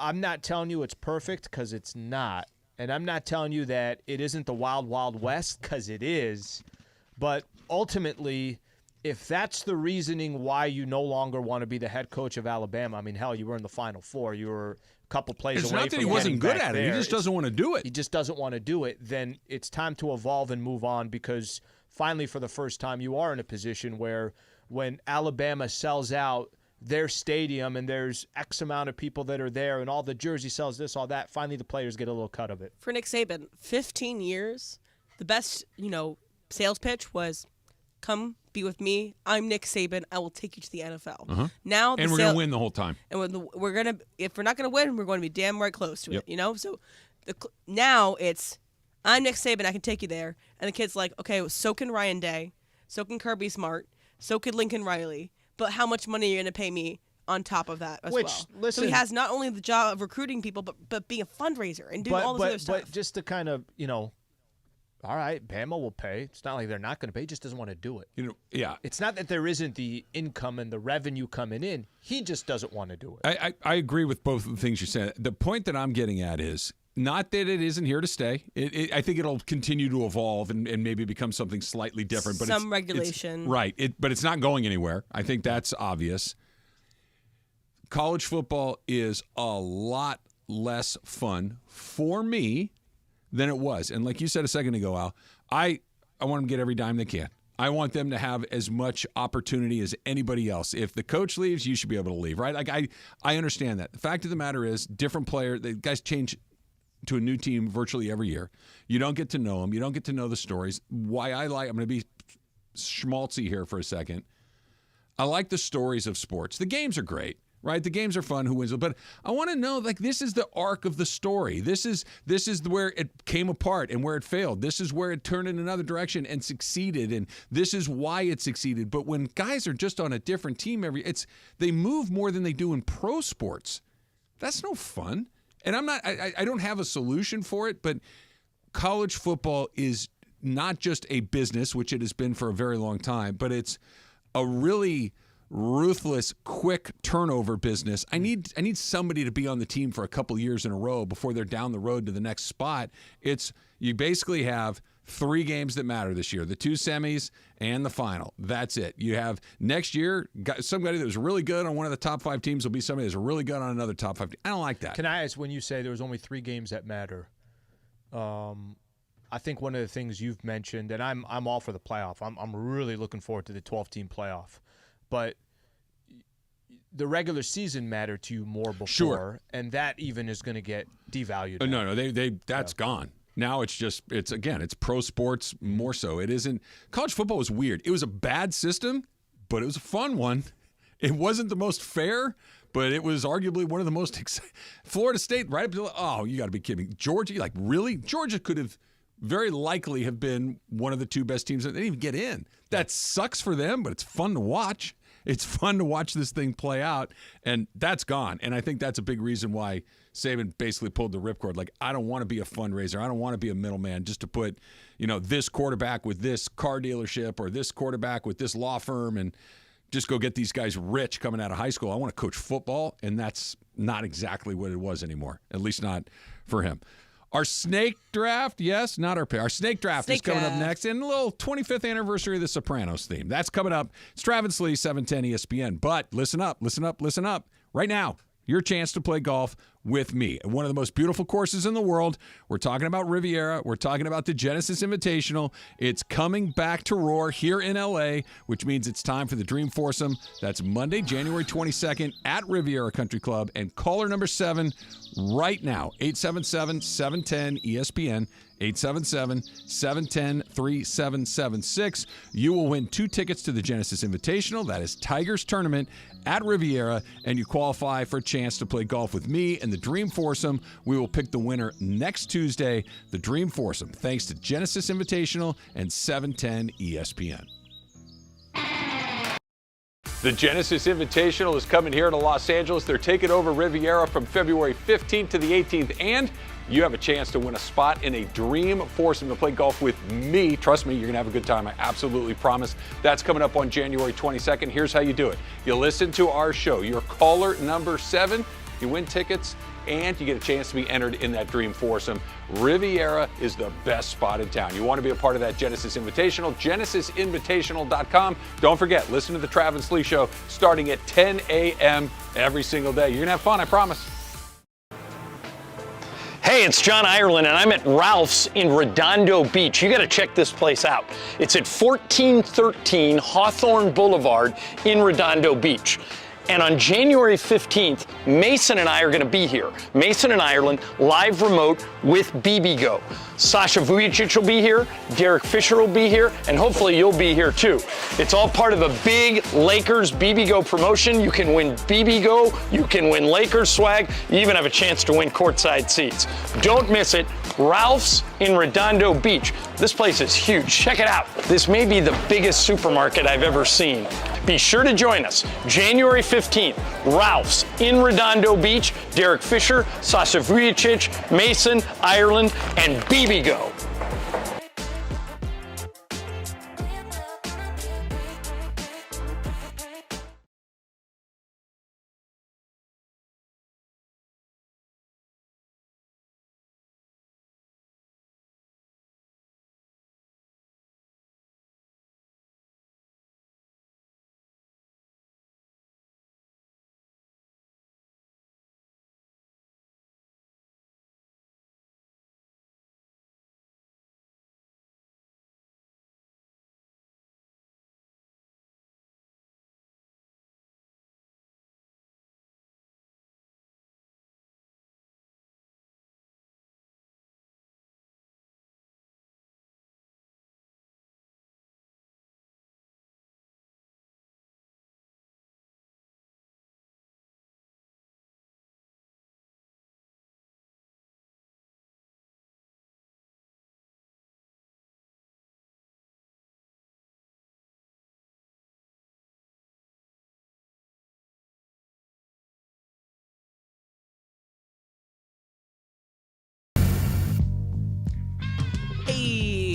I'm not telling you it's perfect because it's not. And I'm not telling you that it isn't the wild, wild west because it is. But ultimately, if that's the reasoning why you no longer want to be the head coach of Alabama, I mean, hell, you were in the Final Four. You were couple plays away. It's not that he wasn't good at it. He just doesn't want to do it. He just doesn't want to do it. Then it's time to evolve and move on because finally, for the first time, you are in a position where when Alabama sells out their stadium and there's X amount of people that are there and all the jersey sells this, all that, finally the players get a little cut of it. For Nick Saban, 15 years, the best, sales pitch was, come be with me. I'm Nick Saban. I will take you to the NFL. Uh-huh. Now, and we're going to win the whole time. And if we're not going to win, we're going to be damn right close to it. So now it's, I'm Nick Saban. I can take you there. And the kid's like, okay, so can Ryan Day, so can Kirby Smart, so can Lincoln Riley. But how much money are you going to pay me on top of that as well? Listen, so he has not only the job of recruiting people, but being a fundraiser and doing all this other stuff. But just to kind of, all right, Bama will pay. It's not like they're not going to pay. He just doesn't want to do it. Yeah. It's not that there isn't the income and the revenue coming in. He just doesn't want to do it. I agree with both of the things you said. The point that I'm getting at is not that it isn't here to stay. I think it'll continue to evolve and maybe become something slightly different. But some regulation. Right. But it's not going anywhere. I think that's obvious. College football is a lot less fun for me than it was. And like you said a second ago, Al, I want them to get every dime they can. I want them to have as much opportunity as anybody else. If the coach leaves, you should be able to leave, right? Like I understand that. The fact of the matter is, different player, the guys change to a new team virtually every year. You don't get to know them. You don't get to know the stories. I'm going to be schmaltzy here for a second. I like the stories of sports. The games are great. Right, the games are fun. Who wins? But I want to know, this is the arc of the story. This is where it came apart and where it failed. This is where it turned in another direction and succeeded, and this is why it succeeded. But when guys are just on a different team they move more than they do in pro sports. That's no fun. And I don't have a solution for it. But college football is not just a business, which it has been for a very long time, but it's a really ruthless, quick turnover business. I need somebody to be on the team for a couple years in a row before they're down the road to the next spot. You basically have 3 games that matter this year, the 2 semis and the final. That's it. You have next year, somebody that was really good on one of the top 5 teams will be somebody that's really good on another top 5 team. I don't like that. Can I ask, when you say there was only 3 games that matter, I think one of the things you've mentioned, and I'm all for the playoff. I'm really looking forward to the 12-team playoff. But the regular season mattered to you more before, sure, and that even is going to get devalued. No, that's gone. Now it's pro sports more so. It isn't. College football was weird. It was a bad system, but it was a fun one. It wasn't the most fair, but it was arguably one of the most Florida State, right up to, you got to be kidding me. Georgia, really? Georgia could have very likely have been one of the 2 best teams. They didn't even get in. That sucks for them, but it's fun to watch. It's fun to watch this thing play out, and that's gone. And I think that's a big reason why Saban basically pulled the ripcord. I don't want to be a fundraiser. I don't want to be a middleman just to put, this quarterback with this car dealership or this quarterback with this law firm. And just go get these guys rich coming out of high school. I want to coach football, and that's not exactly what it was anymore, at least not for him. Our snake draft, yes, not our pick. Our snake draft is coming up next, and a little 25th anniversary of the Sopranos theme. That's coming up. It's Travis Lee, 710 ESPN. But listen up. Right now, your chance to play golf with me at one of the most beautiful courses in the world. We're talking about Riviera. We're talking about the Genesis Invitational. It's coming back to Roar here in L.A., which means it's time for the Dream Foursome. That's Monday, January 22nd at Riviera Country Club. And caller number 7 right now, 877-710-ESPN, 877-710-3776. You will win 2 tickets to the Genesis Invitational. That is Tigers Tournament at Riviera, and you qualify for a chance to play golf with me and the Dream Foursome. We will pick the winner next Tuesday, the Dream Foursome, thanks to Genesis Invitational and 710 ESPN. The Genesis Invitational is coming here to Los Angeles. They're taking over Riviera from February 15th to the 18th, and you have a chance to win a spot in a Dream Foursome to play golf with me. Trust me, you're going to have a good time. I absolutely promise. That's coming up on January 22nd. Here's how you do it. You listen to our show. You're caller number 7. You win tickets, and you get a chance to be entered in that Dream Foursome. Riviera is the best spot in town. You want to be a part of that Genesis Invitational, genesisinvitational.com. Don't forget, listen to the Travis Lee Show starting at 10 a.m. every single day. You're going to have fun, I promise. Hey, it's John Ireland, and I'm at Ralph's in Redondo Beach. You got to check this place out. It's at 1413 Hawthorne Boulevard in Redondo Beach. And on January 15th, Mason and I are going to be here. Mason and Ireland, live remote with BBGO. Sasha Vujicic will be here, Derek Fisher will be here, and hopefully you'll be here too. It's all part of a big Lakers BBGO promotion. You can win BBGO, you can win Lakers swag, you even have a chance to win courtside seats. Don't miss it. Ralph's in Redondo Beach. This place is huge. Check it out. This may be the biggest supermarket I've ever seen. Be sure to join us January 15th. Ralph's in Redondo Beach. Derek Fisher, Sasha Vujicic, Mason, Ireland, and BBGO.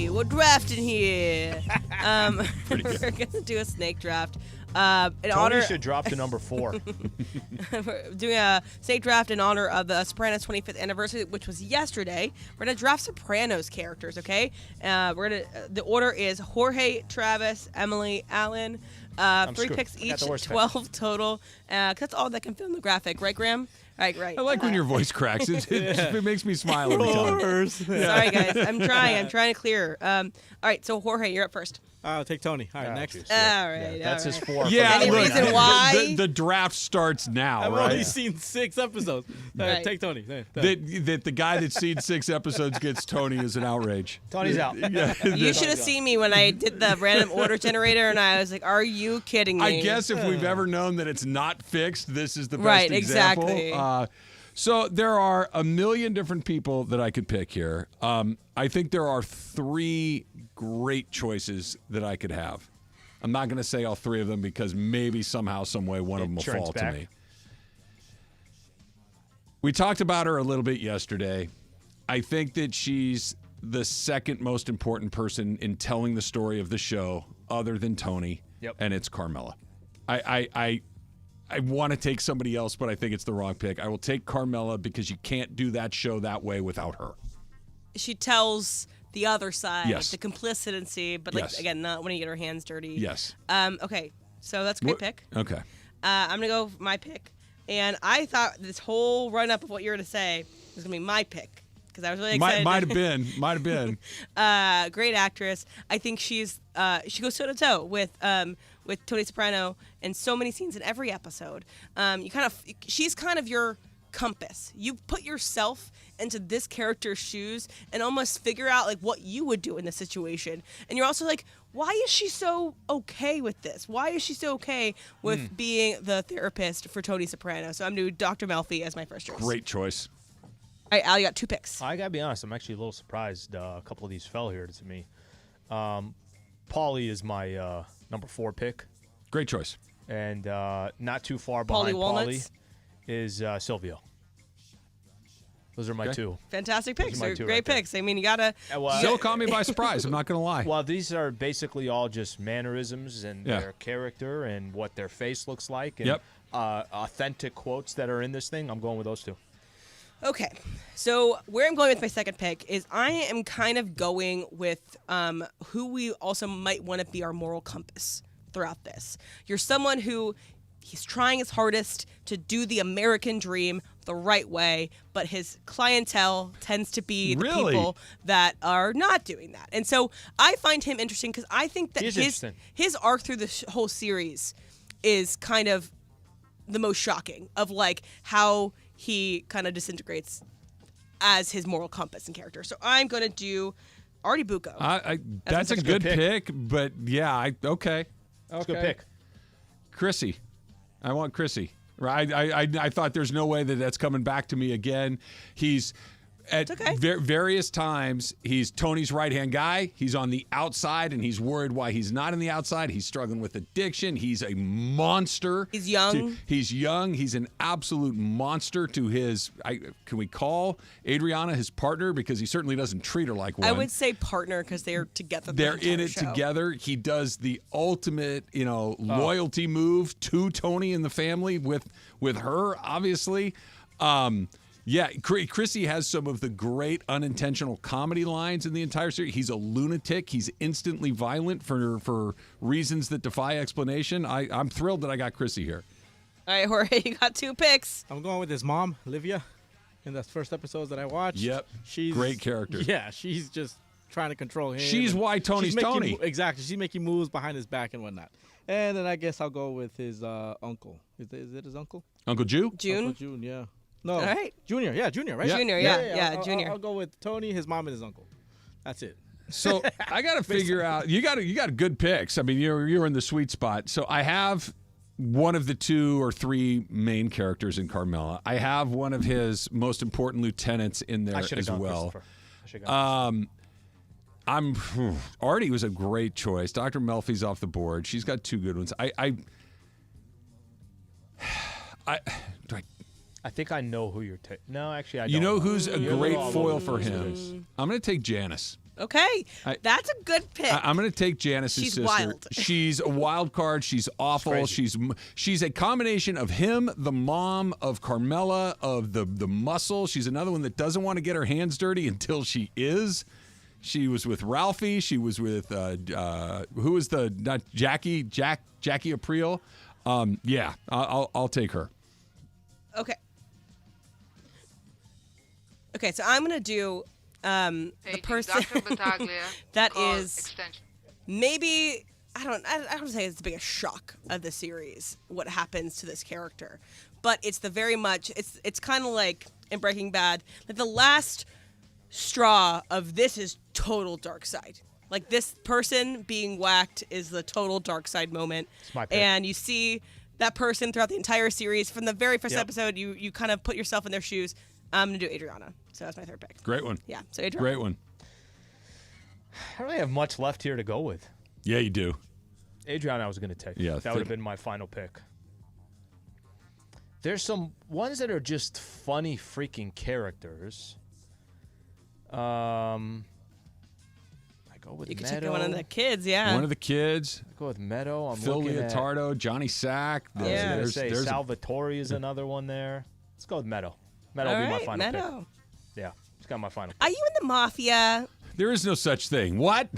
We're drafting here. We're gonna do a snake draft. Tony should drop to number 4. We're doing a snake draft in honor of the Sopranos 25th anniversary, which was yesterday. We're gonna draft Sopranos characters. Okay. The order is Jorge, Travis, Emily, Alan. 3 picks each, 12 total. That's all that can fit in the graphic, right, Graham? Right. I like when your voice cracks. It makes me smile every time. Sorry, guys. I'm trying to clear. All right, so Jorge, you're up first. I'll take Tony. All right, next. All right. That's his 4. Yeah, Any reason why? The draft starts now, I've right? only seen 6 episodes. Right. Take Tony. That the guy that's seen 6 episodes gets Tony is an outrage. Tony's out. You should have seen me when I did the random order generator, and I was like, "Are you kidding me?" I guess if we've ever known that it's not fixed, this is the best right, example. Exactly. So there are a million different people that I could pick here. I think there are 3 great choices that I could have. I'm not going to say all 3 of them because maybe somehow, some way, one of them will fall to me. We talked about her a little bit yesterday. I think that she's the second most important person in telling the story of the show other than Tony, and it's Carmella. I want to take somebody else, but I think it's the wrong pick. I will take Carmella because you can't do that show that way without her. She tells the other side, Yes. the complicity, but again, not when you get her hands dirty. Yes. Okay, so that's a great pick. Okay. I'm gonna go with my pick, and I thought this whole run-up of what you were to say was gonna be my pick because I was really excited. Might have been. Great actress. I think she goes toe to toe with Tony Soprano in so many scenes in every episode. She's kind of your compass. You put yourself into this character's shoes and almost figure out like what you would do in this situation. And you're also like, why is she so okay with this? Why is she so okay with being the therapist for Tony Soprano? So I'm doing Dr. Melfi as my first choice. Great choice. All right, Al, you got 2 picks. I gotta be honest, I'm actually a little surprised a couple of these fell here to me. Paulie is my number 4 pick. Great choice. And not too far behind Paulie is Silvio. Those are my 2. Fantastic picks. They're great picks. I mean, you gotta. Still caught me by surprise. I'm not gonna lie. Well, these are basically all just mannerisms and their character and what their face looks like and authentic quotes that are in this thing. I'm going with those 2. Okay, so where I'm going with my second pick is I am kind of going with who we also might want to be our moral compass throughout this. You're someone who he's trying his hardest to do the American dream the right way, but his clientele tends to be the people that are not doing that. And so I find him interesting because I think that his arc through the whole series is kind of the most shocking of like how he kind of disintegrates as his moral compass and character. So I'm going to do Artie Bucco. That's a good pick, but yeah, okay. That's a good pick. Chrissy. I want Chrissy. Right? I thought there's no way that that's coming back to me again. He's at various times, he's Tony's right-hand guy. He's on the outside, and he's worried why he's not on the outside. He's struggling with addiction. He's a monster. He's young. He's young. He's an absolute monster to his, can we call Adriana his partner? Because he certainly doesn't treat her like one. I would say partner because they're together. They're in it together. He does the ultimate, loyalty move to Tony and the family with her, obviously. Yeah, Chrissy has some of the great unintentional comedy lines in the entire series. He's a lunatic. He's instantly violent for reasons that defy explanation. I'm thrilled that I got Chrissy here. All right, Jorge, you got 2 picks. I'm going with his mom, Livia, in the first episodes that I watched. Yep, she's great character. Yeah, she's just trying to control him. She's why Tony's Tony. Exactly, she's making moves behind his back and whatnot. And then I guess I'll go with his uncle. Is it his uncle? Uncle June? Uncle June, yeah. No, all right. Junior, right? Junior, yeah, Junior. I'll go with Tony, his mom, and his uncle. That's it. So I got to figure out. You got good picks. I mean, you're in the sweet spot. So I have one of the 2 or 3 main characters in Carmella. I have one of his most important lieutenants in there as well. Artie was a great choice. Dr. Melfi's off the board. She's got 2 good ones. I think I know who you're taking. No, actually, I don't. You know who's a great foil for him? I'm going to take Janice. Okay, that's a good pick. I'm going to take Janice's She's sister. Wild. She's a wild card. She's awful. She's a combination of him, the mom, of Carmella, of the muscle. She's another one that doesn't want to get her hands dirty until she is. She was with Ralphie. She was with who was not Jackie Aprile. Yeah, I'll take her. Okay, so I'm gonna do the person that is maybe I don't say it's the biggest shock of the series what happens to this character, but it's it's kind of like in Breaking Bad, like the last straw of this is total dark side. Like this person being whacked is the total dark side moment, and you see that person throughout the entire series from the very first episode. You kind of put yourself in their shoes. I'm going to do Adriana. So that's my 3rd pick. Great one. Yeah, so Adriana. Great one. I don't really have much left here to go with. Yeah, you do. Adriana I was going to take. Yeah, that would have been my final pick. There's some ones that are just funny freaking characters. I Go with You could Meadow. take one of the kids, yeah. One of the kids. Go with Meadow. I'm Phil looking Leotardo, Johnny Sack. I was going to say Salvatore is another one there. Let's go with Meadow. Meadow will be my final Meadow. pick. Yeah, it's got my final pick. Are you in the Mafia? There is no such thing. What?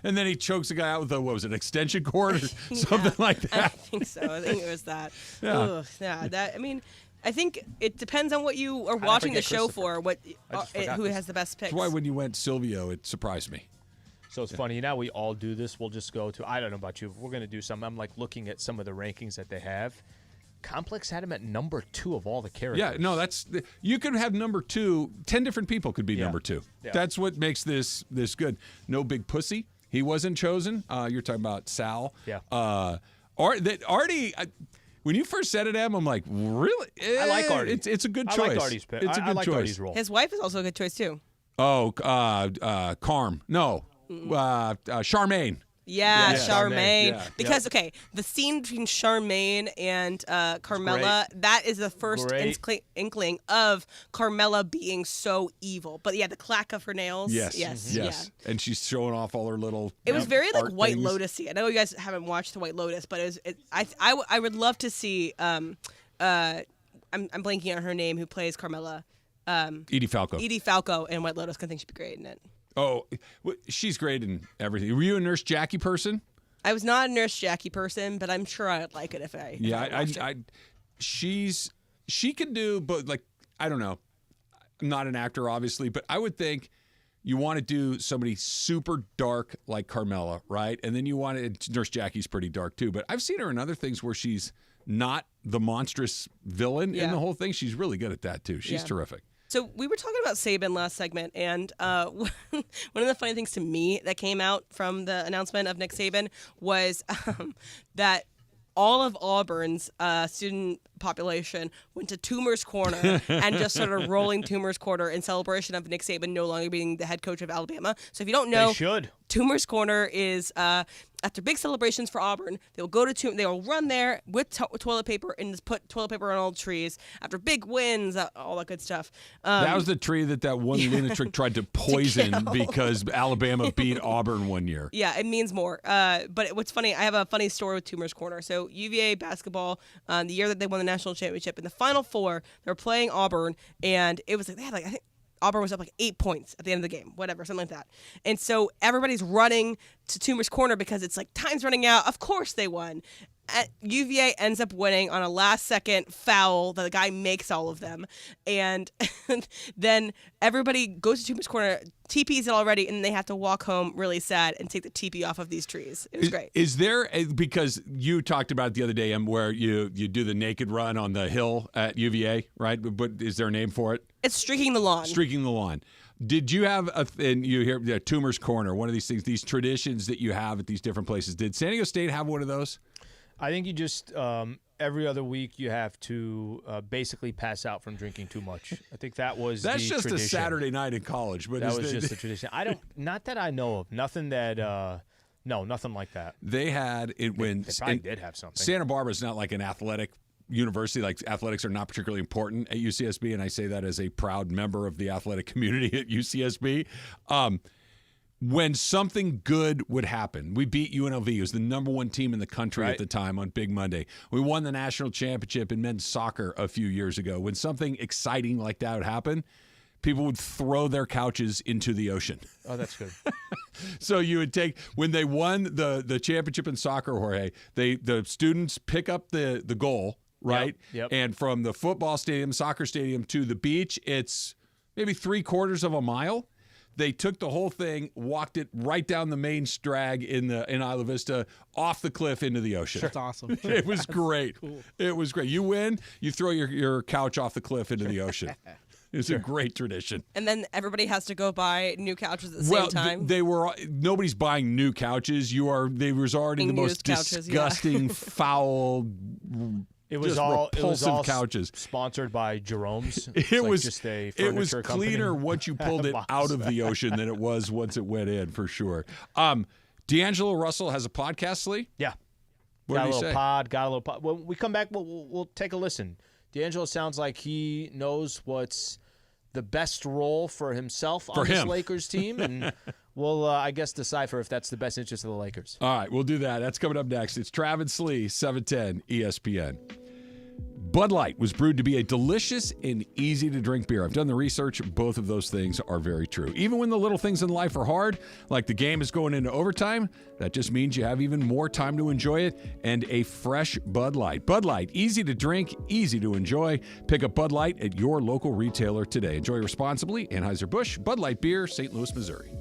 And then he chokes a guy out with an extension cord or something like that? I think so. I think it was that. Yeah. Ugh, I mean, I think it depends on what you are watching the show for, who has the best picks. That's why when you went Silvio, it surprised me. So it's funny. Now we all do this. We'll just go to, I don't know about you, if we're going to do something. I'm like looking at some of the rankings that they have. Complex had him at number 2 of all the characters. Yeah, no, you could have number 2. 10 different people could be number 2. Yeah. That's what makes this good. No Big Pussy. He wasn't chosen. You're talking about Sal. Yeah. Artie, when you first said it, Em, I'm like, really? I like Artie. It's a good choice. I like Artie's pick. It's a good I like choice. Artie's role. His wife is also a good choice, too. Oh, Carm. No. Charmaine. Yeah, Charmaine. Yeah. Because, okay, the scene between Charmaine and Carmela, that is the first inkling of Carmela being so evil. But, yeah, the clack of her nails. Yes. Yeah. And she's showing off all her little It was very, like, White things. Lotus-y. I know you guys haven't watched The White Lotus, but I would love to see, I'm blanking on her name, who plays Carmela. Edie Falco. Edie Falco in White Lotus. I think she'd be great in it. Oh, she's great in everything. Were you a Nurse Jackie person? I was not a Nurse Jackie person, but I'm sure I'd like it if I. She can do, but like I don't know. I'm not an actor, obviously, but I would think you want to do somebody super dark like Carmela, right? And then you want to. Nurse Jackie's pretty dark too, but I've seen her in other things where she's not the monstrous villain in the whole thing. She's really good at that too. She's terrific. So we were talking about Saban last segment, and one of the funny things to me that came out from the announcement of Nick Saban was that all of Auburn's student population went to Toomer's Corner and just started rolling Toomer's Corner in celebration of Nick Saban no longer being the head coach of Alabama. So if you don't know, they should. Toomer's Corner is after big celebrations for Auburn, they'll go to they will run there with toilet paper and just put toilet paper on all the trees after big wins, all that good stuff. That was the tree that one lunatic tried to poison because Alabama beat Auburn one year. Yeah, it means more. But what's funny, I have a funny story with Toomer's Corner. So UVA basketball, the year that they won the national championship, in the Final Four, they were playing Auburn, and it was like they had I think Auburn was up 8 points at the end of the game, whatever, something like that. And so everybody's running to Toomer's Corner because it's like time's running out. Of course they won. UVA ends up winning on a last-second foul that the guy makes all of them. And then everybody goes to Toomer's Corner, TP's it already, and they have to walk home really sad and take the TP off of these trees. It was great. Is there, because you talked about it the other day, where you do the naked run on the hill at UVA, right? But is there a name for it? It's streaking the lawn. Streaking the lawn. Did you have and you hear Toomer's Corner, one of these things, these traditions that you have at these different places? Did San Diego State have one of those? I think you just every other week you have to basically pass out from drinking too much. I think that's just tradition. a Saturday night in college, but that was just a tradition. Not that I know of. Nothing that nothing like that. They had it when they probably did have something. Santa Barbara is not like an athletic university. Like athletics are not particularly important at UCSB, and I say that as a proud member of the athletic community at UCSB. When something good would happen, we beat UNLV, who was the number 1 team in the country at the time on Big Monday. We won the national championship in men's soccer a few years ago. When something exciting like that would happen, people would throw their couches into the ocean. Oh, that's good. So you would take, when they won the championship in soccer, Jorge, the students pick up the goal, right? Yep. And from the football stadium, soccer stadium to the beach, it's maybe 3/4 of a mile. They took the whole thing, walked it right down the main drag in Isla Vista, off the cliff into the ocean. That's awesome. It was great. Cool. It was great. You win, you throw your couch off the cliff into the ocean. It's a great tradition. And then everybody has to go buy new couches at the same time. Nobody's buying new couches. They was already the most disgusting, foul. It was all couches sponsored by Jerome's. It was just a it was furniture cleaner company. once you pulled it out of the ocean than it was once it went in, for sure. D'Angelo Russell has a podcast, Lee? Yeah. What got did a he little say? pod. When we come back, we'll take a listen. D'Angelo sounds like he knows what's the best role for himself on this Lakers team, and we'll, I guess, decipher if that's the best interest of the Lakers. All right, we'll do that. That's coming up next. It's Travis Slee, 710 ESPN. Bud Light was brewed to be a delicious and easy-to-drink beer. I've done the research. Both of those things are very true. Even when the little things in life are hard, like the game is going into overtime, that just means you have even more time to enjoy it, and a fresh Bud Light. Bud Light, easy to drink, easy to enjoy. Pick up Bud Light at your local retailer today. Enjoy responsibly. Anheuser-Busch, Bud Light Beer, St. Louis, Missouri.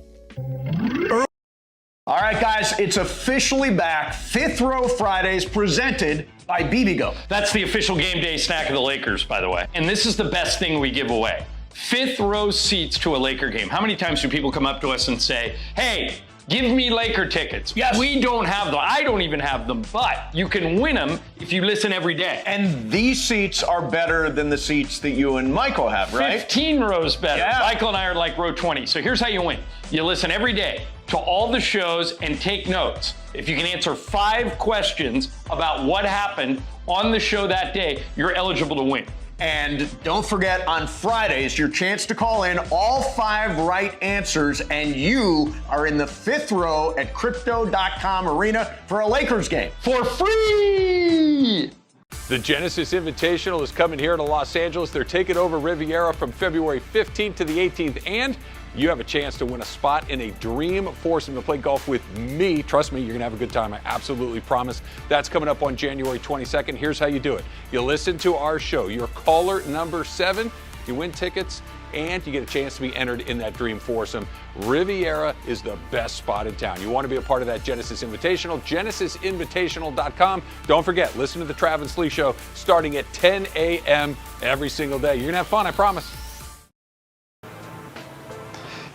All right, guys, it's officially back. Fifth Row Fridays presented by BBGO. That's the official game day snack of the Lakers, by the way. And this is the best thing we give away. Fifth row seats to a Laker game. How many times do people come up to us and say, hey, give me Laker tickets? Yes. We don't have them. I don't even have them, but you can win them if you listen every day. And these seats are better than the seats that you and Michael have, right? 15 rows better. Yeah. Michael and I are like row 20. So here's how you win. You listen every day to all the shows and take notes. If you can answer 5 questions about what happened on the show that day, you're eligible to win. And don't forget, on Fridays, your chance to call in all 5 right answers, and you are in the fifth row at Crypto.com Arena for a Lakers game. For free! The Genesis Invitational is coming here to Los Angeles. They're taking over Riviera from February 15th to the 18th, and you have a chance to win a spot in a dream foursome to play golf with me. Trust me, you're going to have a good time. I absolutely promise. That's coming up on January 22nd. Here's how you do it. You listen to our show. You're caller number 7. You win tickets, and you get a chance to be entered in that dream foursome. Riviera is the best spot in town. You want to be a part of that Genesis Invitational, genesisinvitational.com. Don't forget, listen to the Travis Slee Show starting at 10 a.m. every single day. You're going to have fun, I promise.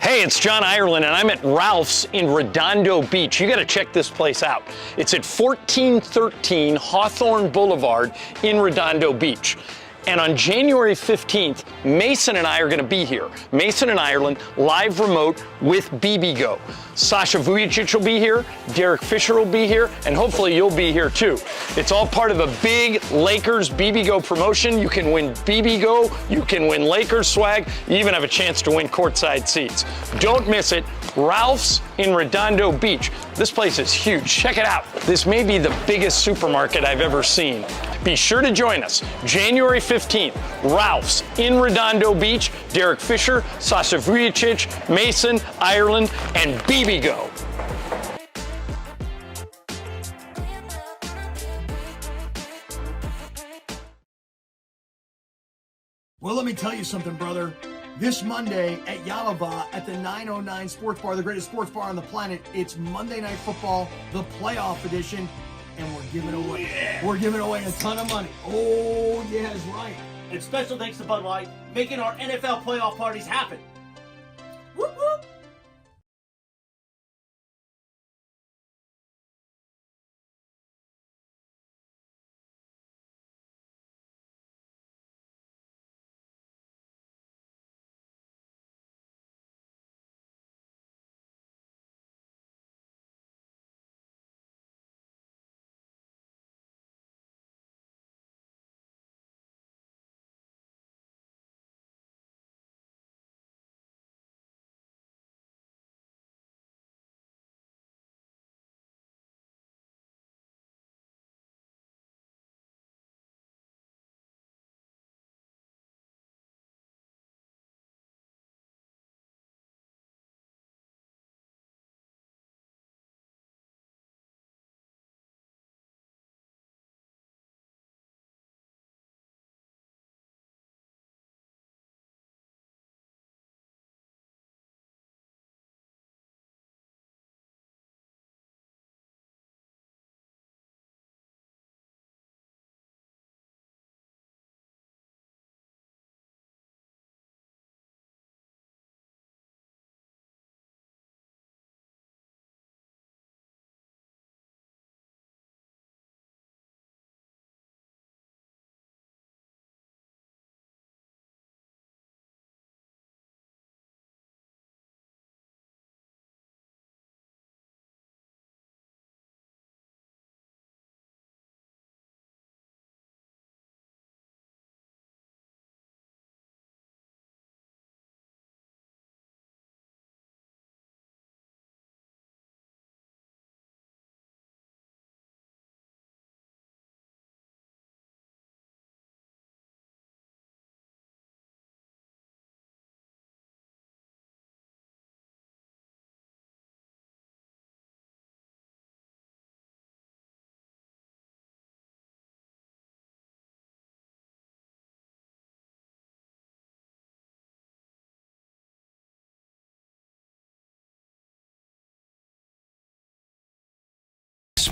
Hey, it's John Ireland, and I'm at Ralph's in Redondo Beach. You got to check this place out. It's at 1413 Hawthorne Boulevard in Redondo Beach. And on January 15th, Mason and I are going to be here. Mason and Ireland, live remote with BBGO. Sasha Vujicic will be here, Derek Fisher will be here, and hopefully you'll be here too. It's all part of a big Lakers BBGO promotion. You can win BBGO, you can win Lakers swag, you even have a chance to win courtside seats. Don't miss it. Ralph's in Redondo Beach. This place is huge. Check it out. This may be the biggest supermarket I've ever seen. Be sure to join us. January 15th, Ralph's in Redondo Beach. Derek Fisher, Sasha Vujicic, Mason, Ireland, and BBGO. Well, let me tell you something, brother. This Monday at Yalava at the 909 Sports Bar, the greatest sports bar on the planet, it's Monday Night Football, the playoff edition, and we're giving away a ton of money. Oh, yeah, that's right. And special thanks to Bud Light, making our NFL playoff parties happen. Whoop, whoop.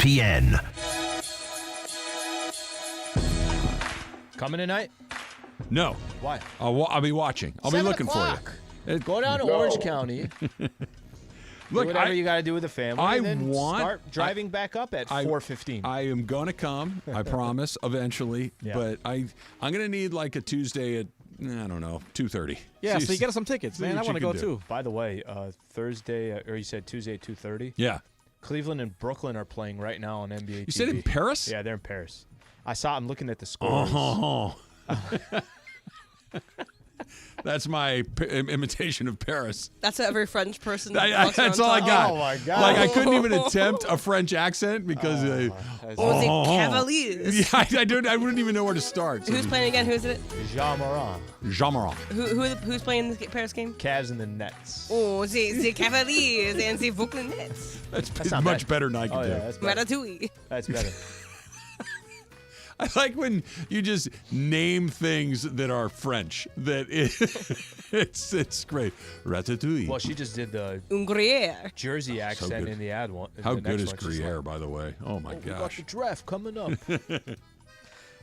ESPN. Coming tonight? No. Why? I'll be watching. I'll be looking for you. Go down to Orange County. Do whatever you got to do with the family. And then start driving back up at 4:15. I am going to come, I promise, eventually. Yeah. But I'm going to need like a Tuesday at, I don't know, 2:30. Yeah, so you get us some tickets, man. I want to go too. By the way, Thursday, or you said Tuesday at 2:30? Yeah. Cleveland and Brooklyn are playing right now on NBA TV. You said in Paris? Yeah, they're in Paris. I'm looking at the scores. That's my imitation of Paris. That's what every French person. That's all I got. Oh my God! Like I couldn't even attempt a French accent because. Cavaliers. Yeah, I wouldn't even know where to start. So. Who's playing again? Who's it? Jean Morin. Who's playing the Paris game? Cavs and the Nets. Oh, the Cavaliers and the Brooklyn Nets. That's much better than I can do. That's Ratatouille. That's better. I like when you just name things that are French. It's great. Ratatouille. Well, she just did the Gruyere Jersey accent in the ad one. How good is Gruyere, by the way? Oh my gosh. We got the draft coming up.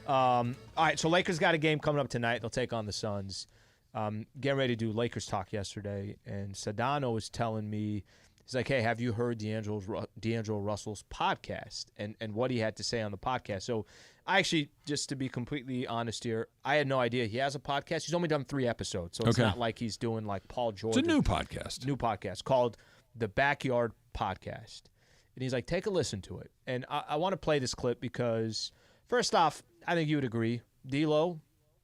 All right, so Lakers got a game coming up tonight. They'll take on the Suns. Getting ready to do Lakers talk yesterday, and Sedano was telling me, he's like, hey, have you heard D'Angelo Russell's podcast and what he had to say on the podcast? So I actually, just to be completely honest here, I had no idea he has a podcast. He's only done 3 episodes, so it's not like he's doing like Paul George. It's a new podcast. New podcast called The Backyard Podcast. And he's like, take a listen to it. And I want to play this clip because, first off, I think you would agree, D'Lo,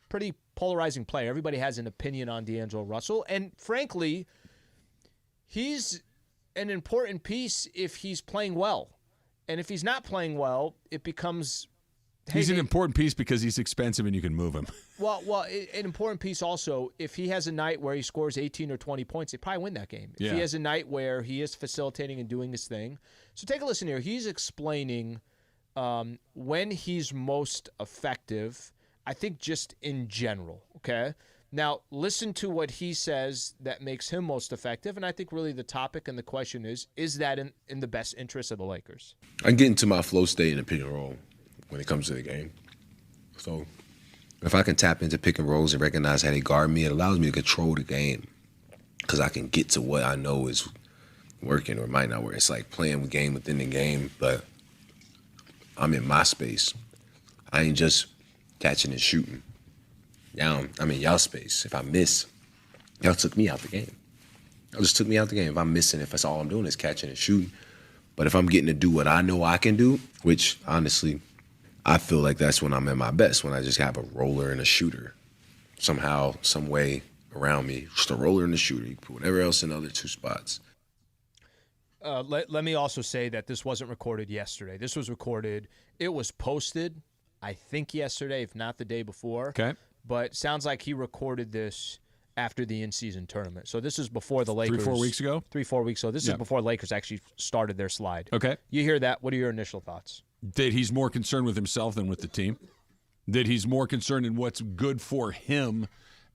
pretty polarizing player. Everybody has an opinion on D'Angelo Russell. And frankly, he's an important piece if he's playing well. And if he's not playing well, it becomes... He's an important piece because he's expensive and you can move him. Well, an important piece also, if he has a night where he scores 18 or 20 points, they probably win that game. If he has a night where he is facilitating and doing his thing. So take a listen here. He's explaining when he's most effective, I think just in general, okay? Now, listen to what he says that makes him most effective, and I think really the topic and the question is that in the best interest of the Lakers? I get into my flow state in the pick and roll when it comes to the game. So if I can tap into pick and rolls and recognize how they guard me, it allows me to control the game because I can get to what I know is working or might not work. It's like playing the game within the game, but I'm in my space. I ain't just catching and shooting. Now I'm in y'all space. If I miss, y'all took me out the game. Y'all just took me out the game. If I'm missing, if that's all I'm doing is catching and shooting. But if I'm getting to do what I know I can do, which honestly, I feel like that's when I'm at my best, when I just have a roller and a shooter. Somehow, some way around me, just a roller and a shooter. You put whatever else in the other 2 spots. Let me also say that this wasn't recorded yesterday. This was recorded. It was posted, I think, yesterday, if not the day before. Okay. But sounds like he recorded this after the in-season tournament. So this is before the Lakers. 3-4 weeks ago? 3-4 weeks ago. This is before the Lakers actually started their slide. Okay. You hear that. What are your initial thoughts? That he's more concerned with himself than with the team. That he's more concerned in what's good for him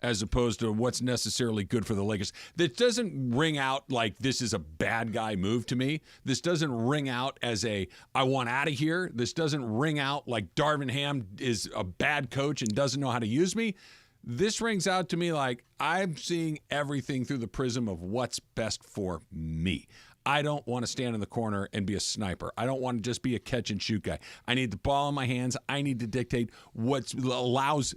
as opposed to what's necessarily good for the Lakers. That doesn't ring out like this is a bad guy move to me. This doesn't ring out as a I want out of here. This doesn't ring out like Darvin Ham is a bad coach and doesn't know how to use me. This rings out to me like I'm seeing everything through the prism of what's best for me. I don't want to stand in the corner and be a sniper. I don't want to just be a catch and shoot guy. I need the ball in my hands. I need to dictate what allows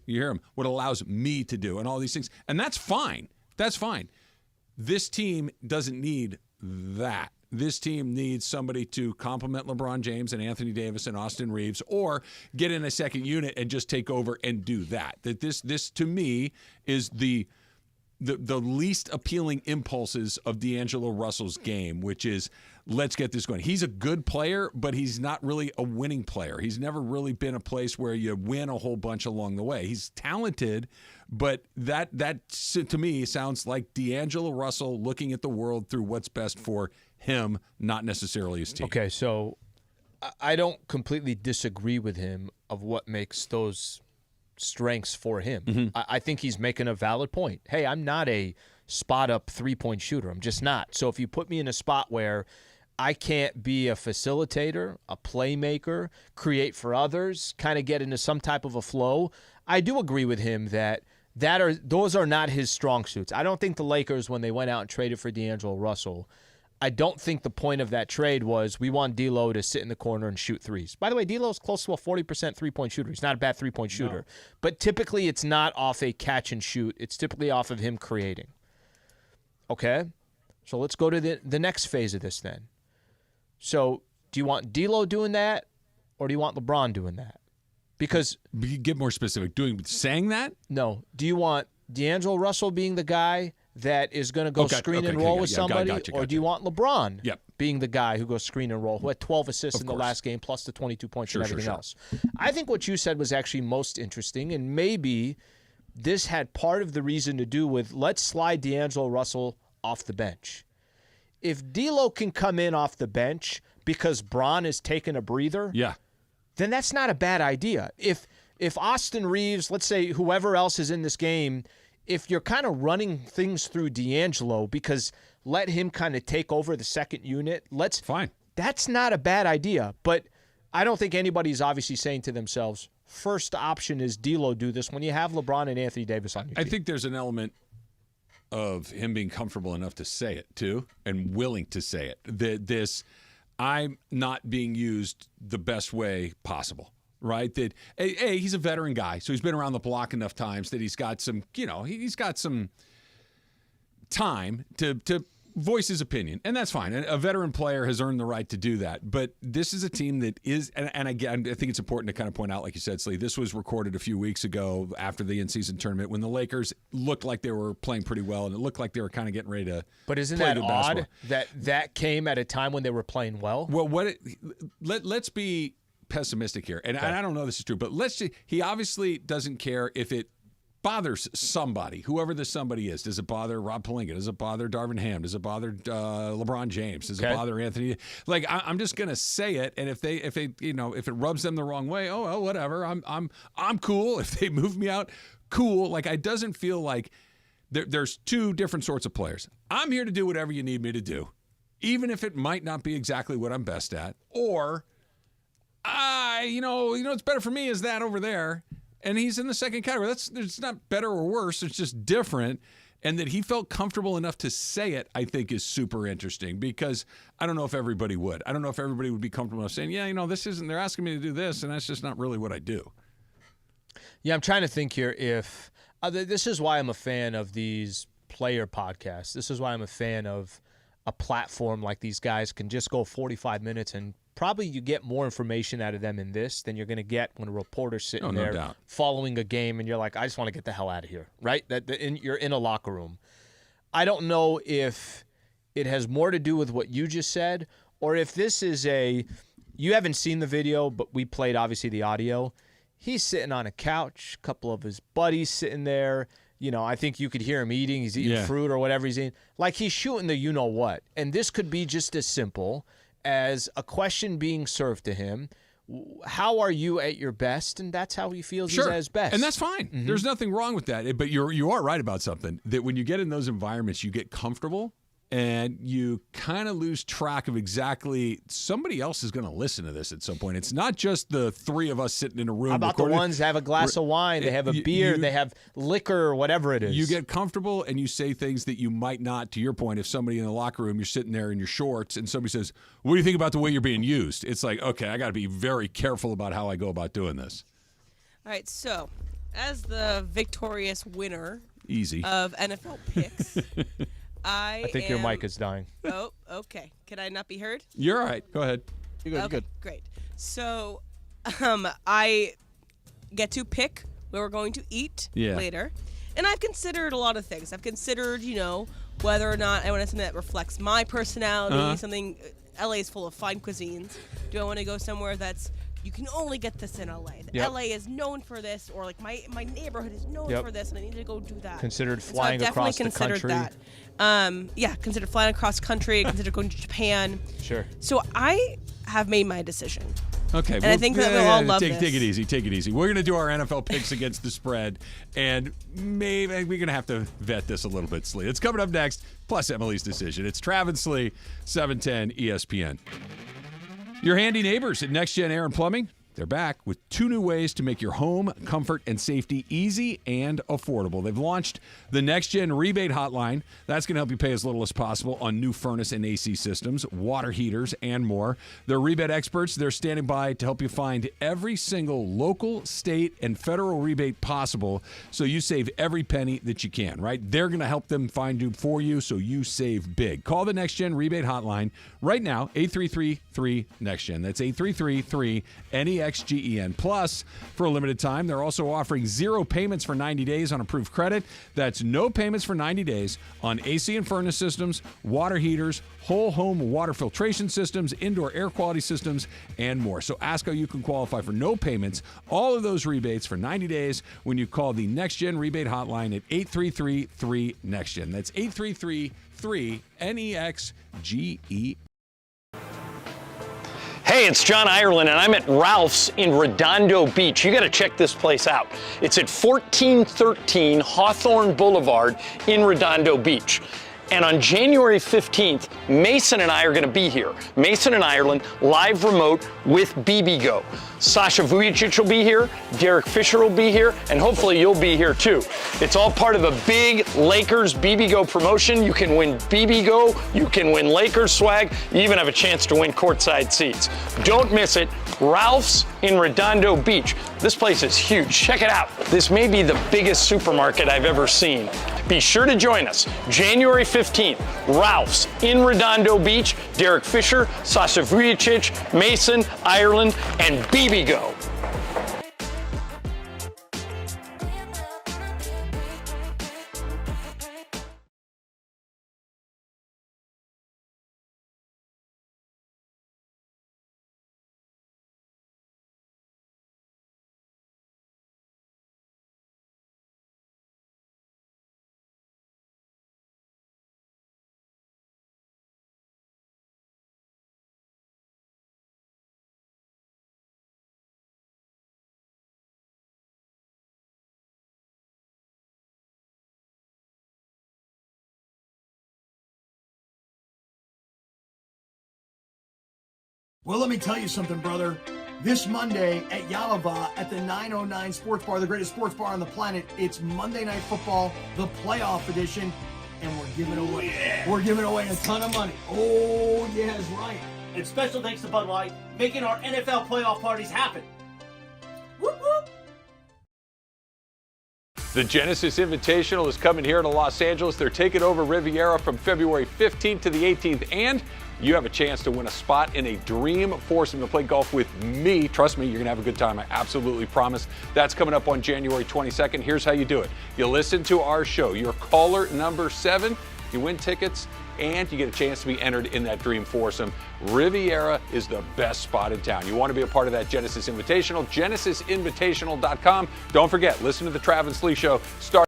me to do and all these things. And that's fine. That's fine. This team doesn't need that. This team needs somebody to complement LeBron James and Anthony Davis and Austin Reeves, or get in a second unit and just take over and do that. That this to me is the least appealing impulses of D'Angelo Russell's game, which is let's get this going. He's a good player, but he's not really a winning player. He's never really been a place where you win a whole bunch along the way. He's talented, but that to me sounds like D'Angelo Russell looking at the world through what's best for him, not necessarily his team. Okay, so I don't completely disagree with him of what makes those strengths for him. Mm-hmm. I think he's making a valid point. Hey, I'm not a spot-up three-point shooter. I'm just not. So if you put me in a spot where I can't be a facilitator, a playmaker, create for others, kind of get into some type of a flow. I do agree with him that those are not his strong suits. I don't think the Lakers, when they went out and traded for D'Angelo Russell, I don't think the point of that trade was we want D'Lo to sit in the corner and shoot threes. By the way, D'Lo's close to a 40% three-point shooter. He's not a bad three-point shooter. But typically it's not off a catch and shoot. It's typically off of him creating. Okay? So let's go to the next phase of this then. So do you want D'Lo doing that, or do you want LeBron doing that? Because get more specific. Saying that? No. Do you want D'Angelo Russell being the guy that is going to go screen and roll with somebody, or do you want LeBron being the guy who goes screen and roll, who had 12 assists in the last game, plus the 22 points and everything else? I think what you said was actually most interesting, and maybe this had part of the reason to do with let's slide D'Angelo Russell off the bench. If D'Lo can come in off the bench because Bron is taking a breather, then that's not a bad idea. If Austin Reeves, let's say whoever else is in this game, if you're kind of running things through D'Angelo because let him kind of take over the second unit, fine. That's not a bad idea. But I don't think anybody's obviously saying to themselves, first option is D'Lo do this when you have LeBron and Anthony Davis on your team. I think there's an element of him being comfortable enough to say it too, and willing to say it. I'm not being used the best way possible. Right, that he's a veteran guy, so he's been around the block enough times that he's got some, he's got some time to voice his opinion, and that's fine. A veteran player has earned the right to do that. But this is a team that is, and again, I think it's important to kind of point out, like you said, Slee, this was recorded a few weeks ago after the in-season tournament when the Lakers looked like they were playing pretty well, and it looked like they were kind of getting ready to. But isn't that odd that came at a time when they were playing well? Well, let's be pessimistic here, and I don't know if this is true, but he obviously doesn't care if it bothers somebody, whoever this somebody is. Does it bother Rob Pelinka? Does it bother Darvin Ham? Does it bother LeBron James? Does it bother Anthony? Like, I'm just gonna say it, and if it rubs them the wrong way, oh well, whatever. I'm cool. If they move me out, cool. Like, it doesn't feel like there's two different sorts of players. I'm here to do whatever you need me to do, even if it might not be exactly what I'm best at, or it's better for me is that over there, and he's in the second category. It's not better or worse. It's just different, and that he felt comfortable enough to say it, I think, is super interesting, because I don't know if everybody would. I don't know if everybody would be comfortable enough saying, this isn't. They're asking me to do this, and that's just not really what I do. Yeah, I'm trying to think here if this is why I'm a fan of these player podcasts. This is why I'm a fan of a platform like these guys can just go 45 minutes and probably you get more information out of them in this than you're going to get when a reporter's sitting there following a game and you're like, I just want to get the hell out of here, right? You're in a locker room. I don't know if it has more to do with what you just said or if this is you haven't seen the video, but we played obviously the audio. He's sitting on a couch, a couple of his buddies sitting there. I think you could hear him eating. He's eating fruit or whatever he's eating. Like he's shooting the you-know-what. And this could be just as simple as a question being served to him. How are you at your best? And that's how he feels he's at his best. And that's fine. Mm-hmm. There's nothing wrong with that. But you are right about something, that when you get in those environments, you get comfortable and you kind of lose track of exactly somebody else is going to listen to this at some point. It's not just the three of us sitting in a room. How about recording. The ones that have a glass of wine, they have a beer, they have liquor or whatever it is. You get comfortable and you say things that you might not, to your point, if somebody in the locker room, you're sitting there in your shorts and somebody says, what do you think about the way you're being used? It's like, okay, I got to be very careful about how I go about doing this. All right, so as the victorious winner Easy. Of NFL picks, I think your mic is dying. Oh, okay. Can I not be heard? You're all right. Go ahead. You're good. Okay, You're good. Great. So, I get to pick where we're going to eat later, and I've considered a lot of things. I've considered, whether or not I want something that reflects my personality. Something. LA is full of fine cuisines. Do I want to go somewhere that's you can only get this in LA? LA is known for this, or like my neighborhood is known for this, and I need to go do that. Considered flying across the country. That. Considered flying across country. Considered going to Japan. Sure. So I have made my decision. Okay. And I think that they'll all love take this. it easy. Take it easy. We're going to do our NFL picks against the spread, and maybe we're going to have to vet this a little bit, Slee. It's coming up next, plus Emily's decision. It's Trav and Slee, 710 ESPN. Your handy neighbors at Next Gen Air and Plumbing. They're back with 2 new ways to make your home comfort and safety easy and affordable. They've launched the Next Gen Rebate Hotline. That's going to help you pay as little as possible on new furnace and AC systems, water heaters, and more. They're rebate experts. They're standing by to help you find every single local, state, and federal rebate possible so you save every penny that you can, right? They're going to help them find you for you so you save big. Call the Next Gen Rebate Hotline right now, 833-3-NEXTGEN. That's 833-3-NEXGEN. Plus, for a limited time, they're also offering 0 payments for 90 days on approved credit. That's no payments for 90 days on AC and furnace systems, water heaters, whole home water filtration systems, indoor air quality systems, and more. So ask how you can qualify for no payments, all of those rebates for 90 days when you call the Next Gen Rebate Hotline at 833-3-NEXTGEN. That's 833-3-NEXGEN. Hey, it's John Ireland, and I'm at Ralph's in Redondo Beach. You got to check this place out. It's at 1413 Hawthorne Boulevard in Redondo Beach. And on January 15th, Mason and I are going to be here. Mason and Ireland, live remote with BBGO. Sasha Vujicic will be here, Derek Fisher will be here, and hopefully you'll be here too. It's all part of a big Lakers BBGO promotion. You can win BBGO, you can win Lakers swag, you even have a chance to win courtside seats. Don't miss it. Ralph's in Redondo Beach. This place is huge. Check it out. This may be the biggest supermarket I've ever seen. Be sure to join us January 15th. Ralph's in Redondo Beach. Derek Fisher, Sasha Vujicic, Mason, Ireland, and BBGO. Well, let me tell you something, brother. This Monday at Yalava at the 909 Sports Bar, the greatest sports bar on the planet, it's Monday Night Football, the playoff edition, and we're giving away a ton of money. Oh, yeah, that's right. And special thanks to Bud Light, making our NFL playoff parties happen. Whoop, whoop. The Genesis Invitational is coming here to Los Angeles. They're taking over Riviera from February 15th to the 18th, and you have a chance to win a spot in a dream foursome to play golf with me. Trust me, you're going to have a good time. I absolutely promise. That's coming up on January 22nd. Here's how you do it. You listen to our show. You're caller number 7. You win tickets, and you get a chance to be entered in that dream foursome. Riviera is the best spot in town. You want to be a part of that Genesis Invitational, genesisinvitational.com. Don't forget, listen to the Trav and Slee Show. Start.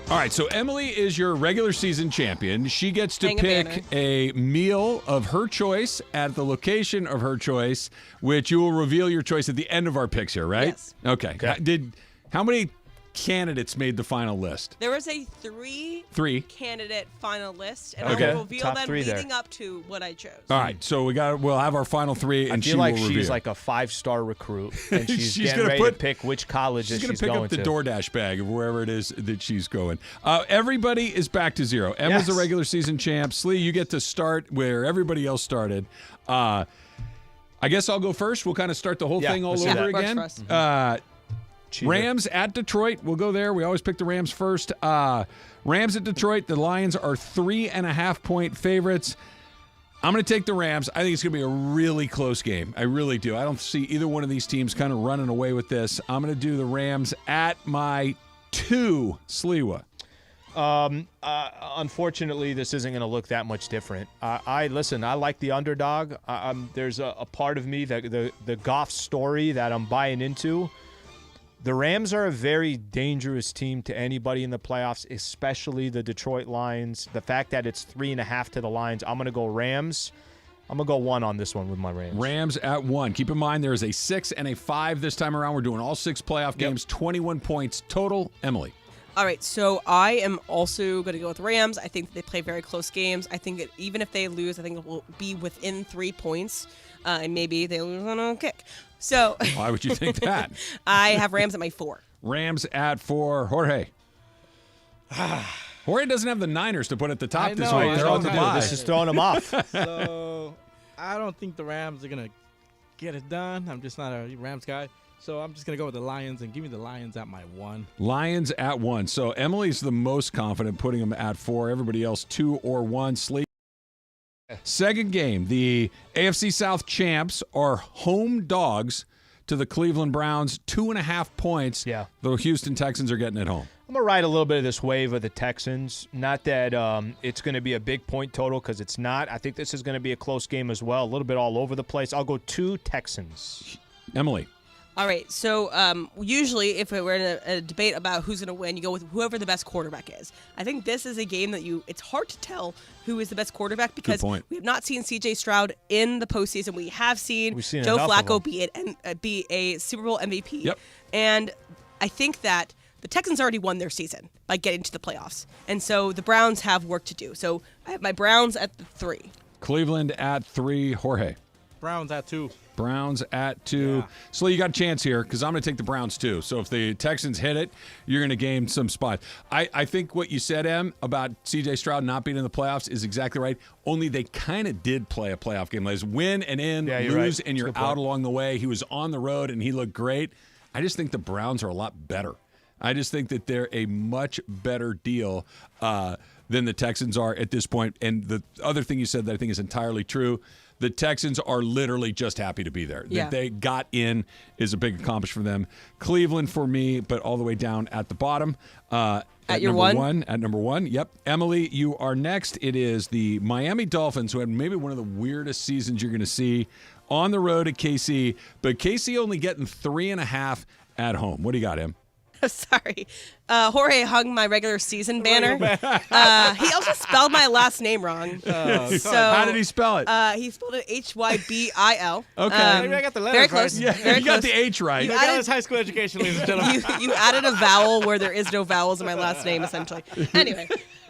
All right, so Emily is your regular season champion. She gets to pick a meal of her choice at the location of her choice, which you will reveal your choice at the end of our picks here, right? Yes. Okay. How many candidates made the final list? There was a three candidate final list, and I will reveal Top them three leading there. up to what I chose. All right, so we'll have our final 3, and I she feel like will she's reveal. like a 5-star recruit, and she's getting gonna ready to pick which college She's she's going to pick going up the to. DoorDash bag of wherever it is that she's going. Everybody is back to 0. Emma's the regular season champ. Slee, you get to start where everybody else started. I guess I'll go first. We'll kind of start the whole thing all over again. Works for us. Rams at Detroit. We'll go there. We always pick the Rams first. Rams at Detroit. The Lions are 3.5-point favorites. I'm going to take the Rams. I think it's going to be a really close game. I really do. I don't see either one of these teams kind of running away with this. I'm going to do the Rams at my 2, Sliwa. Unfortunately, this isn't going to look that much different. I like the underdog. There's a part of me that the Goff story that I'm buying into. The Rams are a very dangerous team to anybody in the playoffs, especially the Detroit Lions. The fact that it's 3.5 to the Lions, I'm going to go Rams. I'm going to go 1 on this one with my Rams. Rams at 1. Keep in mind there is a 6 and a 5 this time around. We're doing all 6 playoff games, 21 points total. Emily. All right, so I am also going to go with Rams. I think they play very close games. I think that even if they lose, I think it will be within 3 points, and maybe they lose on a kick. So why would you think that? I have Rams at my 4. Rams at 4. Jorge. Jorge doesn't have the Niners to put at the top this week. They're on the bye. This is throwing them off. So I don't think the Rams are going to get it done. I'm just not a Rams guy. So I'm just going to go with the Lions and give me the Lions at my 1. Lions at 1. So Emily's the most confident putting them at 4. Everybody else 2 or 1. Sleep. Second game, the AFC South champs are home dogs to the Cleveland Browns, 2.5 points. Yeah. The Houston Texans are getting it home. I'm going to ride a little bit of this wave of the Texans. Not that it's going to be a big point total, because it's not. I think this is going to be a close game as well, a little bit all over the place. I'll go 2 Texans. Emily. All right, so usually if we're in a debate about who's going to win, you go with whoever the best quarterback is. I think this is a game that it's hard to tell who is the best quarterback, because we have not seen C.J. Stroud in the postseason. We have seen Joe Flacco be a Super Bowl MVP. Yep. And I think that the Texans already won their season by getting to the playoffs. And so the Browns have work to do. So I have my Browns at the 3. Cleveland at 3. Jorge. Browns at 2. Browns at 2. Yeah. So you got a chance here, because I'm going to take the Browns too. So if the Texans hit it, you're going to gain some spots. I think what you said, Em, about C.J. Stroud not being in the playoffs is exactly right. Only they kind of did play a playoff game. Like, win and in, lose, and you're out along the way. He was on the road, and he looked great. I just think the Browns are a lot better. I just think that they're a much better deal than the Texans are at this point. And the other thing you said that I think is entirely true, the Texans are literally just happy to be there. Yeah. That they got in is a big accomplishment for them. Cleveland for me, but all the way down at the bottom. At your number 1? At number 1, yep. Emily, you are next. It is the Miami Dolphins, who had maybe one of the weirdest seasons you're going to see on the road at KC. But KC only getting 3.5 at home. What do you got, Em? Sorry. Jorge hung my regular season banner. He also spelled my last name wrong. So how did he spell it? He spelled it Hybil. Okay. Maybe I got the letters very close. right. Very you got the H right. You got his high school education, ladies and gentlemen. You added a vowel where there is no vowels in my last name, essentially. Anyway,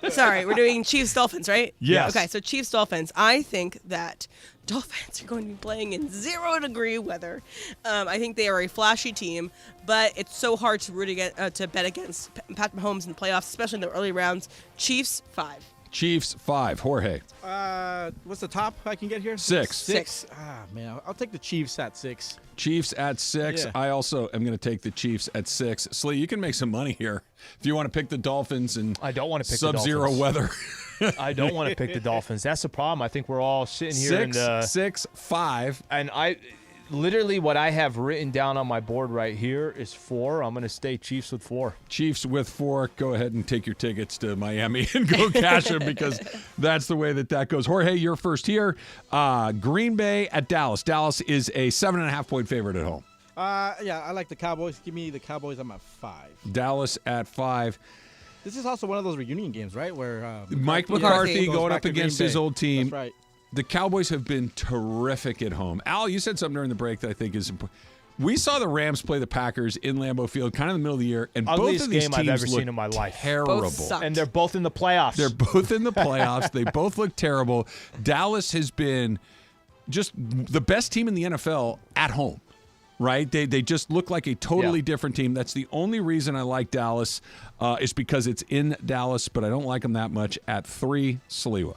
sorry. We're doing Chiefs-Dolphins, right? Yes. Okay, so Chiefs-Dolphins. I think that Dolphins are going to be playing in 0-degree weather. I think they are a flashy team, but it's so hard to bet against Pat Mahomes in the playoffs, especially in the early rounds. Chiefs 5. Chiefs 5. Jorge. What's the top I can get here? 6. 6. Ah, man, I'll take the Chiefs at 6. Chiefs at 6. Yeah. I also am going to take the Chiefs at 6. Slee, you can make some money here if you want to pick the Dolphins and I don't want to pick sub-zero the weather. I don't want to pick the Dolphins. That's the problem. I think we're all sitting here in the 6, 5. And literally what I have written down on my board right here is 4. I'm going to stay Chiefs with 4. Chiefs with 4. Go ahead and take your tickets to Miami and go cash them, because that's the way that goes. Jorge, you're first here. Green Bay at Dallas. Dallas is a 7.5-point favorite at home. Yeah, I like the Cowboys. Give me the Cowboys at my 5. Dallas at 5. This is also one of those reunion games, right? Where Mike McCarthy going up against his old team. That's right. The Cowboys have been terrific at home. Al, you said something during the break that I think is important. We saw the Rams play the Packers in Lambeau Field kind of in the middle of the year, and both of these game teams I've ever look seen in my life. Terrible. And they're both in the playoffs. They're both in the playoffs. They both look terrible. Dallas has been just the best team in the NFL at home. Right? They just look like a totally different team. That's the only reason I like Dallas is because it's in Dallas, but I don't like them that much at 3. Sliwa.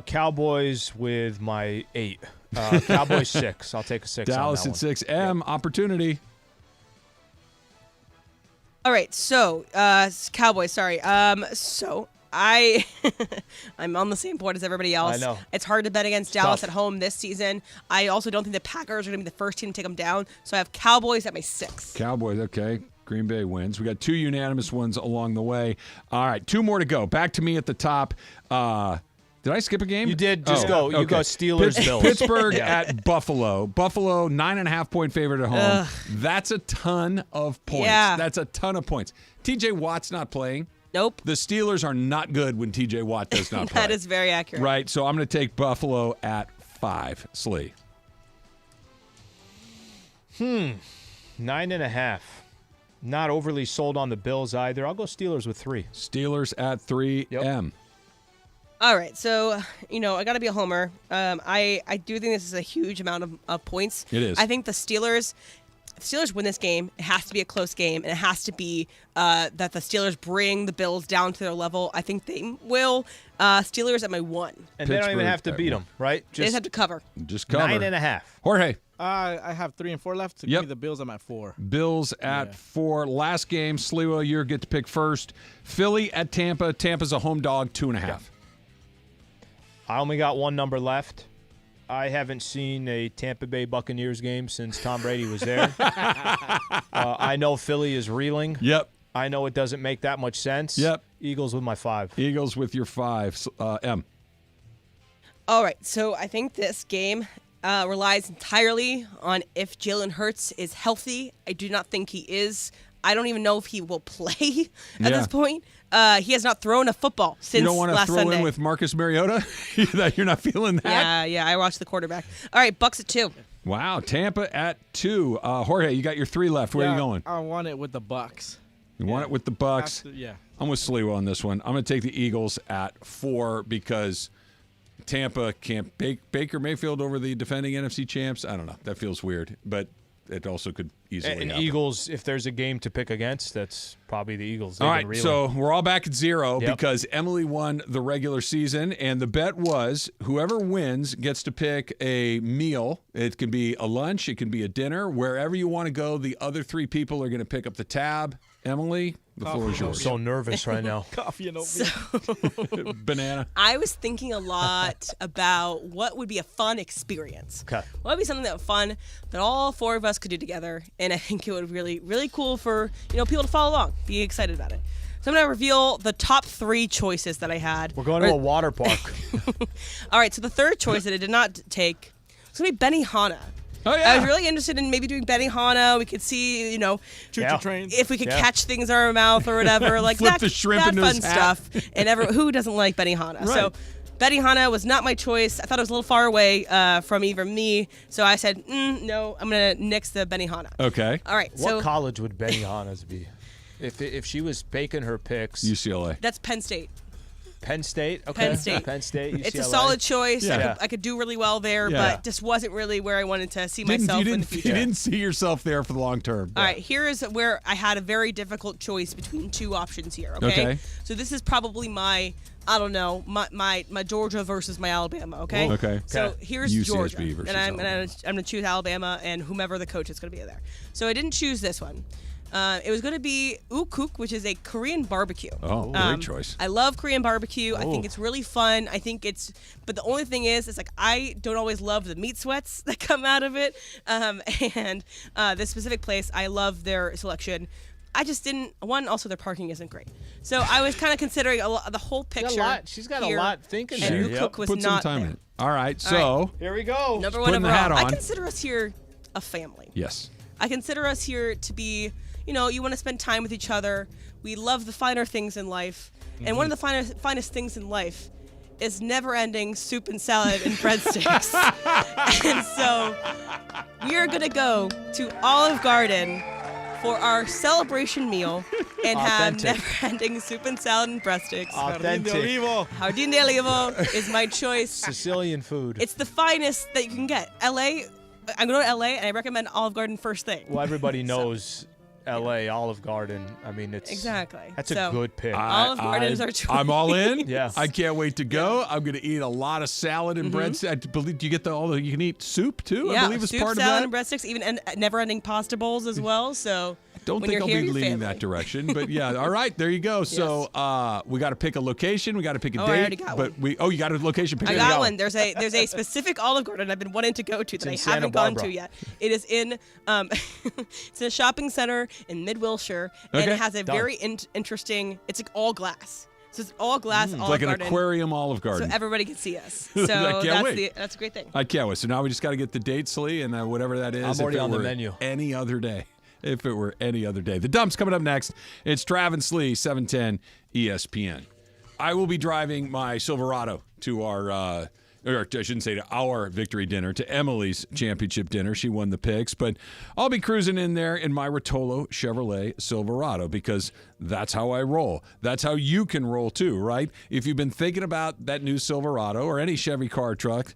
Cowboys with my 8. Cowboys 6. I'll take a 6. Dallas at 6. Opportunity. All right, so Cowboys. Sorry. So I'm on the same board as everybody else. I know. It's hard to bet against Dallas tough. at home this season. I also don't think the Packers are going to be the first team to take them down, so I have Cowboys at my 6. Cowboys, okay. Green Bay wins. We got 2 unanimous ones along the way. All right, 2 more to go. Back to me at the top. Did I skip a game? You did. Just go. You go Steelers, Bills. Pittsburgh at Buffalo. Buffalo, 9.5-point favorite at home. Ugh. That's a ton of points. Yeah. That's a ton of points. TJ Watt's not playing. Nope. The Steelers are not good when TJ Watt does not play. That is very accurate. Right, so I'm going to take Buffalo at 5. Slee. 9.5. Not overly sold on the Bills either. I'll go Steelers with 3. Steelers at 3. Yep. M. All right, so, I got to be a homer. I do think this is a huge amount of points. It is. I think the Steelers win this game. It has to be a close game, and it has to be that the Steelers bring the Bills down to their level. I think they will. Steelers at my 1. And they don't even have to beat them, right? They just have to cover. Just cover. 9.5. Jorge. I have 3 and 4 left. So give me the Bills. I'm at 4. Bills at 4. Last game, Sliwa, you get to pick first. Philly at Tampa. Tampa's a home dog, 2.5. Yeah. I only got one number left. I haven't seen a Tampa Bay Buccaneers game since Tom Brady was there. I know Philly is reeling. Yep. I know it doesn't make that much sense. Yep. Eagles with my 5. Eagles with your 5. M. All right, so I think this game relies entirely on if Jalen Hurts is healthy. I do not think he is. I don't even know if he will play at this point. He has not thrown a football since last Sunday. You don't want to throw in with Marcus Mariota? That you're not feeling that? Yeah, I watched the quarterback. All right, Bucks at 2. Wow, Tampa at 2. Jorge, you got your 3 left. Where are you going? I want it with the Bucks. You want it with the Bucks? Yeah. I'm with Sliwa on this one. I'm going to take the Eagles at 4 because Tampa can't Baker Mayfield over the defending NFC champs. I don't know. That feels weird, but it also could easily And happen. Eagles, if there's a game to pick against, that's probably the Eagles. All right, so we're all back at 0 because Emily won the regular season, and the bet was whoever wins gets to pick a meal. It can be a lunch, it can be a dinner. Wherever you want to go, the other 3 people are going to pick up the tab. Emily, the floor is yours. I'm so nervous right now. Coffee and oatmeal. Banana. I was thinking a lot about what would be a fun experience. Okay. What would be something that fun that all 4 of us could do together, and I think it would be really, really cool for people to follow along, be excited about it. So I'm going to reveal the top 3 choices that I had. We're going to a water park. All right, so the third choice that I did not take was going to be Benihana. Oh, yeah. I was really interested in maybe doing Benihana. We could see, choo-choo trains. if we could catch things in our mouth or whatever, like Flip that, the shrimp that into fun his hat. stuff. And who doesn't like Benihana? Right. So Benihana was not my choice. I thought it was a little far away from even me. So I said, no, I'm going to nix the Benihana. Okay. All right. What college would Benihana's be? If she was baking her picks. UCLA. That's Penn State. Penn State? Okay. Penn State. Penn State, UCLA. It's a solid choice. Yeah. I could do really well there, but just wasn't really where I wanted to see myself in the future. You didn't see yourself there for the long term. All right, here is where I had a very difficult choice between 2 options here, okay? So this is probably my Georgia versus my Alabama, okay? Okay. So here's UCSB Georgia, versus and I'm going to choose Alabama and whomever the coach is going to be there. So I didn't choose this one. It was going to be ukuk, which is a Korean barbecue. Oh, great choice. I love Korean barbecue. I think it's really fun. But the only thing is, it's like I don't always love the meat sweats that come out of it. And this specific place, I love their selection. I just didn't. Also, their parking isn't great. So I was kind of considering the whole picture. She's got a here, lot thinking and there. ukuk was Put some not time there. in it. All right, so here we go. Number Putting one the hat overall. on. I consider us here a family. Yes. I consider us here to be, you want to spend time with each other. We love the finer things in life. And one of the finest things in life is never-ending soup and salad and breadsticks. And so we are going to go to Olive Garden for our celebration meal and have never-ending soup and salad and breadsticks. Authentic. Jardín de Olivo is my choice. Sicilian food. It's the finest that you can get. I'm going to LA, and I recommend Olive Garden first thing. Well, everybody knows L.A. Olive Garden. I mean, it's exactly. That's a good pick. Olive Garden is our choice. I'm all in. Yeah. I can't wait to go. I'm going to eat a lot of salad and bread. I believe you get you can eat soup too. Yeah, I believe it's soup, part salad, of that. and breadsticks, even never-ending pasta bowls as well. So Don't when think I'll you're be here, leaning that direction, but yeah. All right, there you go. Yes. So we got to pick a location. We got to pick a date. I already got one. You got a location. I got one. There's a specific Olive Garden I've been wanting to go to that I haven't gone to yet. It is in it's in a shopping center in Mid Wilshire, and it has a very interesting. It's like all glass. So it's all glass, It's Olive like an Garden, aquarium Olive Garden. so everybody can see us. I So can't wait. that's a great thing. I can't wait. So now we just got to get the date, Slee, and whatever that is. I'm already if it on the were menu. Any other day. If it were any other day. The Dump's coming up next. It's Trav and Slee, 710 ESPN. I will be driving my Silverado to our, or I shouldn't say to our victory dinner, to Emily's championship dinner. She won the picks, but I'll be cruising in there in my Rolo Chevrolet Silverado because that's how I roll. That's how you can roll too, right? If you've been thinking about that new Silverado or any Chevy car truck,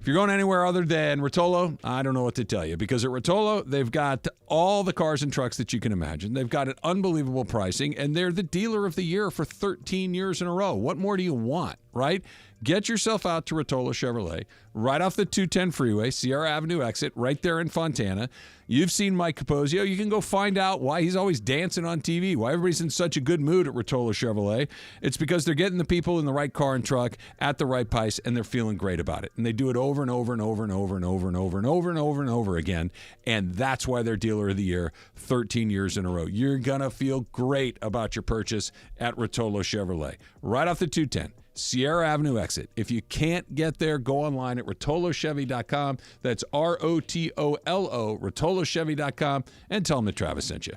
if you're going anywhere other than Rotolo, I don't know what to tell you, because at Rotolo, they've got all the cars and trucks that you can imagine. They've got an unbelievable pricing, and they're the dealer of the year for 13 years in a row. What more do you want, right? Get yourself out to Rotolo Chevrolet, right off the 210 freeway, Sierra Avenue exit, right there in Fontana. You've seen Mike Capozio. You can go find out why he's always dancing on TV, why everybody's in such a good mood at Rotolo Chevrolet. It's because they're getting the people in the right car and truck at the right price, and they're feeling great about it. And they do it over and over and over and over and over and over and over and over and over again. And that's why they're dealer of the year 13 years in a row. You're going to feel great about your purchase at Rotolo Chevrolet, right off the 210. Sierra Avenue exit. If you can't get there, go online at rotolochevy.com. That's ROTOLO, rotolochevy.com, and tell them that Travis sent you.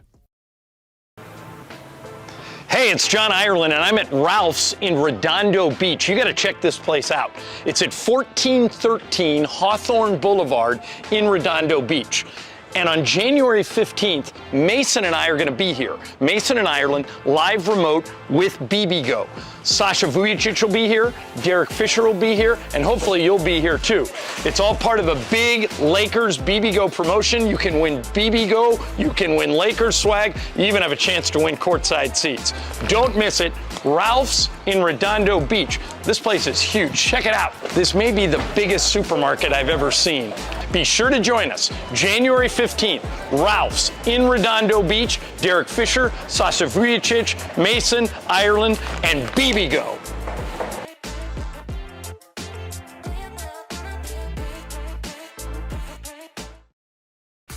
Hey, it's John Ireland, and I'm at Ralph's in Redondo Beach. You got to check this place out. It's at 1413 Hawthorne Boulevard in Redondo Beach. And on January 15th, Mason and I are going to be here. Mason and Ireland, live remote with BBGO. Sasha Vujicic will be here, Derek Fisher will be here, and hopefully you'll be here too. It's all part of a big Lakers BBGO promotion. You can win BBGO, you can win Lakers swag, you even have a chance to win courtside seats. Don't miss it. Ralph's in Redondo Beach. This place is huge. Check it out. This may be the biggest supermarket I've ever seen. Be sure to join us January 15th. Ralph's in Redondo Beach. Derek Fisher, Sasha Vujicic, Mason, Ireland, and BBGO.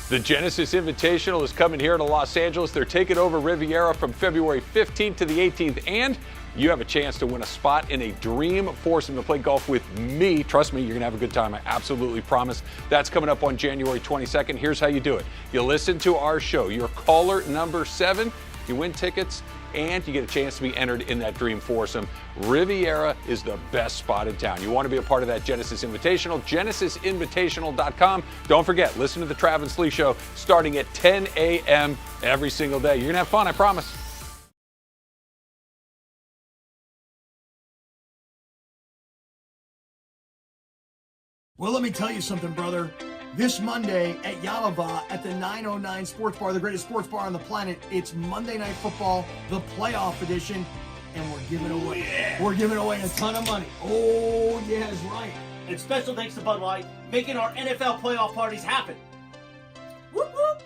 The Genesis Invitational is coming here to Los Angeles. They're taking over Riviera from February 15th to the 18th, and you have a chance to win a spot in a dream foursome to play golf with me. Trust me, you're going to have a good time. I absolutely promise. That's coming up on January 22nd. Here's how you do it. You listen to our show. You're caller number 7. You win tickets, and you get a chance to be entered in that dream foursome. Riviera is the best spot in town. You want to be a part of that Genesis Invitational, genesisinvitational.com. Don't forget, listen to the Trav and Slee Show starting at 10 a.m. every single day. You're going to have fun, I promise. Well, let me tell you something, brother. This Monday at Yalava at the 909 Sports Bar, the greatest sports bar on the planet, it's Monday Night Football, the playoff edition, and we're giving away a ton of money. Oh, yeah, that's right. And special thanks to Bud Light, making our NFL playoff parties happen. Whoop, whoop.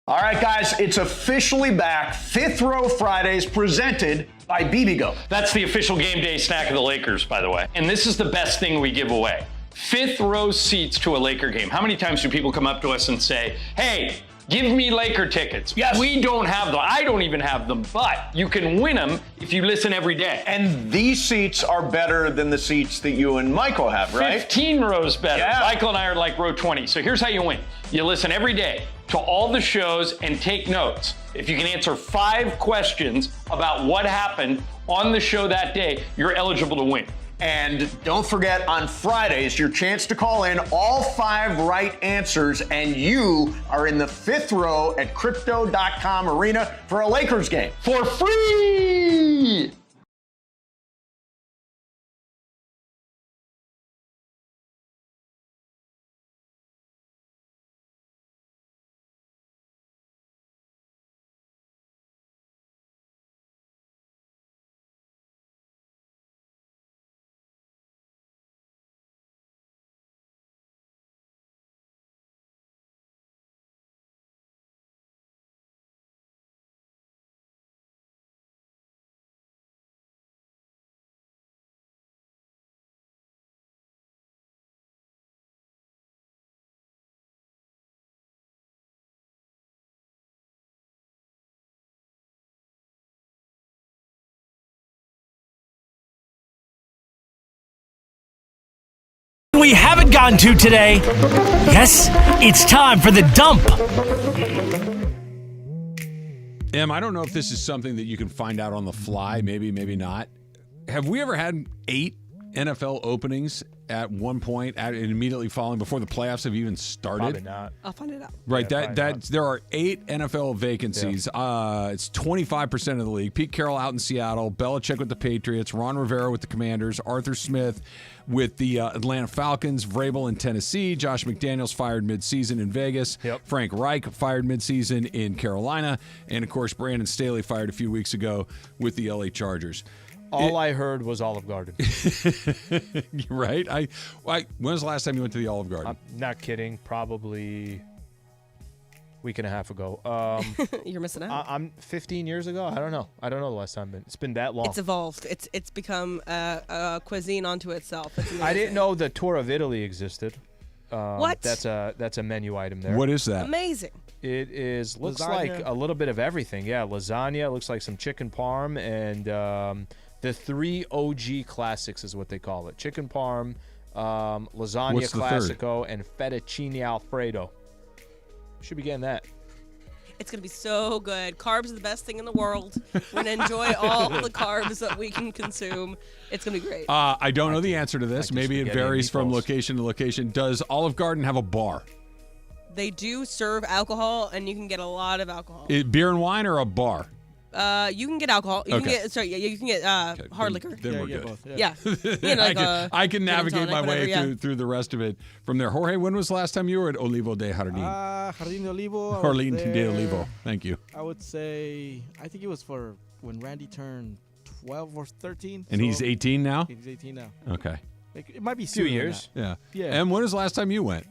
All right, guys, it's officially back. Fifth Row Fridays presented by BBGO. That's the official game day snack of the Lakers, by the way. And this is the best thing we give away. Fifth row seats to a Laker game. How many times do people come up to us and say, hey, give me Laker tickets? Yes. We don't have them. I don't even have them, but you can win them if you listen every day. And these seats are better than the seats that you and Michael have, right? 15 rows better. Yeah. Michael and I are like row 20. So here's how you win. You listen every day to all the shows and take notes. If you can answer 5 questions about what happened on the show that day, you're eligible to win. And don't forget, on Fridays, your chance to call in all 5 right answers, and you are in the 5th row at Crypto.com Arena for a Lakers game. For free! we haven't gotten to today. Yes, it's time for the dump. Em, I don't know if this is something that you can find out on the fly. Maybe, maybe not. Have we ever had 8 NFL openings at one point and immediately following before the playoffs have even started? Probably not. I'll find it out. Right, there are 8 NFL vacancies. Yeah. It's 25% of the league. Pete Carroll out in Seattle, Belichick with the Patriots, Ron Rivera with the Commanders, Arthur Smith with the Atlanta Falcons, Vrabel in Tennessee, Josh McDaniels fired midseason in Vegas, Frank Reich fired midseason in Carolina, and of course Brandon Staley fired a few weeks ago with the LA Chargers. All I heard was Olive Garden. Right? When was the last time you went to the Olive Garden? I'm not kidding. Probably a week and a half ago. You're missing out. I'm 15 years ago. I don't know the last time. It's been that long. It's evolved. It's become a cuisine unto itself. It's I didn't know the tour of Italy existed. What? That's a menu item there. What is that? Amazing. It looks Lasagna. like a little bit of everything. Yeah, lasagna. It looks like some chicken parm and the 3 OG classics is what they call it. Chicken parm, lasagna What's the classico, and fettuccine alfredo. Should be getting that. It's going to be so good. Carbs are the best thing in the world. We're going to enjoy all the carbs that we can consume. It's going to be great. I don't know the answer to this. Maybe it varies from location to location. Does Olive Garden have a bar? They do serve alcohol, and you can get a lot of alcohol. Beer and wine or a bar? You can get alcohol. You Okay. can get hard liquor. Then we're good. Both, Yeah. You know, like I can gin and navigate tonic, my way whatever, through the rest of it from there. Jorge, when was the last time you were at Olivo de Jardín? Jardín de Olivo. Jardín de Olivo. Thank you. I would say, I think it was for when Randy turned 12 or 13. And he's 18 now? He's 18 now. Okay. It might be Few sooner than years. that. Yeah. Yeah. And when was the last time you went?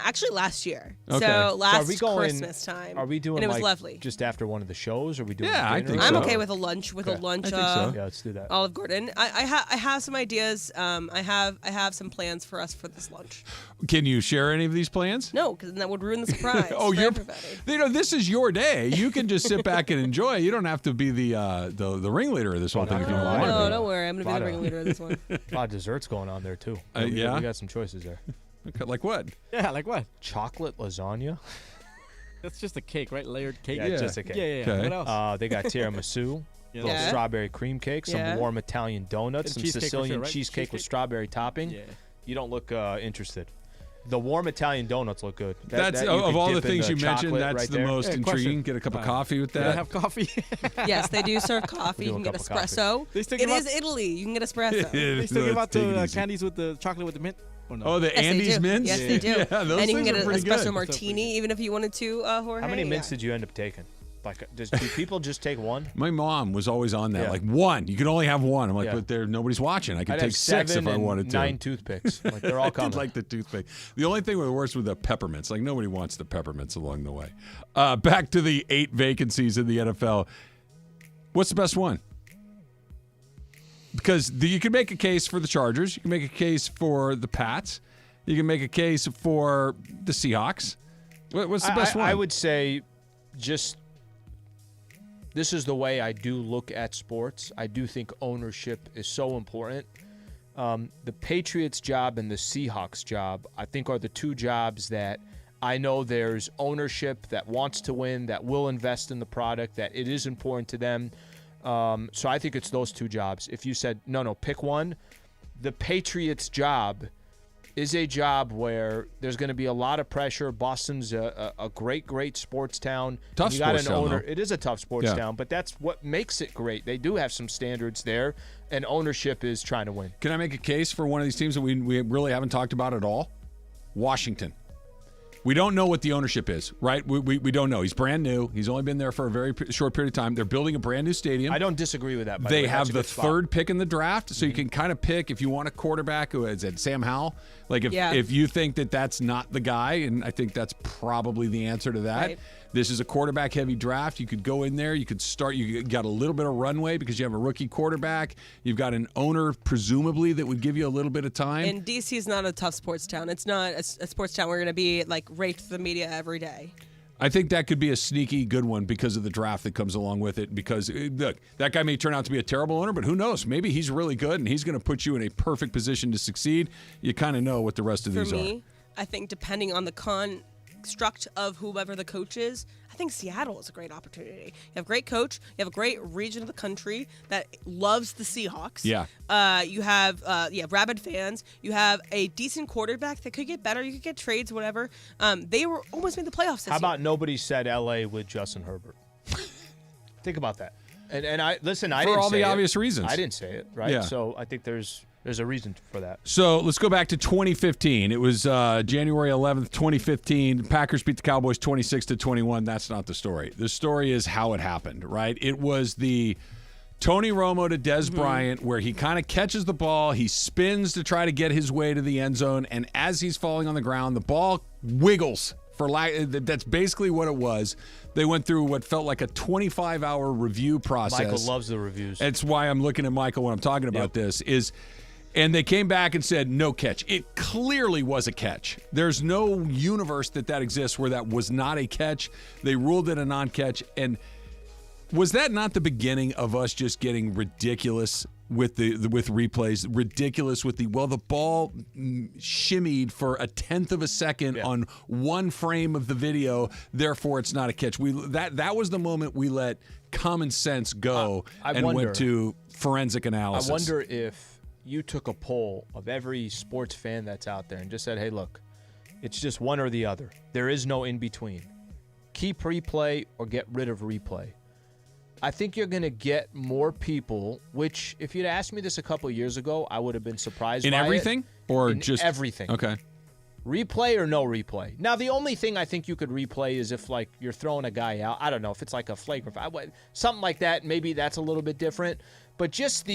Actually, last year. Okay. So last are we going, Christmas time. Are we doing and it was like lovely. just after one of the shows? Or are we doing Yeah, I dinner? think I'm so. okay with a lunch. I think so. Yeah, let's do that. Olive Garden. I have some ideas. I have some plans for us for this lunch. Can you share any of these plans? No, because that would ruin the surprise. Oh, for you're. everybody. This is your day. You can just sit back and enjoy. You don't have to be the ringleader of this whole thing if you don't want to. No, don't worry. I'm gonna be the ringleader of this one. A lot of desserts going on there too. Yeah? we got some choices there. Okay, like what? Yeah, like what? Chocolate lasagna. That's just a cake, right? Layered cake. Yeah, just a cake. Yeah. Okay. What else? They got tiramisu, Yeah. little strawberry cream cake, some Yeah. warm Italian donuts, And some cheesecake for Sicilian sure, right? cheesecake with Cheesecake? strawberry topping. Yeah. You don't look interested. The warm Italian donuts look good. That's you of could all the dip in things you mentioned. chocolate That's right the there. most Hey, intriguing. question. Get a cup of Uh, coffee with Did I that. have coffee? Yes, they do serve coffee. You We'll can do get a cup of coffee. espresso. They still It give is Italy. You can get espresso. They still give out Take it the easy. candies with the chocolate with the mint? Or no? Oh, the Yes, they Andes do. mints? Yes, they do. Yeah, those and you can things get are an pretty espresso good. martini, even if you wanted to, Jorge. How many mints Yeah. did you end up taking? Like, do people just take one? My mom was always on that. Yeah. Like one. You can only have one. I'm like, Yeah. but nobody's watching. I could I'd take have 6 if 7 I and wanted to. 9 toothpicks. Like, they're all I coming. did like the toothpick. The only thing that was worse was the peppermints. Like nobody wants the peppermints along the way. Back to the 8 vacancies in the NFL. What's the best one? Because you can make a case for the Chargers. You can make a case for the Pats. You can make a case for the Seahawks. What's the best one? I would say just this is the way I do look at sports. I do think ownership is so important. The Patriots' job and the Seahawks' job, I think, are the two jobs that I know there's ownership that wants to win, that will invest in the product, that it is important to them. So I think it's those two jobs. If you said, no, pick one, the Patriots' job is a job where there's going to be a lot of pressure. Boston's a great sports town. Tough you got sports an town, owner. though. It is a tough sports Yeah. town, but that's what makes it great. They do have some standards there, and ownership is trying to win. Can I make a case for one of these teams that we really haven't talked about at all? Washington. We don't know what the ownership is, right? We don't know. He's brand new. He's only been there for a very short period of time. They're building a brand new stadium. I don't disagree with that. By the They way. have That's a the good spot. third pick in the draft, so you can kind of pick if you want a quarterback. Who is it? Sam Howell. Like if you think that that's not the guy, and I think that's probably the answer to that. Right. This is a quarterback-heavy draft. You could go in there. You could start. You got a little bit of runway because you have a rookie quarterback. You've got an owner, presumably, that would give you a little bit of time. And DC is not a tough sports town. It's not a sports town we're going to be like raked to the media every day. I think that could be a sneaky good one because of the draft that comes along with it. Because, look, that guy may turn out to be a terrible owner, but who knows? Maybe he's really good, and he's going to put you in a perfect position to succeed. You kind of know what the rest of these For are. me, I think depending on the construct of whoever the coach is, I think Seattle is a great opportunity. You have a great coach. You have a great region of the country that loves the Seahawks. Yeah. You have rabid fans. You have a decent quarterback that could get better. You could get trades, whatever. They were almost made the playoffs this year. How about nobody said L.A. with Justin Herbert? Think about that. And I listen. I didn't for all say the it. obvious reasons. I didn't say it, right? Yeah. So I think there's a reason for that. So let's go back to 2015. It was January 11th, 2015. Packers beat the Cowboys 26-21. That's not the story. The story is how it happened, right? It was the Tony Romo to Des Bryant where he kind of catches the ball. He spins to try to get his way to the end zone. And as he's falling on the ground, the ball wiggles. That's basically what it was. They went through what felt like a 25-hour review process. Michael loves the reviews. That's why I'm looking at Michael when I'm talking about this. And they came back and said, no catch. It clearly was a catch. There's no universe that exists where that was not a catch. They ruled it a non-catch. And was that not the beginning of us just getting ridiculous with replays? Ridiculous with the ball shimmied for a tenth of a second on one frame of the video. Therefore, it's not a catch. That was the moment we let common sense go went to forensic analysis. I wonder if you took a poll of every sports fan that's out there and just said, hey, look, it's just one or the other. There is no in between. Keep replay or get rid of replay. I think you're going to get more people, which if you'd asked me this a couple of years ago, I would have been surprised by everything? it. Or just everything. Okay. Replay or no replay. Now, the only thing I think you could replay is if, like, you're throwing a guy out. I don't know if it's like a flagrant, something like that. Maybe that's a little bit different. But just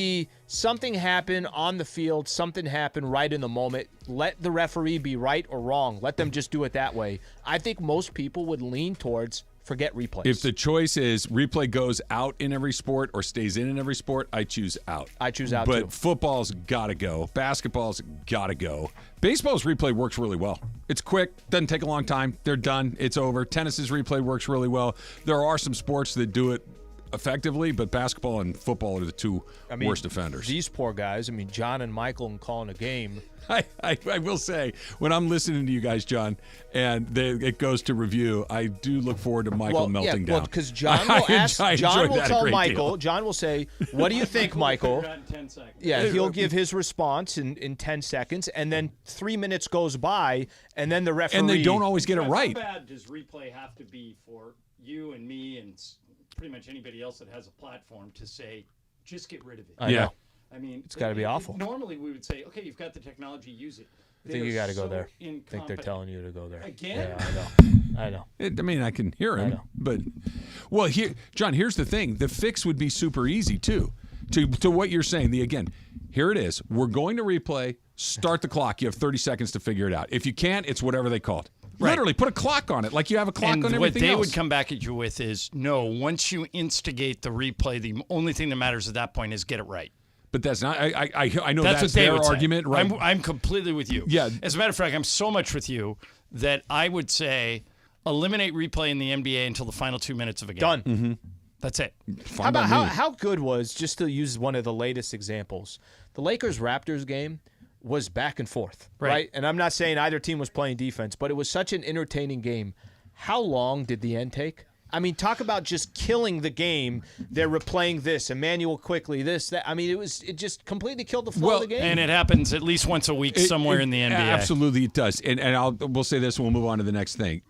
something happened on the field, something happened right in the moment. Let the referee be right or wrong. Let them just do it that way. I think most people would lean towards forget replays. If the choice is replay goes out in every sport or stays in every sport, I choose out. I choose out, but too. Football's got to go. Basketball's got to go. Baseball's replay works really well. It's quick. Doesn't take a long time. They're done. It's over. Tennis's replay works really well. There are some sports that do it effectively, but basketball and football are the two worst offenders. These poor guys, John and Michael and calling a game. I will say, when I'm listening to you guys, John, and it goes to review, I do look forward to Michael melting down. Well, because John will John will tell Michael, John will say, what do you think, Michael? 10 seconds. Yeah, he'll give his response in 10 seconds, and then 3 minutes goes by, and then the referee... And they don't always get it right. How bad does replay have to be for you and me and pretty much anybody else that has a platform to say, just get rid of it? I know. It's got to be awful. Normally, we would say, okay, you've got the technology, use it. I think you got to go there. I think they're telling you to go there. Again? Yeah, I know. I can hear him. I know. But, John, here's the thing. The fix would be super easy, too. To what you're saying, here it is. We're going to replay. Start the clock. You have 30 seconds to figure it out. If you can't, it's whatever they call it. Right. Literally, put a clock on it, like you have a clock on everything else. What they would come back at you with is, no, once you instigate the replay, the only thing that matters at that point is get it right. But that's not. I know that's what their their argument, right? I'm completely with you. Yeah. As a matter of fact, I'm so much with you that I would say eliminate replay in the NBA until the final 2 minutes of a game. Done. Mm-hmm. That's it. How good was, just to use one of the latest examples, the Lakers-Raptors game was back and forth, right? And I'm not saying either team was playing defense, but it was such an entertaining game. How long did the end take? Talk about just killing the game. They're replaying this, Emmanuel quickly, this, that. It just completely killed the flow of the game. And it happens at least once a week somewhere in the NBA. Absolutely, it does. And we'll say this, and we'll move on to the next thing.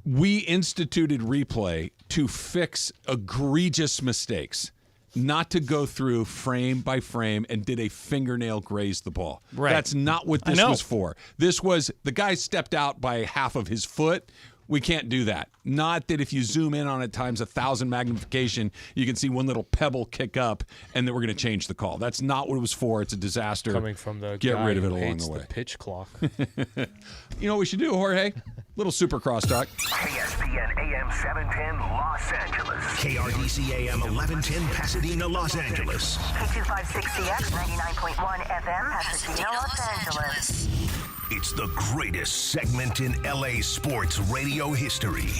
We instituted replay to fix egregious mistakes, not to go through frame by frame and did a fingernail graze the ball. Right. That's not what this was for. This was the guy stepped out by half of his foot. We can't do that. Not that if you zoom in on it times 1,000 magnification, you can see one little pebble kick up, and then we're going to change the call. That's not what it was for. It's a disaster. Coming from the Get guy rid of it who along hates the way. The pitch clock. You know what we should do, Jorge? Little super crosstalk. ESPN AM 710 Los Angeles. KRDC AM 1110 Pasadena, Los Angeles. K256CX 99.1 FM Pasadena, Los Angeles. It's the greatest segment in LA sports radio history.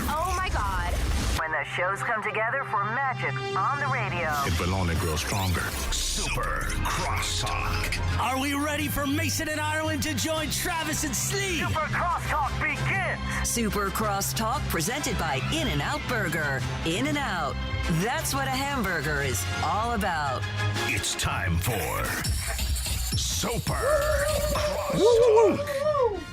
Oh my God. When the shows come together for magic on the radio. It will only grow stronger. Super Crosstalk. Are we ready for Mason and Ireland to join Travis and Slee? Super Crosstalk begins. Super Crosstalk presented by In-N-Out Burger. In-N-Out. That's what a hamburger is all about. It's time for Super Crosstalk.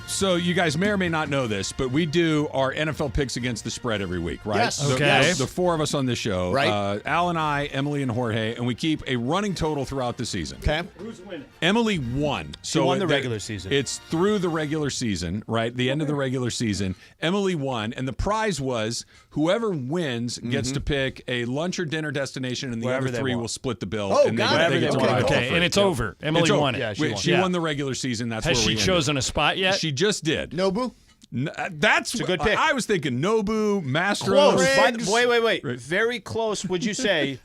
So you guys may or may not know this, but we do our NFL picks against the spread every week, right? Yes. Okay. The four of us on this show. Right. Al and I, Emily and Jorge, and we keep a running total throughout the season. Okay. Who's winning? Emily won. She won the regular season. It's through the regular season, right? The end of the regular season. Emily won, and the prize was whoever wins gets to pick a lunch or dinner destination, and the Wherever other they three want. will split the bill. Oh, and got they it. get to Okay, ride okay, off and it. it's over. Emily It's over. won it. Yeah, she won. She won the regular season. That's Has where we she ended. chosen a spot yet? She just did. Nobu? That's a good pick. I was thinking Nobu, Mastro. Close. Wait. Very close, would you say?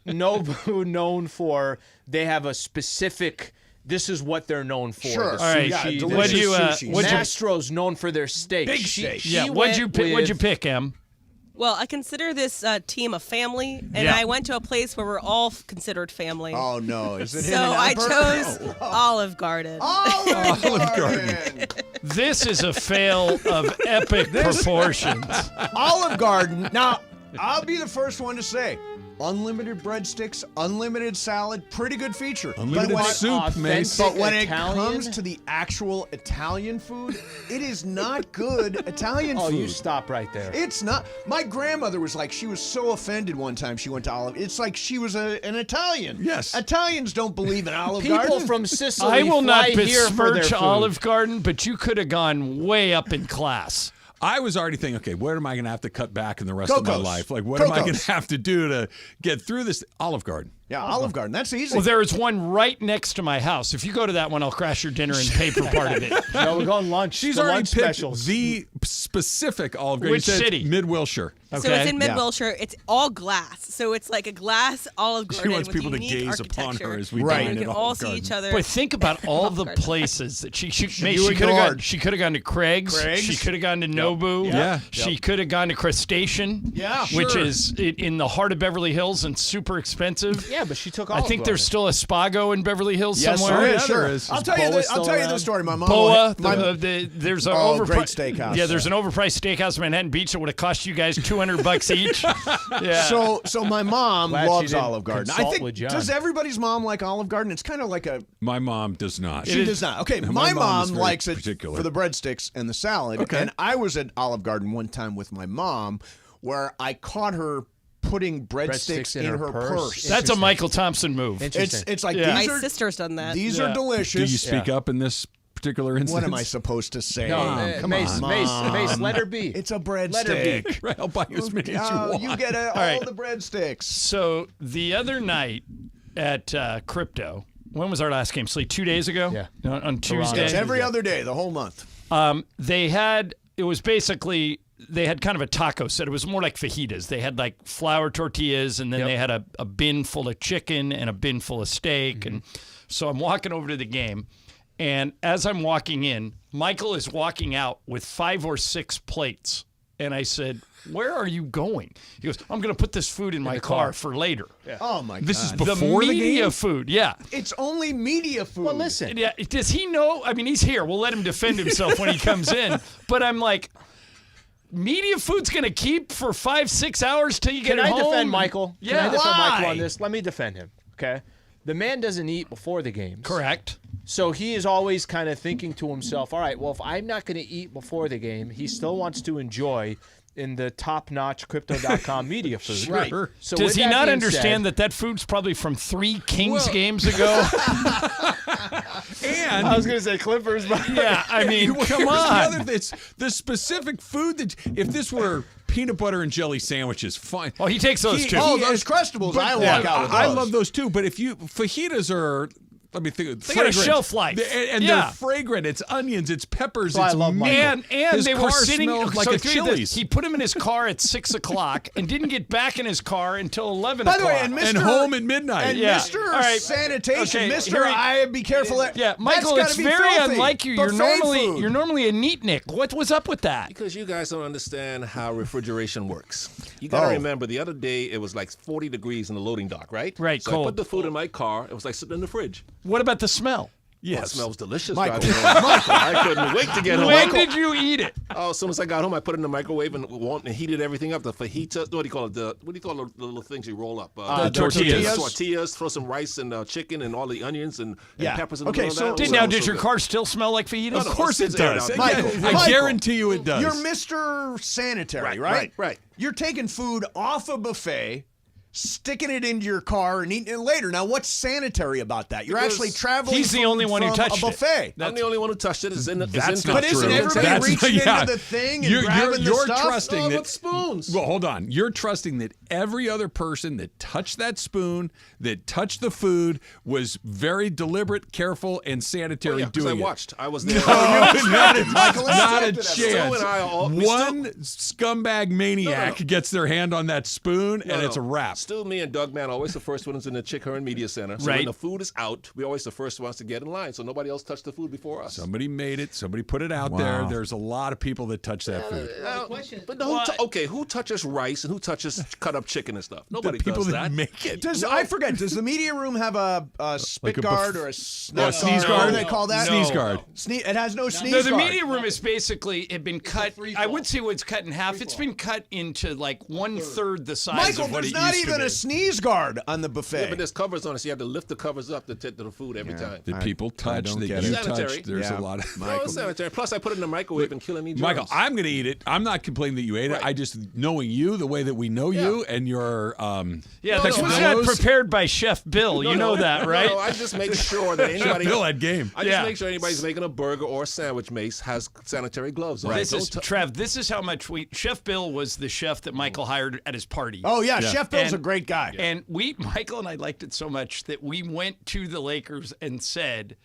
Nobu known for, they have a specific, this is what they're known for. Sure. The All right. sushi, What'd the you, sushi. what'd you- Mastro's known for their steak. Big steak. Yeah. What'd you pick, Em? Well, I consider this team a family, and Yeah. I went to a place where we're all considered family. Oh, no. Is it So I chose Olive Garden. Olive Garden. This is a fail of epic proportions. Olive Garden. Now, I'll be the first one to say, unlimited breadsticks, unlimited salad, pretty good feature. Unlimited soup, Mace. But when it Italian? comes to the actual Italian food, it is not good Italian Oh, food. you stop right there. It's not. My grandmother was like, she was so offended one time she went to Olive. It's like she was an Italian. Yes. Italians don't believe in Olive People Garden. from Sicily I will not fly here for their besmirch food. Olive Garden, but you could have gone way up in class. I was already thinking, okay, what am I going to have to cut back in the rest of my Cocos. life? Like, what am I going Cocos. to have to do to get through this? Olive Garden. Yeah, Olive Garden. That's easy. Well, there is one right next to my house. If you go to that one, I'll crash your dinner and pay for part of it. No, we're going lunch. She's The already lunch picked specials. the specific Olive Garden. Which You said city? Mid-Wilshire. So it's in Mid-Wilshire. It's all glass. So it's like a glass Olive She Garden wants with people to unique gaze upon architecture. her as we Right. dine We at can all Olive see Garden. each other. But think about all the Garden. places that she You could have ignored. gone. She could have gone to Craig's. She could have gone to Nobu. Yeah. She could have gone to Crustacean. Yeah, which sure. is in the heart of Beverly Hills and super expensive. Yeah, but she took I Olive think there's Garden. still a Spago in Beverly Hills Yes, somewhere. there Yeah, is. sure. there is. I'll tell Boa you still the around? story. My mom. Boa, my- there's an Oh, overpriced great steakhouse. Yeah, there's an overpriced steakhouse in Manhattan Beach that would have cost you guys $200 each. Yeah. So my mom Glad she loves didn't Olive Garden. I consult think with John. does everybody's mom like Olive Garden? It's kind of like a. My mom does not. She does not. Okay, My my mom is mom very likes it particular. for the breadsticks and the salad. Okay. And I was at Olive Garden one time with my mom, where I caught her putting breadsticks in her purse. That's a Michael Thompson move. It's like Yeah. these My are sister's done that. these Yeah. are delicious. Do you speak up in this particular instance? What am I supposed to say? No, Come Mace, on, Mace, Mom. Mace, let her be. It's a Let her be. breadstick. Right, I'll buy you as many as you want. You get all right. the breadsticks. So the other night at Crypto, when was our last game? Slee, 2 days ago? Yeah. On Tuesday. It's every other day, the whole month. It was basically, they had kind of a taco set. It was more like fajitas. They had like flour tortillas, and then they had a bin full of chicken and a bin full of steak. And so I'm walking over to the game, and as I'm walking in, Michael is walking out with 5 or 6 plates. And I said, "Where are you going?" He goes, "I'm going to put this food in my car for later." Yeah. Oh my God! This is The before the media game? food, yeah. It's only media food. Well, listen. Yeah, does he know? I mean, he's here. We'll let him defend himself when he comes in. But I'm like, media food's going to keep for 5-6 hours till you get Can I home? defend Michael? Yeah. Can I defend Michael Why? on this? Let me defend him, okay? The man doesn't eat before the games. Correct. So he is always kind of thinking to himself, all right, well, if I'm not going to eat before the game, he still wants to enjoy in the top-notch Crypto.com media food. Sure. Right. So Does with he that not being understand said, that food's probably from 3 Kings games ago? And I was going to say Clippers, but yeah, I mean, Here's come the on. other- it's the specific food that if this were peanut butter and jelly sandwiches, fine. Oh, he takes those too. Oh, those Crustables, I walk out with I those. love those too. But if you fajitas are let me think. They got a shelf life. And they're fragrant. It's onions. It's peppers. It's meat. And his they were car sitting smells like a Chili's. He put him in his car at 6 o'clock and didn't get back in his car until 11 By o'clock. the way, and home at midnight. And Mr. Sanitation, Mr. I be careful. Yeah, Michael, it's very unlike you. You're normally a neatnik. What was up with that? Because you guys don't understand how refrigeration works. You got to remember, the other day it was like 40 degrees in the loading dock, right? Right, so cold. I put the food in my car. It was like sitting in the fridge. What about the smell? Well, it smells delicious. Michael. I couldn't wait to get home. When did you eat it? Oh, as soon as I got home, I put it in the microwave and heated everything up. The fajitas, what do you call it? What do you call the little things you roll up? The tortillas. Tortillas, throw some rice and chicken and all the onions and peppers in the middle of that. Now, does your car still smell like fajitas? Of course it does. Michael, I guarantee you it does. You're Mr. Sanitary, right? Right. You're taking food off a buffet, sticking it into your car and eating it later. Now, what's sanitary about that? You're actually traveling. He's the only one who touched a buffet. I'm the only one who touched it. But isn't everybody reaching into the thing and grabbing the stuff? Trusting that spoons. Well, hold on. You're trusting that every other person that touched that spoon, that touched the food, was very deliberate, careful, and sanitary doing it. I watched. I was there. Not a chance. Stu One scumbag maniac gets their hand on that spoon, and it's a wrap. Stu, me, and Doug Man always the first ones in the Chick Hearn Media Center. So when the food is out, we're always the first ones to get in line. So nobody else touched the food before us. Somebody made it. Somebody put it out there. There's a lot of people that touch that food. But who touches rice and who touches cut up chicken and stuff? Nobody people does that that. make it. I forget. Does the media room have a spit guard or a sneeze guard? What do they call that? Sneeze guard. It has no sneeze No, the guard. media room is basically been cut. I would say it's cut in half. It's been cut into like 1/3 the size Michael, of what there's it not used to even be. a sneeze guard on the buffet. Yeah, but there's covers on it, so you have to lift the covers up to the food every time. That people touch, that you touch. There's a lot of. No, sanitary. Plus, I put it in the microwave and kill any germs. Michael, I'm going to eat it. I'm not complaining that you ate it. I just, knowing you, the way that we know you, and your this was not prepared by Chef Bill. You know that, right? No, I just make sure that Chef anybody. Bill had game. I just make sure anybody's making a burger or a sandwich, Mace, has sanitary gloves on. This is Trev. This is how much Chef Bill was the chef that Michael hired at his party. Oh yeah, Chef Bill's a great guy. And Michael and I liked it so much that we went to the Lakers and said,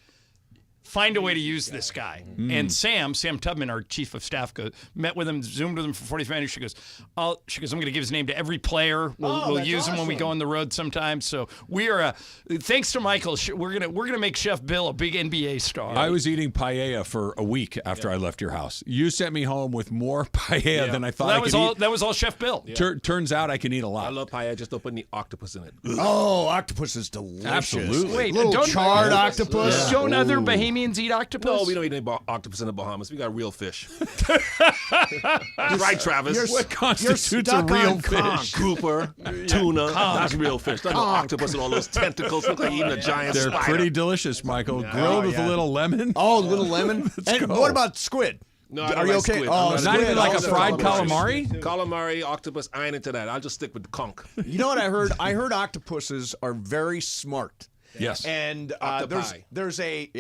find a way to use this guy. And Sam Tubman, our chief of staff, met with him, zoomed with him for 45 minutes. She goes, I'm going to give his name to every player. We'll use him when we go on the road sometimes. So we are, thanks to Michael, we're gonna make Chef Bill a big NBA star. I was eating paella for a week after I left your house. You sent me home with more paella than I thought I could eat. That was all Chef Bill. Turns out I can eat a lot. I love paella, just don't put any octopus in it. Oh, octopus is delicious. Absolutely. Wait, little charred octopus. Yeah. Don't other Bahamians eat octopus? No, we don't eat any octopus in the Bahamas. We got real fish. Right, Travis. What constitutes a real fish? Grouper, tuna. That's real fish. Not no octopus and all those tentacles. Look like eating a giant They're spider. pretty delicious, Michael. Grilled with a little lemon. Oh, a little lemon. And what about squid? No, Are you okay? Squid. Oh, not even like a fried calamari? Calamari, octopus, I ain't into that. I'll just stick with the conch. You know what I heard? I heard octopuses are very smart. Yes. And there's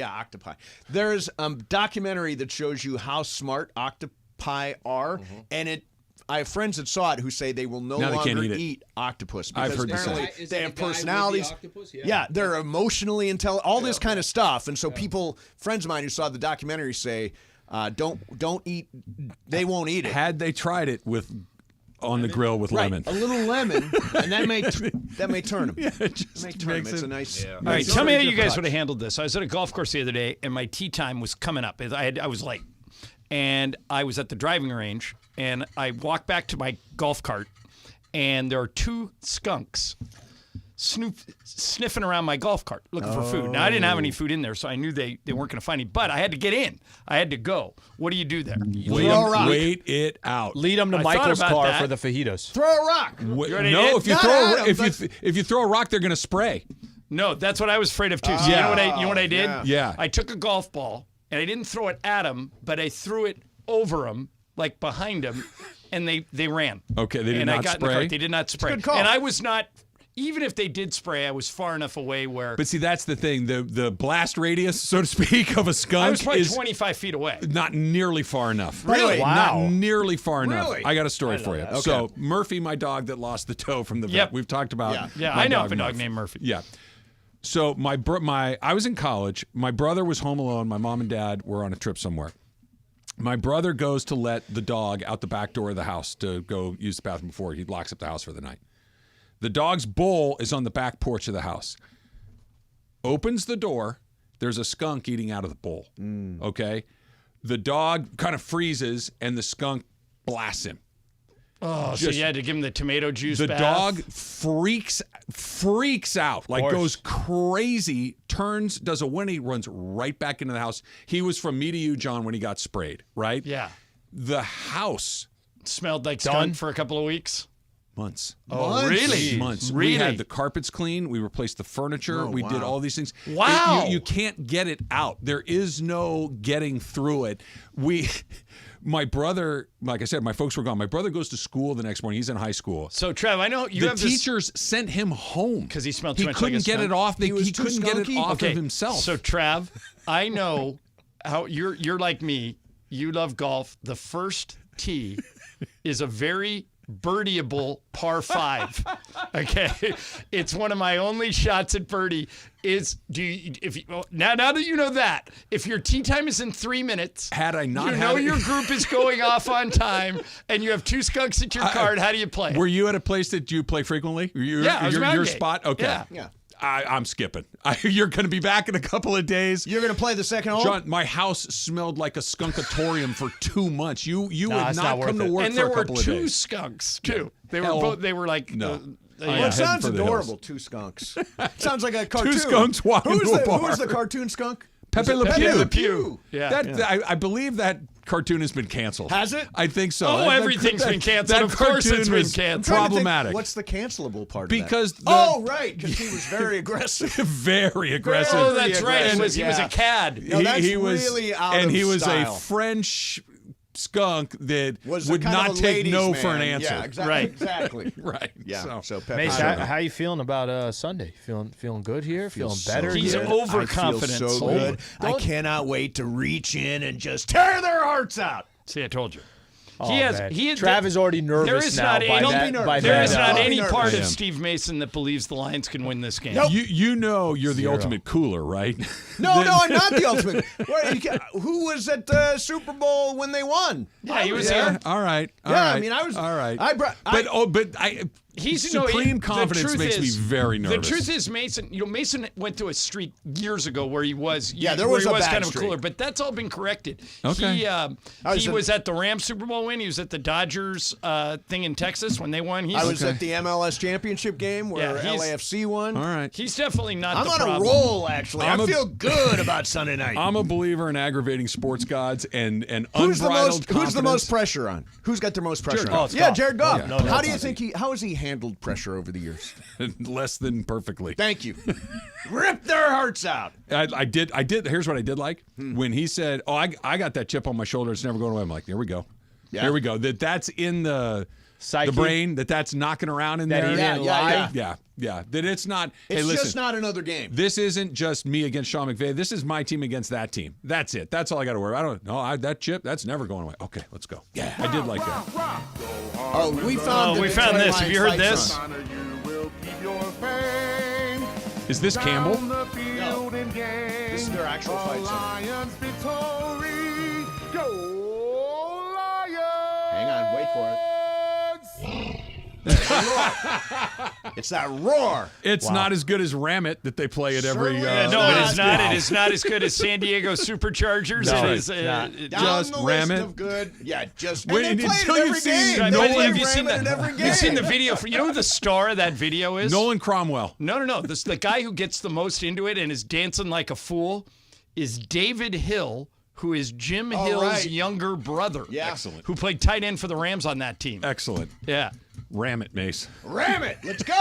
octopi. There's a documentary that shows you how smart octopi are, and I have friends that saw it who say they will no longer eat octopus because I've heard apparently they have personalities. Yeah, they're emotionally intelligent, all this kind of stuff. And so friends of mine who saw the documentary say, don't eat, they won't eat it. Had they tried it on the grill with lemon. A little lemon, and that may turn them. Yeah, it just makes It's it a nice. All right, tell me how you guys would have handled this. I was at a golf course the other day, and my tee time was coming up. I was late, and I was at the driving range, and I walked back to my golf cart, and there are two skunks sniffing around my golf cart looking for food. Now, I didn't have any food in there, so I knew they weren't going to find me, but I had to get in. I had to go. What do you do there? Wait it out. Lead them to Michael's car for the fajitas. Throw a rock. No, if you throw a rock, they're going to spray. No, that's what I was afraid of too. So you know what I did? Yeah. I took a golf ball and I didn't throw it at him, but I threw it over him, like behind him, and they ran. Okay, they did and not I got spray. In the cart. They did not spray. Good call. And I was not. Even if they did spray, I was far enough away where. But see, that's the thing. The blast radius, so to speak, of a skunk I was probably is 25 feet away. not nearly far enough. Really? Wow. Not nearly far enough. Really? I got a story for you. Okay. So Murphy, my dog that lost the toe from the vet. Yep. We've talked about. Yeah, my I know of a Murphy. dog named Murphy. Yeah. So I was in college. My brother was home alone. My mom and dad were on a trip somewhere. My brother goes to let the dog out the back door of the house to go use the bathroom before he locks up the house for the night. The dog's bowl is on the back porch of the house. Opens the door. There's a skunk eating out of the bowl. Okay? The dog kind of freezes, and the skunk blasts him. Oh, so you had to give him the tomato juice The bath? dog freaks out, goes crazy, does a 180, runs right back into the house. He was from me to you, John, when he got sprayed, right? Yeah. The house smelled like skunk for a couple of weeks? Months. Oh, really? Months. Really? We had the carpets cleaned. We replaced the furniture. We did all these things. Wow. You can't get it out. There is no getting through it. My brother, like I said, my folks were gone. My brother goes to school the next morning. He's in high school. So, Trev, I know you the have teachers sent him home because he smelled too much. He couldn't like a get skunk. it off. He couldn't get it off of himself. So, Trav, I know how you're like me. You love golf. The first tee is a very birdieable par 5. Okay, it's one of my only shots at birdie. Now that you know that, if your tee time is in 3 minutes, had I not, your group is going off on time, and you have 2 skunks at your card. How do you play? Were you at a place that you play frequently? I was your spot. Okay, yeah. I'm skipping. You're going to be back in a couple of days. You're going to play the second hole? John, my house smelled like a skunkatorium for 2 months. You would not come to work and for there a couple were of 2 days. Skunks too. They Hell, were both. They were like. No. Well, it sounds adorable. Hills. 2 skunks. Sounds like a cartoon. 2 skunks walking to a bar. Who's the cartoon skunk? Pepe Le Pew. Le Pew. Yeah. I believe that cartoon has been canceled. Has it? I think so. Oh, everything's been canceled. Of course it's been canceled. Problematic. What's the cancelable part because of that? Right, because he was very aggressive. Very aggressive. Oh, that's right. He was a cad. No, that's really out and of he was style. a French skunk that was would not take no man. for an answer. Yeah, exactly. Right. Exactly. Right. Yeah. So Mace, how you feeling about Sunday? Feeling good here? Feeling better? He's here? overconfident. I feel so good. I cannot wait to reach in and just tear their hearts out. See, I told you. Oh, Trav is already nervous now. There is not any part of Steve Mason that believes the Lions can win this game. Nope. You know you're the ultimate cooler, right? No, I'm not the ultimate. Who was at the Super Bowl when they won? Yeah, he was here. All right. I mean, I was. All right. He's supreme confidence makes me very nervous. The truth is, Mason went through a streak years ago where he was there was a bad kind of a streak. cooler, but that's all been corrected. Okay. He was at the Rams Super Bowl win. He was at the Dodgers thing in Texas when they won. I was at the MLS championship game where LAFC won. All right. He's definitely not I'm the on problem. a roll, actually. I feel good about Sunday night. I'm a believer in aggravating sports gods and who's unbridled Who's the most confidence. pressure on? Who's got the most pressure Jared on? Goff. Yeah, Jared Goff. Yeah. How do you think how has he handled pressure over the years? Less than perfectly. Thank you. Rip their hearts out. I did. Here's what I did like. When he said, "Oh, I got that chip on my shoulder. It's never going away." I'm like, "Here we go. Yeah. Here we go." That's in the psyche, the brain. That's knocking around in that there. He didn't lie. Yeah. That it's not. It's hey, listen, just not another game. This isn't just me against Sean McVay. This is my team against that team. That's it. That's all I got to worry. I don't know. That chip. That's never going away. Okay, let's go. Yeah, I did like that. Oh, we found this. Have you heard this? Is this Campbell? No. This is their actual fight song. Hang on, wait for it. It's that roar. It's not as good as Ram It that they play at every. No, it is not. It is not as good as San Diego Superchargers. No, it is Down just the Ram list it. of good. Yeah, just Wait, and they play it until at you've every seen game. Nolan- They play Have you seen Ram It that? at every game. You've seen the video for? You know who the star of that video is? Nolan Cromwell. No. The guy who gets the most into it and is dancing like a fool is David Hill, who is Jim Hill's younger brother. Yeah. Excellent. Who played tight end for the Rams on that team. Excellent. Yeah. Ram it, Mace. Ram it. Let's go.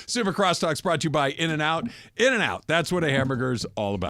Super Crosstalk's brought to you by In-N-Out. In-N-Out. That's what a hamburger's all about.